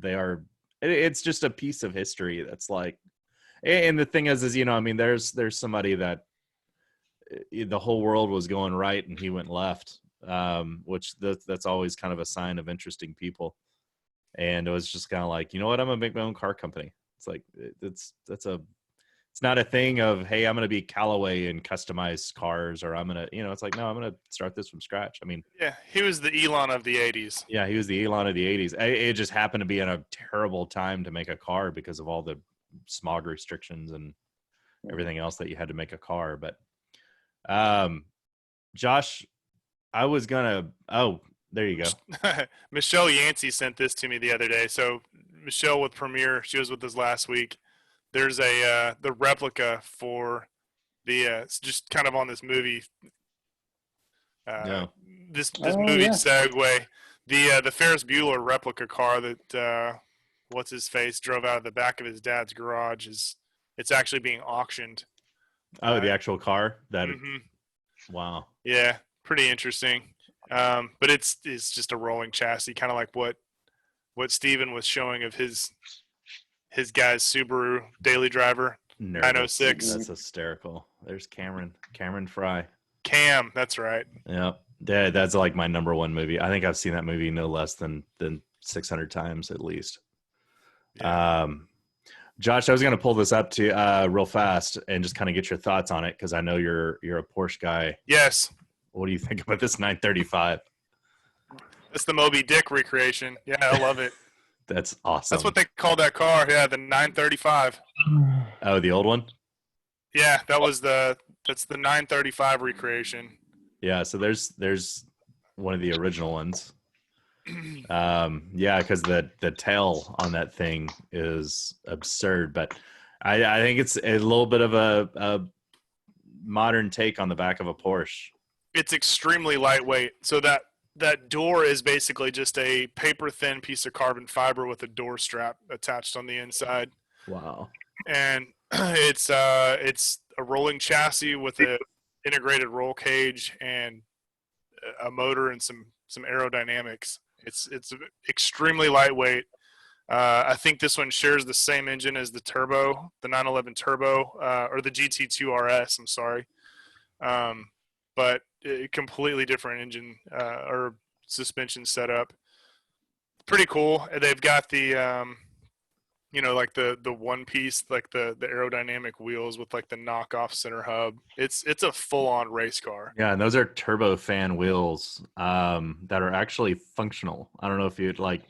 It's just a piece of history that's like. And the thing is, I mean, there's somebody that the whole world was going right and he went left, which that's always kind of a sign of interesting people. And it was just kind of like, you know what, I'm gonna make my own car company. It's like it's not a thing of, hey, I'm gonna be Callaway and customize cars, or I'm gonna, it's like, no, I'm gonna start this from scratch. I mean, yeah, he was the Elon of the '80s. Yeah, he was the Elon of the '80s. It just happened to be in a terrible time to make a car because of all the smog restrictions and everything else that you had to make a car. But Josh, I was gonna there you go. Michelle Yancey sent this to me the other day. So Michelle with Premiere, she was with us last week. There's the replica for the just kind of on this movie this movie segue, the Ferris Bueller replica car that what's his face drove out of the back of his dad's garage it's actually being auctioned. The actual car that Wow. Yeah, pretty interesting. But it's just a rolling chassis, kind of like what Steven was showing of his guy's Subaru Daily Driver 906. That's hysterical. There's Cameron Fry. Cam, that's right. Yeah. That's like my number one movie. I think I've seen that movie no less than 600 times at least. Yeah. Josh, I was going to pull this up to real fast and just kind of get your thoughts on it because I know you're a Porsche guy. Yes. What do you think about this 935? It's the Moby Dick recreation. Yeah, I love it. That's awesome. That's what they called that car. Yeah, the 935. Oh, the old one? Yeah, that's the 935 recreation. Yeah, so there's one of the original ones. Yeah, because the tail on that thing is absurd, but I think it's a little bit of a modern take on the back of a Porsche. It's extremely lightweight. So that door is basically just a paper thin piece of carbon fiber with a door strap attached on the inside. Wow. And it's a rolling chassis with an integrated roll cage and a motor and some aerodynamics. It's extremely lightweight. I think this one shares the same engine as the turbo, the 911 turbo, or the GT2 RS. I'm sorry, but a completely different engine or suspension setup. Pretty cool. They've got the like the one piece, like the aerodynamic wheels with like the knockoff center hub. It's a full on race car. Yeah, and those are turbofan wheels that are actually functional. I don't know if you'd like.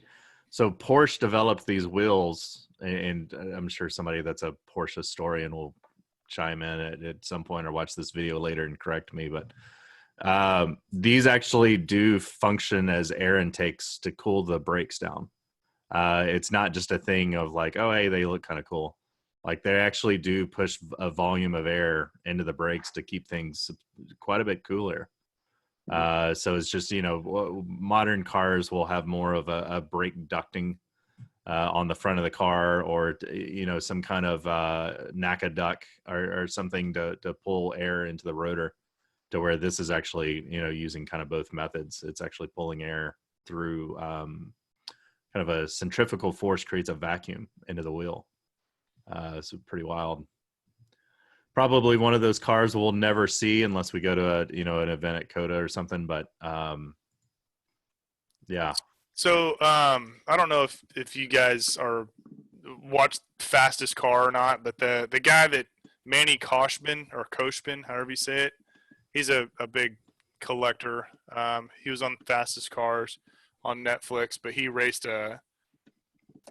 So Porsche developed these wheels, and I'm sure somebody that's a Porsche historian will chime in at some point or watch this video later and correct me. But these actually do function as air intakes to cool the brakes down. It's not just a thing of like, oh, hey, they look kind of cool. Like they actually do push a volume of air into the brakes to keep things quite a bit cooler. So it's just, modern cars will have more of a brake ducting on the front of the car, or, some kind of NACA duct or something to pull air into the rotor, to where this is actually, using kind of both methods. It's actually pulling air through kind of a centrifugal force creates a vacuum into the wheel. So pretty wild. Probably one of those cars we'll never see unless we go to an event at COTA or something. But yeah. So I don't know if you guys are watch Fastest Car or not, but the guy that Manny Koshman or Koshman, however you say it, he's a big collector. He was on Fastest Cars on Netflix, but he raced a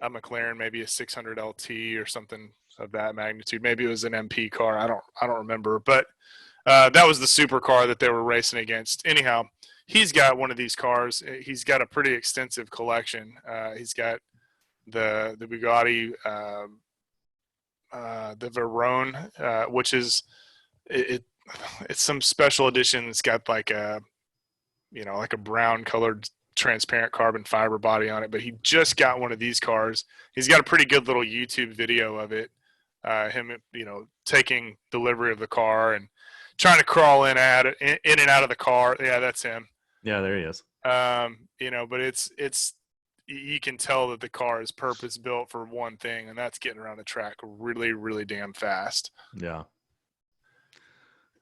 McLaren, maybe a 600 LT or something of that magnitude. Maybe it was an MP car. I don't remember, but that was the supercar that they were racing against. Anyhow, he's got one of these cars. He's got a pretty extensive collection. He's got the Bugatti, the Veyron, which is it's some special edition. It's got like a brown colored transparent carbon fiber body on it, but he just got one of these cars. He's got a pretty good little YouTube video of it. Him, taking delivery of the car and trying to crawl in and out of the car. Yeah, that's him. Yeah, there he is. But it's you can tell that the car is purpose built for one thing, and that's getting around the track really, really damn fast. Yeah.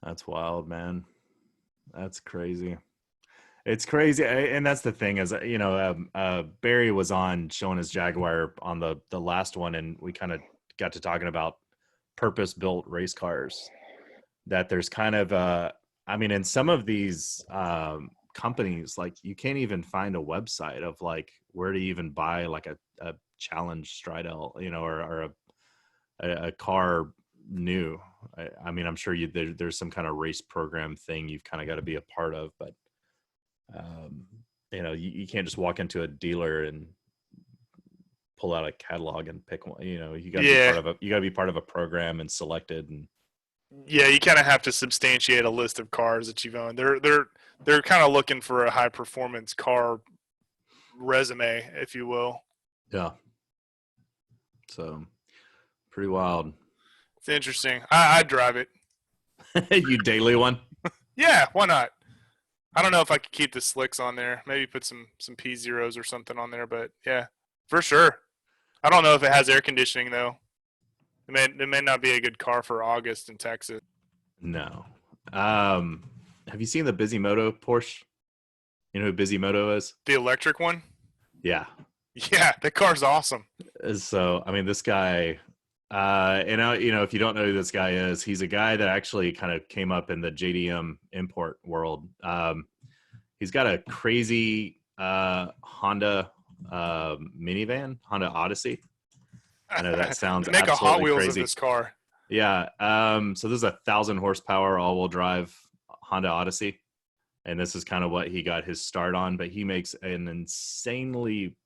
That's wild, man. That's crazy. It's crazy. And that's the thing is, Barry was on showing his Jaguar on the last one, and we kind of got to talking about purpose-built race cars. That there's kind of in some of these companies, like you can't even find a website of like where to even buy like a Challenge Stridel, or a car new. I'm sure there's some kind of race program thing you've kind of got to be a part of, but you can't just walk into a dealer and pull out a catalog and pick one. You got to be part of a program and selected. And yeah, you kind of have to substantiate a list of cars that you've owned. They're kind of looking for a high performance car resume, if you will. Yeah. So pretty wild. It's interesting. I'd drive it. You daily one? Yeah, why not? I don't know if I could keep the slicks on there. Maybe put some P0s or something on there, but yeah, for sure. I don't know if it has air conditioning though. It may not be a good car for August in Texas. No. Have you seen the Bisimoto Porsche? You know who Bisimoto is? The electric one? Yeah. Yeah, that car's awesome. So, this guy, if you don't know who this guy is, he's a guy that actually kind of came up in the JDM import world. He's got a crazy Honda minivan, Honda Odyssey. I know that sounds make absolutely a Hot Wheels crazy. of this car. Yeah. So this is 1,000 horsepower all-wheel drive Honda Odyssey, and this is kind of what he got his start on. But he makes an insanely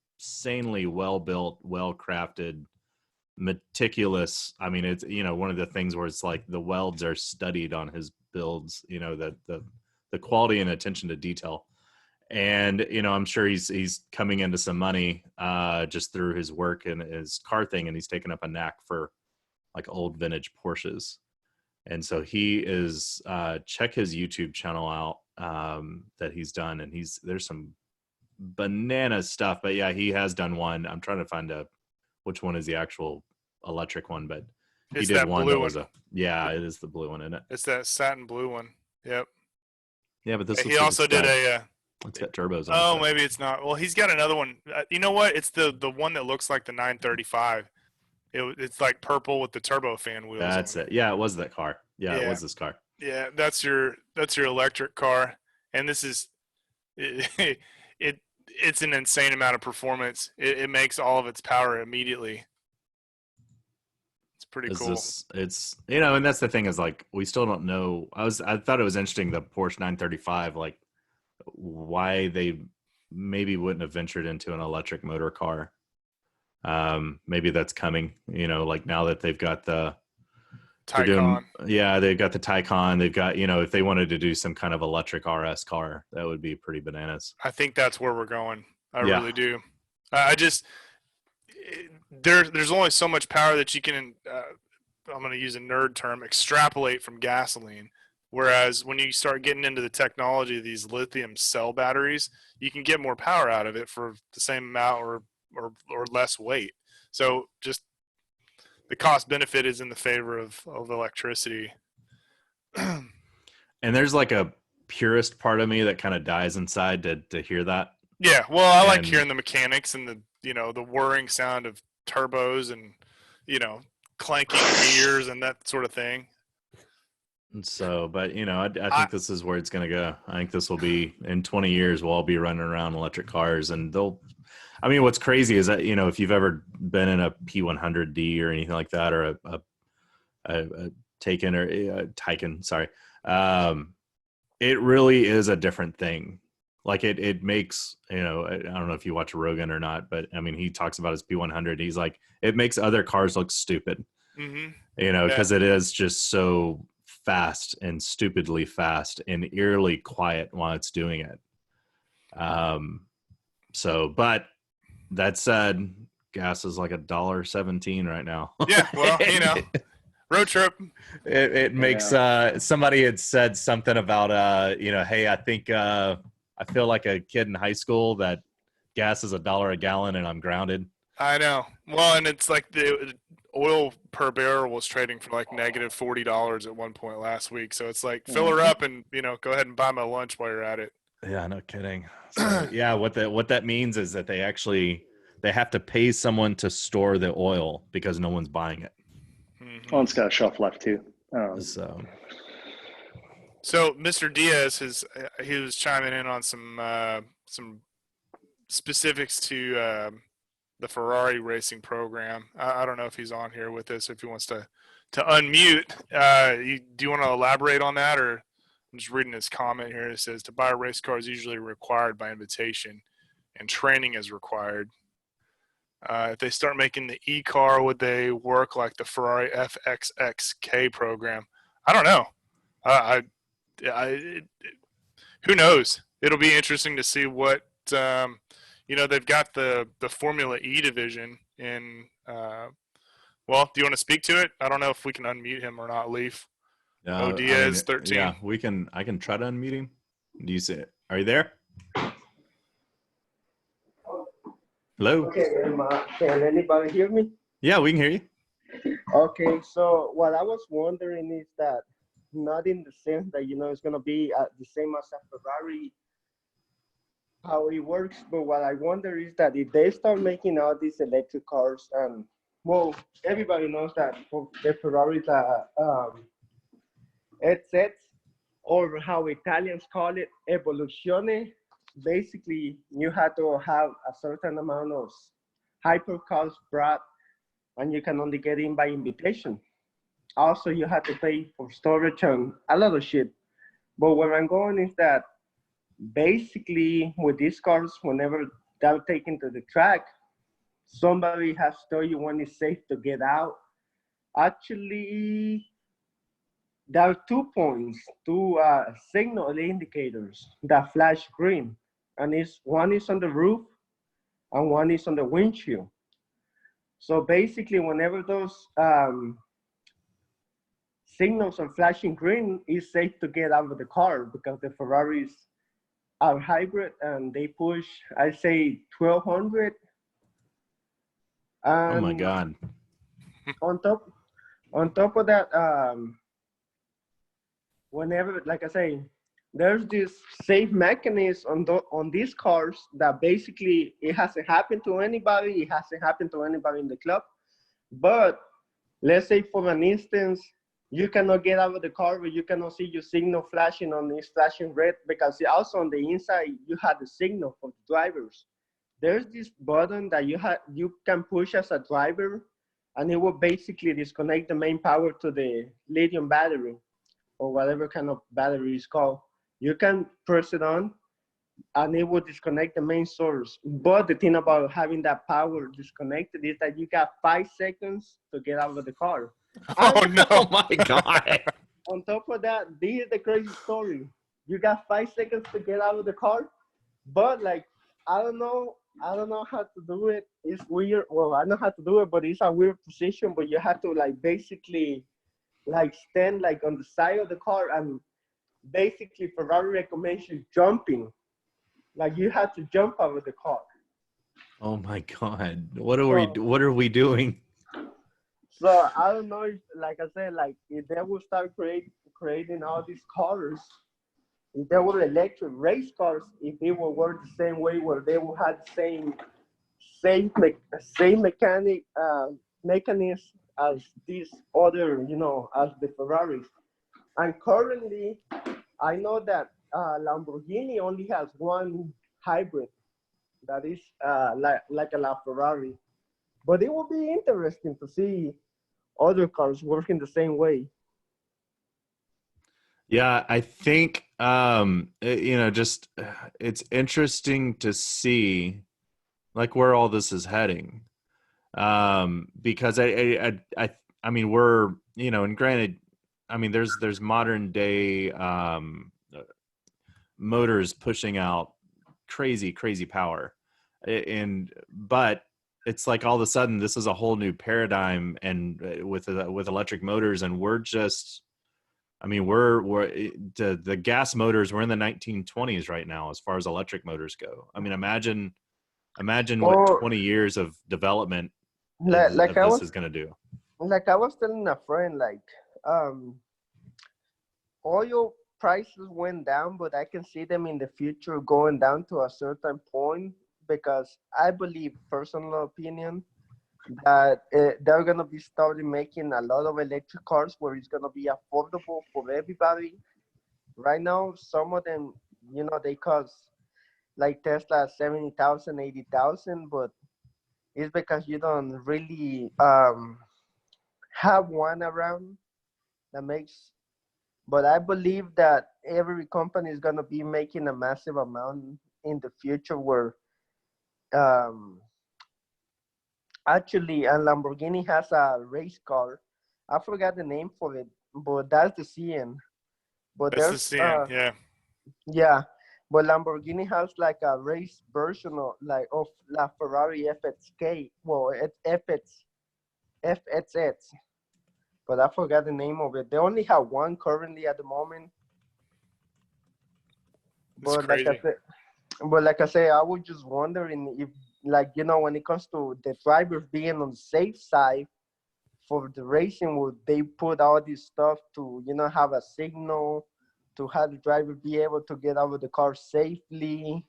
well-built, well-crafted, meticulous. It's one of the things where it's like the welds are studied on his builds. The quality and attention to detail. And I'm sure he's coming into some money just through his work and his car thing, and he's taken up a knack for like old vintage Porsches. And so he is check his YouTube channel out that he's done, and there's some banana stuff. But yeah, he has done one. I'm trying to find which one is the actual electric one, but he did one that was it is the blue one, isn't it? It's that satin blue one. Yep. Yeah, but this he also did it's got turbos on oh, it. maybe it's not. Well, he's got another one. You know what? It's the one that looks like the 935. It's like purple with the turbo fan wheels. That's it. Yeah, it was that car. Yeah, it was this car. Yeah, that's your electric car, and this is it's an insane amount of performance. It makes all of its power immediately. It's pretty cool. And that's the thing is like we still don't know. I thought it was interesting the Porsche 935, like why they maybe wouldn't have ventured into an electric motor car. Maybe that's coming, like now that they've got the Taycan. They've got the Taycan. They've got, if they wanted to do some kind of electric RS car, that would be pretty bananas. I think that's where we're going. I really do. There's only so much power that you can, I'm going to use a nerd term, extrapolate from gasoline. Whereas when you start getting into the technology of these lithium cell batteries, you can get more power out of it for the same amount or less weight. So just the cost benefit is in the favor of electricity. And there's like a purist part of me that kind of dies inside to hear that. Yeah, well, I like And- hearing the mechanics and the whirring sound of turbos and clanking gears and that sort of thing. And so, but I think this is where it's going to go. I think this will be in 20 years, we'll all be running around electric cars, and what's crazy is that, if you've ever been in a P100D or anything like that, or a Taken or a Taycan, sorry. It really is a different thing. Like it makes, I don't know if you watch Rogan or not, but I mean, he talks about his P100. He's like, it makes other cars look stupid, because it is just so fast and stupidly fast and eerily quiet while it's doing it. But that said, gas is like $1.17 right now. Yeah, well, road trip. It makes somebody had said something about hey, I think I feel like a kid in high school that gas is $1 a gallon and I'm grounded. I know. Well, and it's like the oil per barrel was trading for like negative $40 at one point last week. So it's like fill her up and go ahead and buy my lunch while you're at it. Yeah, no kidding. So, yeah, what that means is that they have to pay someone to store the oil because no one's buying it. Oh, it's got a shelf life too. So Mr. Diaz he was chiming in on some specifics to the Ferrari racing program. I don't know if he's on here with us, if he wants to unmute. Do you want to elaborate on that, or I'm just reading his comment here. It says to buy a race car is usually required by invitation, and training is required. If they start making the e-car, would they work like the Ferrari FXXK program? I don't know. Who knows? It'll be interesting to see what they've got the Formula E division in. Well, do you want to speak to it? I don't know if we can unmute him or not, Leaf. Diaz 13. Yeah, I can try to unmute him. Do you see it? Are you there? Hello? Okay, can anybody hear me? Yeah, we can hear you. Okay, so what I was wondering is that, not in the sense that, it's going to be the same as a Ferrari, how it works, but what I wonder is that if they start making all these electric cars, and, well, everybody knows that for the Ferraris headsets, or how Italians call it, evoluzione. Basically, you have to have a certain amount of hypercars brought, and you can only get in by invitation. Also, you have to pay for storage and a lot of shit. But where I'm going is that basically with these cars, whenever they're taken to the track, somebody has to tell you when it's safe to get out. Actually, there are 2 points, two signal indicators that flash green. And one is on the roof and one is on the windshield. So basically, whenever those signals are flashing green, it's safe to get out of the car because the Ferraris are hybrid and they push, I say, 1200. Oh my God. On top of that, whenever, like I say, there's this safe mechanism on these cars that basically it hasn't happened to anybody. It hasn't happened to anybody in the club. But let's say for an instance, you cannot get out of the car, but you cannot see your signal flashing on it's flashing red, because also on the inside, you have the signal for the drivers. There's this button that you can push as a driver, and it will basically disconnect the main power to the lithium battery or whatever kind of battery is called. You can press it on and it will disconnect the main source. But the thing about having that power disconnected is that you got 5 seconds to get out of the car. Oh no, my God. On top of that, this is the crazy story. You got 5 seconds to get out of the car, but like, I don't know how to do it. It's weird. Well, I know how to do it, but it's a weird position, but you have to like basically like stand like on the side of the car, and basically Ferrari recommends you jumping. Like you have to jump out of the car. Oh my God. What So, are we doing? so I don't know if, like I said, like if they will start creating all these cars, if they were electric race cars, if it will work the same way where they will have the same mechanic mechanism as these other, as the Ferraris. And currently, I know that Lamborghini only has one hybrid that is like a LaFerrari. But it will be interesting to see other cars working the same way. Yeah, I think just it's interesting to see like where all this is heading. Because I mean we're, and granted, I mean there's modern day motors pushing out crazy power. But it's like all of a sudden this is a whole new paradigm, and with electric motors, and we're just, I mean, we're the gas motors. We're in the 1920s right now as far as electric motors go. I mean, imagine what Or 20 years of development like of I this was is going to do. like I was telling a friend, like um, oil prices went down, but I can see them in the future going down to a certain point because I believe, personal opinion, that they're gonna be starting making a lot of electric cars where it's gonna be affordable for everybody. Right now, some of them, they cost like Tesla 70,000, 80,000, but it's because you don't really have one around that makes. But I believe that every company is gonna be making a massive amount in the future where um, actually, and Lamborghini has a race car. I forgot the name for it, but that's the CN. But That's the there's CN, yeah. yeah, but Lamborghini has like a race version of La Ferrari FXK. Well, it's FXX, but I forgot the name of it. They only have one currently at the moment. It's But like I crazy. said, I was just wondering if, like, when it comes to the drivers being on the safe side for the racing, would they put all this stuff to, have a signal to have the driver be able to get out of the car safely?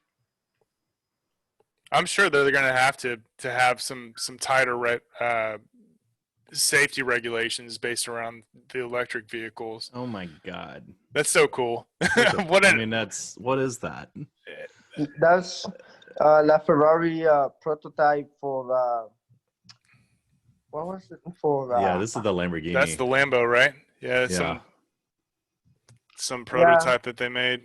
I'm sure they're going to have some tighter safety regulations based around the electric vehicles. Oh my God. That's so cool. What is that? That's La Ferrari prototype for what was it for? Yeah, this is the Lamborghini. That's the Lambo, right? Yeah, Yeah. some prototype that they made.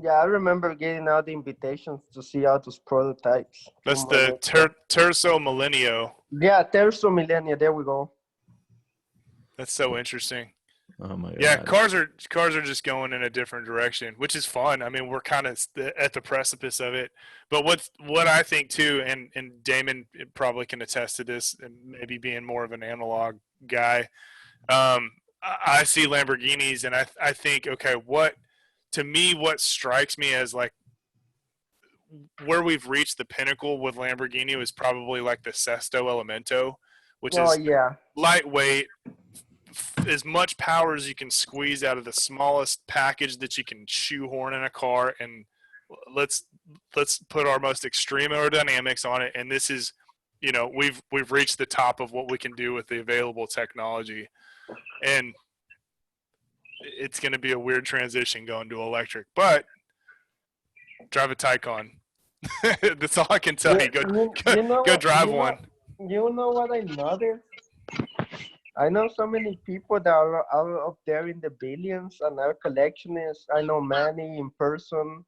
Yeah, I remember getting out the invitations to see all those prototypes. That's the Terzo Millennio. Yeah, Terzo Millennia. There we go. That's so interesting. Oh my God. Yeah, cars are just going in a different direction, which is fun. I mean, we're kind of at the precipice of it. But what I think too, and Damon probably can attest to this, and maybe being more of an analog guy, I see Lamborghinis, and I think, okay, what strikes me as like where we've reached the pinnacle with Lamborghini is probably like the Sesto Elemento, which is lightweight, as much power as you can squeeze out of the smallest package that you can shoehorn in a car, and let's put our most extreme aerodynamics on it. And this is, we've reached the top of what we can do with the available technology, and it's going to be a weird transition going to electric, but drive a Taycan. That's all I can tell you. Go drive one. You know what I noticed? I know so many people that are up there in the billions and are collectionists. I know Manny in person.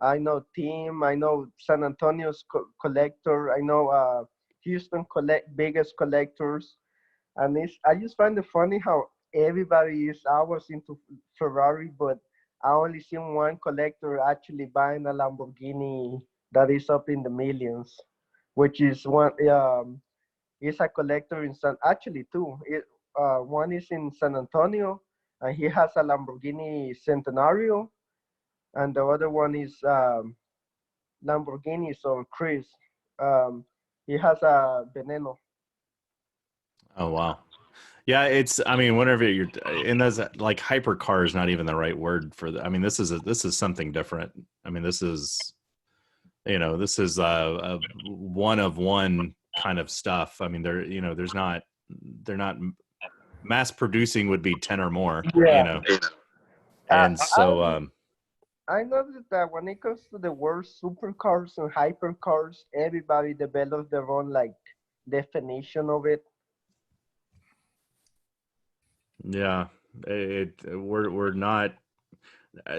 I know Tim. I know San Antonio's collector. I know Houston biggest collectors. And I just find it funny how everybody is always into Ferrari, but I only seen one collector actually buying a Lamborghini that is up in the millions, which is one. Is a collector in actually two. One is in San Antonio, and he has a Lamborghini Centenario, and the other one is Lamborghini. So Chris, he has a Veneno. Oh wow. Yeah, I mean, whenever you're in those, like, hypercar is not even the right word for the. I mean, this is something different. I mean, this is a one of one kind of stuff. I mean, they're not mass producing would be 10 or more, Yeah. and so I noticed that when it comes to the word supercars and hypercars, everybody develops their own like definition of it. yeah, we're not.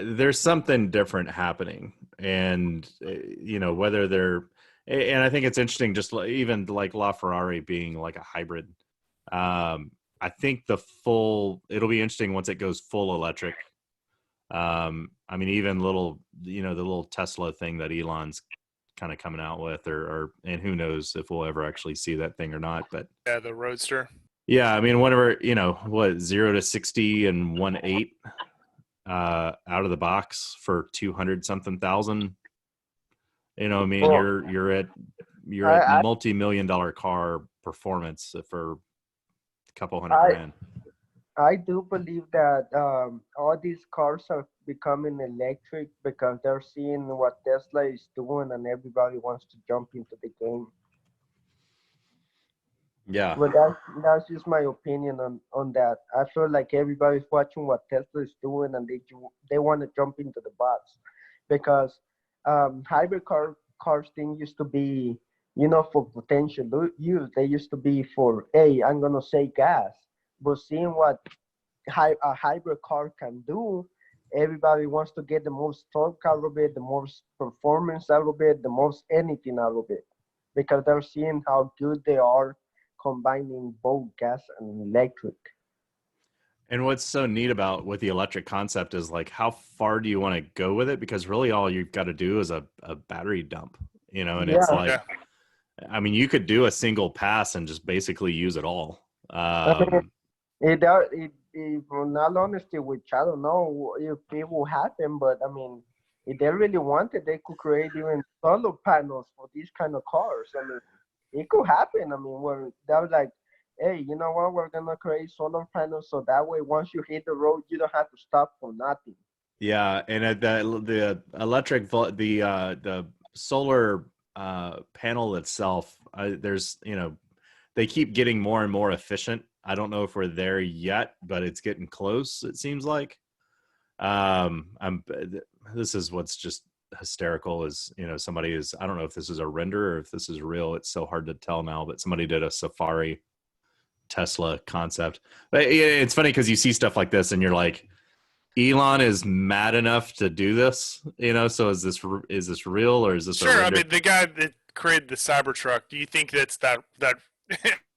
There's something different happening, and whether they're, and I think it's interesting, just even like LaFerrari being like a hybrid. I think it'll be interesting once it goes full electric. I mean, even the little Tesla thing that Elon's kind of coming out with, and who knows if we'll ever actually see that thing or not. But Yeah, the Roadster. yeah, I mean, whenever 0 to 60 in 1.8 out of the box for 200 something thousand. I mean, Well, you're at I multi-million-dollar car performance for a couple hundred I grand. I do believe that all these cars are becoming electric because they're seeing what Tesla is doing, and everybody wants to jump into the game. Yeah. But that's just my opinion on that. I feel like everybody's watching what Tesla is doing, and they want to jump into the box because hybrid cars thing used to be, for potential use. They used to be for, hey, I'm gonna save gas. But seeing what a hybrid car can do, everybody wants to get the most torque out of it, the most performance out of it, the most anything out of it, because they're seeing how good they are combining both gas and electric. And what's so neat about with the electric concept is, like, how far do you want to go with it? Because really all you've got to do is a battery dump, and it's Yeah. like, I mean, you could do a single pass and just basically use it all. I mean, it in all honesty, which I don't know if it will happen, but I mean, if they really wanted, they could create even solar panels for these kind of cars. I mean, it could happen. I mean, where that was like, hey, you know what? We're gonna create solar panels so that way, once you hit the road, you don't have to stop for nothing. Yeah, and at the electric the solar panel itself, there's they keep getting more and more efficient. I don't know if we're there yet, but it's getting close, it seems like. This is what's just hysterical is, somebody is, I don't know if this is a render or if this is real. It's so hard to tell now, but somebody did a Safari Tesla concept. But it's funny because you see stuff like this and you're like, Elon is mad enough to do this, so is this real, or is this Sure. I mean, the guy that created the Cybertruck, do you think that's that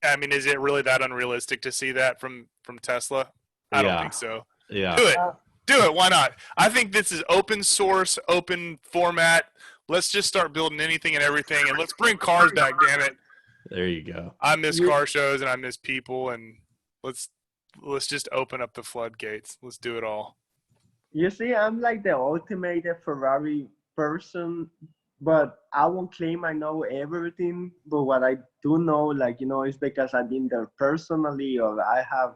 I mean, is it really that unrealistic to see that from Tesla? I don't think so. Yeah. Do it. Why not? I think this is open source, open format. Let's just start building anything and everything, and let's bring cars back. Damn it! There you go. I miss car shows and I miss people, and let's just open up the floodgates. Let's do it all. You see, I'm like the ultimate Ferrari person, but I won't claim I know everything. But what I do know, is because I've been there personally, or I have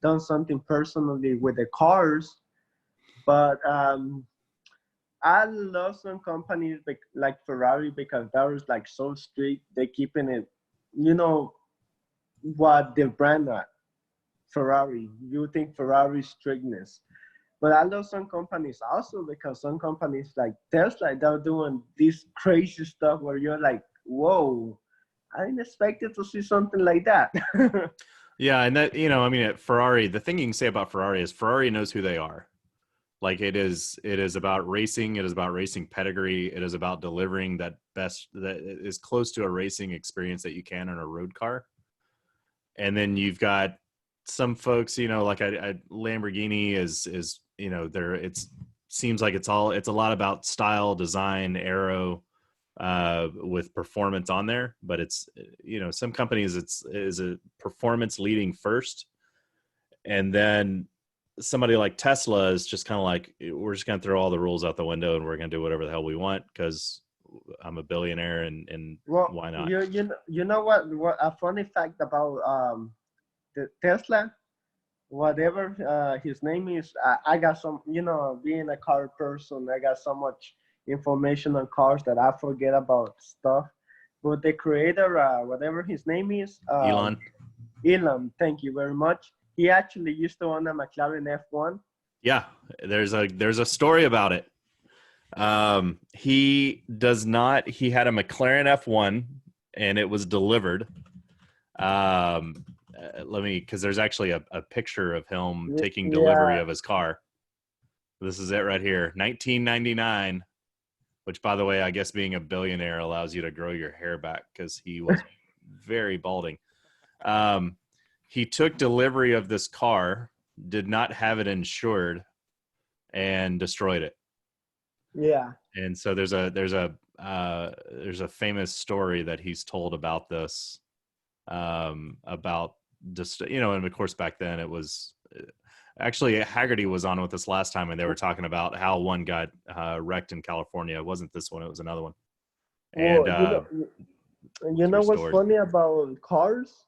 done something personally with the cars. But I love some companies like Ferrari because they're like so strict. They're keeping it, what the brand at. Ferrari. You think Ferrari strictness. But I love some companies also because some companies like Tesla, they're doing this crazy stuff where you're like, whoa, I didn't expect it to see something like that. Yeah, and that, I mean, at Ferrari, the thing you can say about Ferrari is Ferrari knows who they are. Like, it is about racing. It is about racing pedigree. It is about delivering that is close to a racing experience that you can in a road car. And then you've got some folks, like a Lamborghini is it seems like it's a lot about style, design, aero, with performance on there. But it's, some companies is a performance leading first, and then somebody like Tesla is just kind of like, we're just going to throw all the rules out the window and we're going to do whatever the hell we want because I'm a billionaire and Well, why not? you know what a funny fact about the Tesla, whatever his name is, I got some, being a car person, I got so much information on cars that I forget about stuff. But the creator, whatever his name is, Elon. Thank you very much. He actually used to own a McLaren F1. Yeah, there's a story about it. He had a McLaren F1 and it was delivered. Because there's actually a picture of him taking delivery of his car. This is it right here, 1999, which, by the way, I guess being a billionaire allows you to grow your hair back because he was very balding. He took delivery of this car, did not have it insured, and destroyed it. Yeah. And so there's a famous story that he's told about this, about just, and of course back then it was actually Haggerty was on with us last time and they were talking about how one got wrecked in California. It wasn't this one, it was another one. And Well, you know what's funny about cars?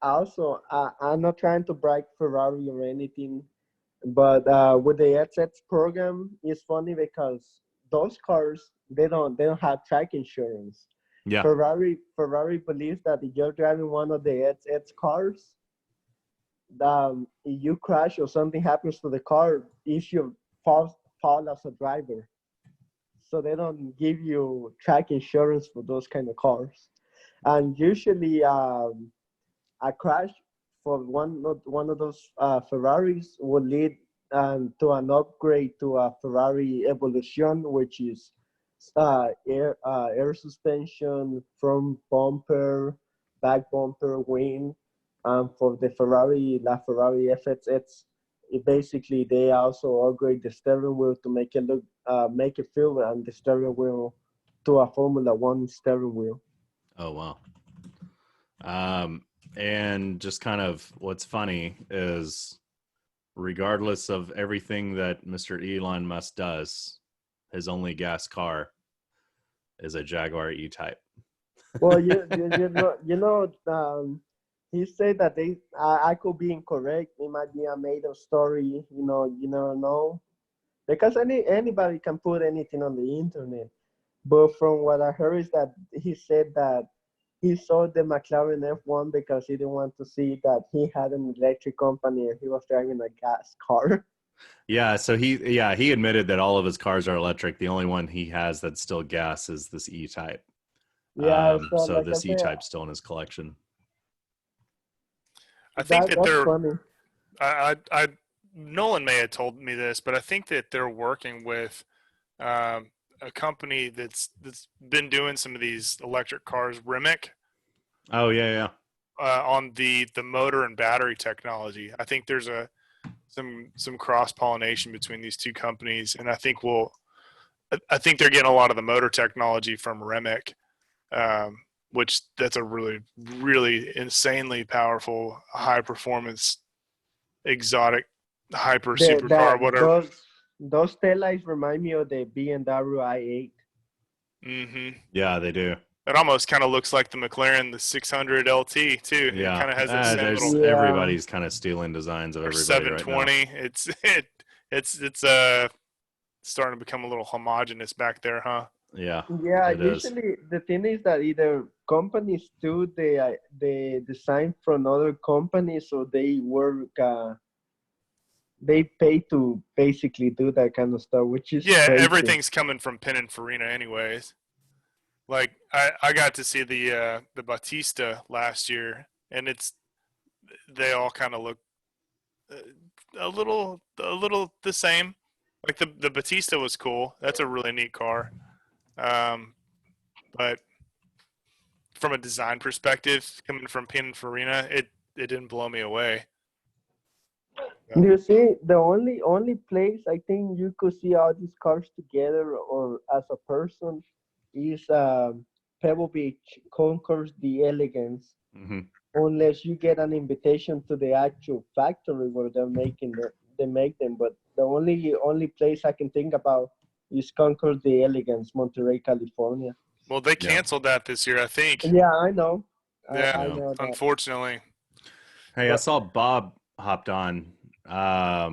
Also, I'm not trying to brag Ferrari or anything, but with the SS program, it's funny because those cars they don't have track insurance. Yeah. Ferrari believes that if you're driving one of the SS cars, if you crash or something happens to the car, if you fall as a driver. So they don't give you track insurance for those kind of cars. And usually a crash for one of those Ferraris would lead to an upgrade to a Ferrari Evolution, which is air suspension, front bumper, back bumper, wing. For the Ferrari FSX, basically they also upgrade the steering wheel to make it feel and the steering wheel to a Formula One steering wheel. Oh wow. And just kind of what's funny is, regardless of everything that Mr. Elon Musk does, his only gas car is a Jaguar E-Type. Well, he said that I could be incorrect. It might be a made-up story. You never know, because anybody can put anything on the internet. But from what I heard is that he said that he sold the McLaren F1 because he didn't want to see that he had an electric company and he was driving a gas car. Yeah, so he admitted that all of his cars are electric. The only one he has that's still gas is this E-Type. Yeah, so like this E-Type's still in his collection. I think that they're funny. Nolan may have told me this, but I think that they're working with a company that's been doing some of these electric cars, Rimac. Oh yeah. On the motor and battery technology. I think there's some cross pollination between these two companies, and I think they're getting a lot of the motor technology from Rimac, which that's a really, really insanely powerful, high performance, exotic, hyper supercar, whatever. Those taillights remind me of the BMW i8. Mm-hmm. Yeah, they do. It almost kind of looks like the McLaren, the 600 LT too. Yeah, It kind of has that same little. Everybody's kind of stealing designs of everybody 720. Right now. It's starting to become a little homogenous back there, huh? Yeah. Yeah. Usually the thing is that either companies do the design from other companies, or they work. They pay to basically do that kind of stuff, which is crazy. Everything's coming from Pininfarina, anyways. Like I got to see the Bautista last year, and they all kind of look a little the same. Like the Bautista was cool. That's a really neat car. But from a design perspective, coming from Pininfarina, it didn't blow me away. You see, the only place I think you could see all these cars together, or as a person, is Pebble Beach Concours d'Elegance. Mm-hmm. Unless you get an invitation to the actual factory where they're making they make them. But the only place I can think about is Concord the Elegance, Monterey, California. Well, they canceled that this year, I think. Yeah, I know. Yeah, I know that. unfortunately. Hey, I saw Bob hopped on. I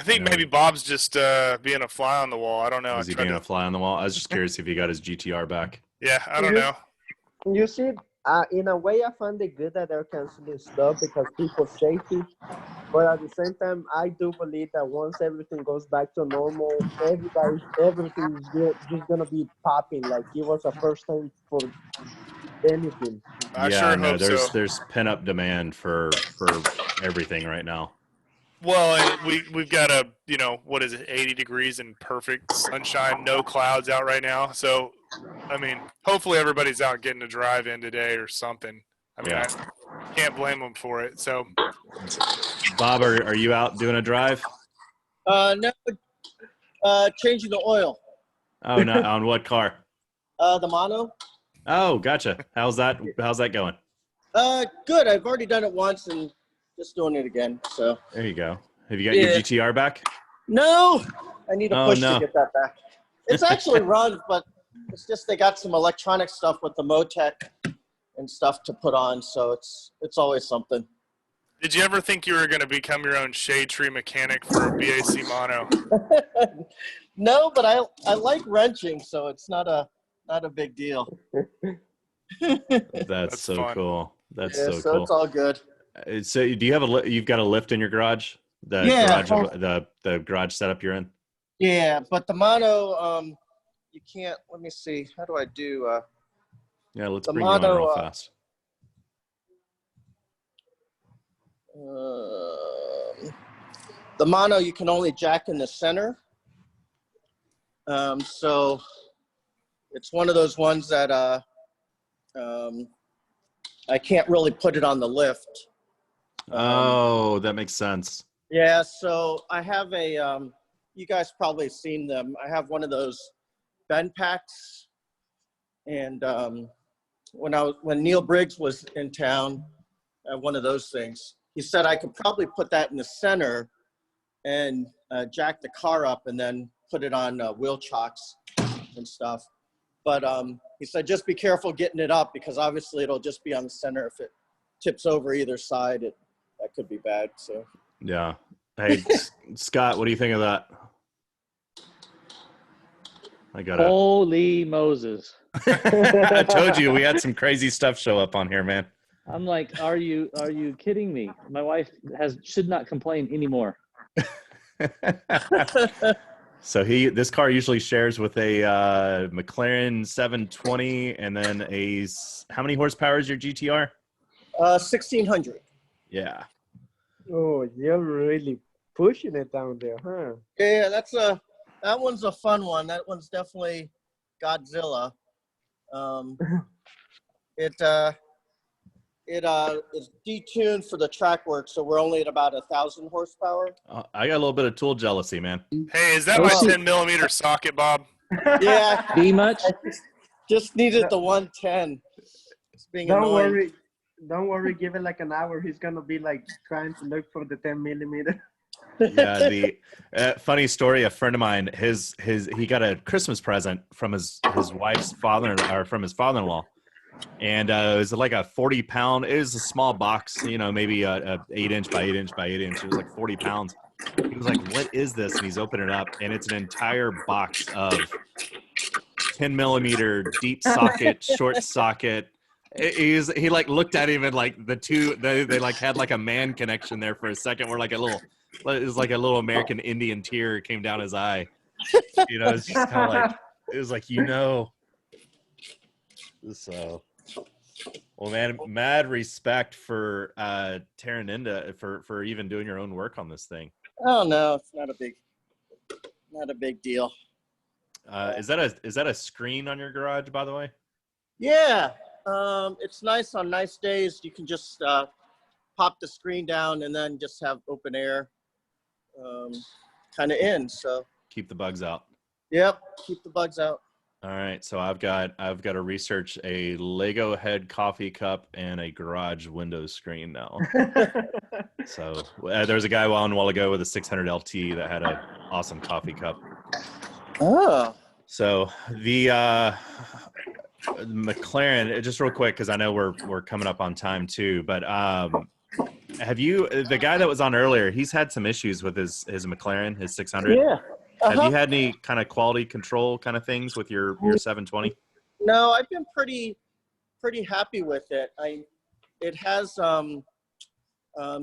think maybe Bob's just being a fly on the wall. I don't know. Is he being a fly on the wall? I was just curious if he got his GTR back. Yeah, I don't know. You see, in a way, I find it good that they're canceling stuff because people's safety. But at the same time, I do believe that once everything goes back to normal, everything is just gonna be popping. Like it was a first time for anything. I sure hope so. There's pent up demand for everything right now. Well, and we've got a, what is it, 80 degrees and perfect sunshine, no clouds out right now. So, I mean, hopefully everybody's out getting a drive in today or something. I mean, I can't blame them for it. So, Bob, are you out doing a drive? No, changing the oil. Oh, no, on what car? The mono. Oh, gotcha. How's that going? Good. I've already done it once and just doing it again. So there you go. Have you got your GTR back? No, I need a push to get that back. It's actually run, but it's just they got some electronic stuff with the Motec and stuff to put on, so it's always something. Did you ever think you were going to become your own shade tree mechanic for a BAC mono? No, but I like wrenching, so it's not a big deal. That's so fun. Cool. That's so cool. It's all good. So do you have you've got a lift in your garage? The garage setup you're in? Yeah, but the mono, you can't. Let me see. How do I do? Yeah, let's bring you on real fast. The mono, you can only jack in the center. So it's one of those ones that I can't really put it on the lift. That makes sense. Yeah, so I have a, you guys probably seen them. I have one of those bend packs. And when Neil Briggs was in town, I have one of those things. He said I could probably put that in the center and jack the car up and then put it on wheel chocks and stuff. But he said, just be careful getting it up because obviously it'll just be on the center. If it tips over either side, that could be bad. So yeah. Hey, Scott, what do you think of that? Holy Moses. I told you we had some crazy stuff show up on here, man. I'm like, are you kidding me? My wife should not complain anymore. So this car usually shares with a McLaren 720 and then how many horsepower is your GTR? 1600. Yeah. Oh, you're really pushing it down there, huh? Yeah, that one's a fun one. That one's definitely Godzilla. It is detuned for the track work, so we're only at about 1,000 horsepower. I got a little bit of tool jealousy, man. Hey, is that my 10mm socket, Bob? Yeah. Be much? I just needed the 110. It's being annoying. Don't worry. Give it like an hour. He's gonna be like trying to look for the 10mm. Yeah, the funny story. A friend of mine, he got a Christmas present from his wife's father or from his father-in-law, and it was like a 40-pound. It was a small box, maybe a 8-inch by 8-inch by 8-inch. It was like 40 pounds. He was like, "What is this?" And he's opening it up, and it's an entire box of 10mm deep socket, short socket. He like looked at him and like the two they like had like a man connection there for a second where it was like a little American Indian tear came down his eye. It's just kind of like it was like so. Well, man, mad respect for tearing into for even doing your own work on this thing. Oh no, it's not a big deal. Is that a screen on your garage, by the way? Yeah. It's nice on nice days. You can just pop the screen down and then just have open air kind of in. So keep the bugs out. Yep, keep the bugs out. All right, so I've got to research a Lego head coffee cup and a garage window screen now. So there was a guy a while ago with a 600 LT that had an awesome coffee cup. Oh. So the McLaren, just real quick, because I know we're coming up on time too, but have you, the guy that was on earlier, he's had some issues with his McLaren, his 600. Yeah. Have you had any kind of quality control kind of things with your 720? No, I've been pretty happy with it. It has the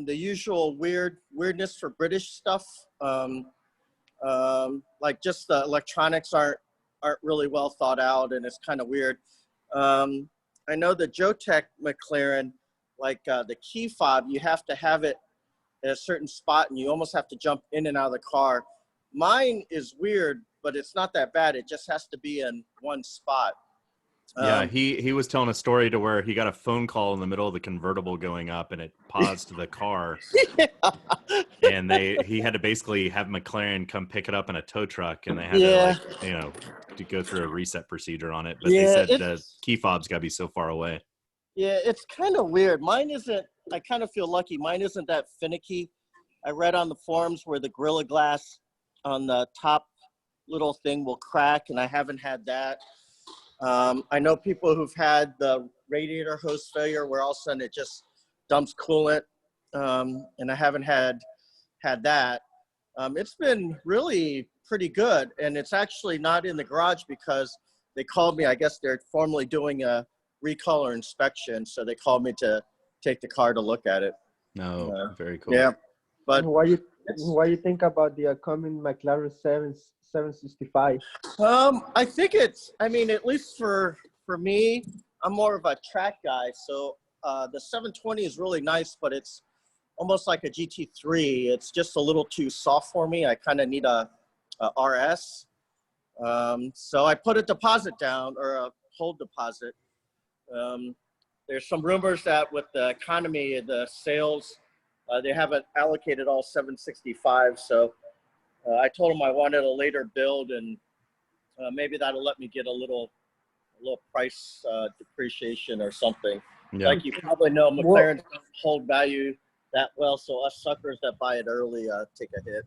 usual weirdness for British stuff. Like just the electronics aren't really well thought out, and it's kind of weird. I know the Jotech McLaren, like the key fob, you have to have it at a certain spot, and you almost have to jump in and out of the car. Mine is weird, but it's not that bad. It just has to be in one spot. Yeah, he was telling a story to where he got a phone call in the middle of the convertible going up, and it paused the car. And he had to basically have McLaren come pick it up in a tow truck, and they had to to go through a reset procedure on it. But they said the key fob's got to be so far away. Yeah, it's kind of weird. Mine isn't. I kind of feel lucky. Mine isn't that finicky. I read on the forums where the Gorilla Glass on the top little thing will crack, and I haven't had that. I know people who've had the radiator hose failure where all of a sudden it just dumps coolant, and I haven't had that. It's been really pretty good, and it's actually not in the garage because they called me. I guess they're formally doing a recall or inspection, so they called me to take the car to look at it. No, very cool. Yeah, but what you think about the upcoming McLaren 765? I think I mean, at least for me, I'm more of a track guy. So the 720 is really nice, but it's almost like a GT3. It's just a little too soft for me. I kind of need a RS. So I put a deposit down, or a hold deposit. There's some rumors that with the economy, the sales, they haven't allocated all 765. So I told them I wanted a later build, and maybe that'll let me get a little price depreciation or something. Yeah. Like you probably know, McLaren doesn't hold value that well, so us suckers that buy it early take a hit.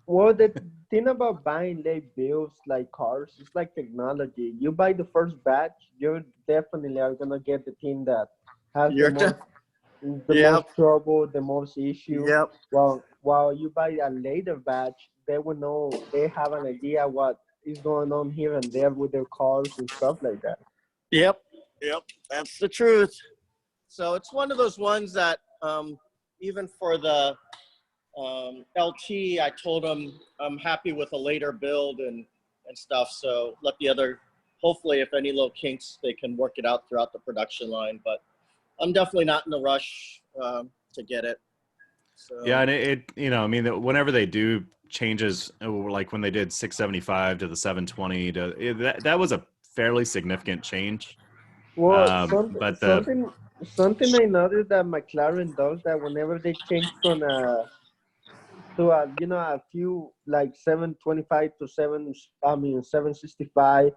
Well, the thing about buying late builds like cars, it's like technology. You buy the first batch, you definitely are gonna get the thing that has the most trouble, the most issue. Yep. While you buy a later batch, they will know, they have an idea what is going on here and there with their cars and stuff like that. Yep, that's the truth. So it's one of those ones that even for the LT, I told them I'm happy with a later build and stuff. So let the other, hopefully if any little kinks, they can work it out throughout the production line. But I'm definitely not in a rush to get it. So. Yeah, and it I mean, whenever they do changes, like when they did 675 to the 720, that was a fairly significant change. Well, something I noticed that McLaren does, that whenever they change from a few like 725 to 765,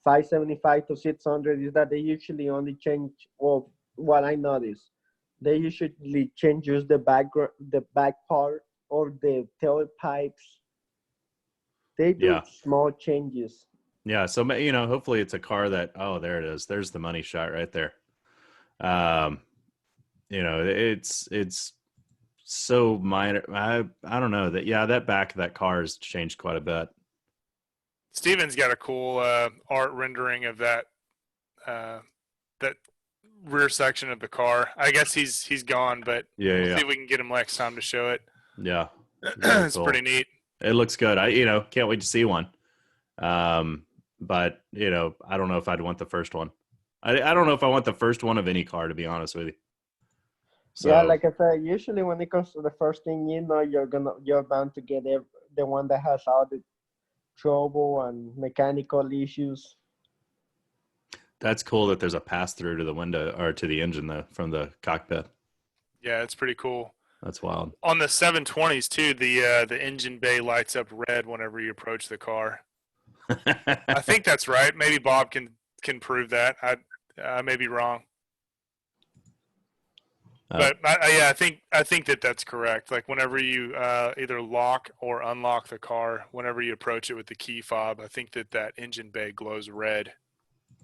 575 to 600, is that they usually only change. Well, what I noticed, they usually change just the back part or the tailpipes. They do small changes. Yeah, so hopefully it's a car that, oh, there it is. There's the money shot right there. It's so minor. I don't know that. Yeah, that back of that car has changed quite a bit. Steven's got a cool art rendering of that rear section of the car. I guess he's gone, but we'll see if we can get him next time to show it. Yeah, it's cool. Pretty neat. It looks good. I can't wait to see one. But I don't know if I'd want the first one. I don't know if I want the first one of any car, to be honest with you. So, yeah, like I said, usually when it comes to the first thing, you're bound to get the one that has all the trouble and mechanical issues. That's cool that there's a pass through to the window or to the engine though from the cockpit. Yeah, it's pretty cool. That's wild. On the 720s too, the engine bay lights up red whenever you approach the car. I think that's right. Maybe Bob can prove that. I may be wrong. But I think that's correct. Like whenever you either lock or unlock the car, whenever you approach it with the key fob, I think that engine bay glows red.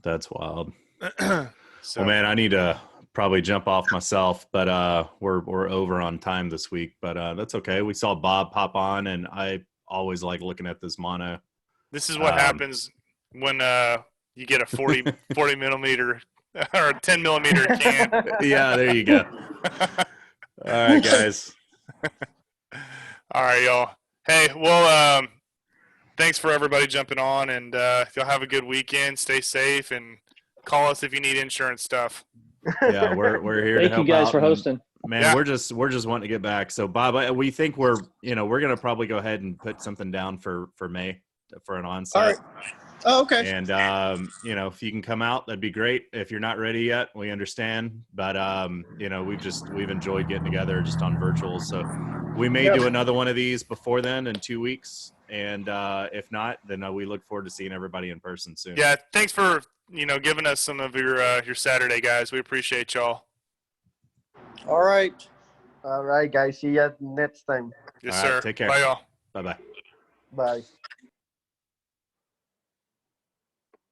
That's wild. So, well, man, I need to probably jump off myself, but we're over on time this week. But that's okay. We saw Bob pop on, and I always like looking at this mono. this is what happens when you get a 40 millimeter or a 10 millimeter can. Yeah, there you go. All right, guys. All right, y'all. Hey, well, thanks for everybody jumping on, and y'all have a good weekend. Stay safe, and call us if you need insurance stuff. Yeah, we're here to help out. Thank you guys for hosting. Man, Yeah. we're just wanting to get back. So, Bob, we think we're gonna probably go ahead and put something down for May for an onsite. All right. Oh, okay. And if you can come out, that'd be great. If you're not ready yet, we understand. But we've enjoyed getting together just on virtual. So we may do another one of these before then in 2 weeks. And if not, then we look forward to seeing everybody in person soon. Yeah, thanks for giving us some of your Saturday, guys. We appreciate y'all. All right. All right, guys. See you next time. Yes, All right, sir. take care. Bye, y'all. Bye-bye. Bye.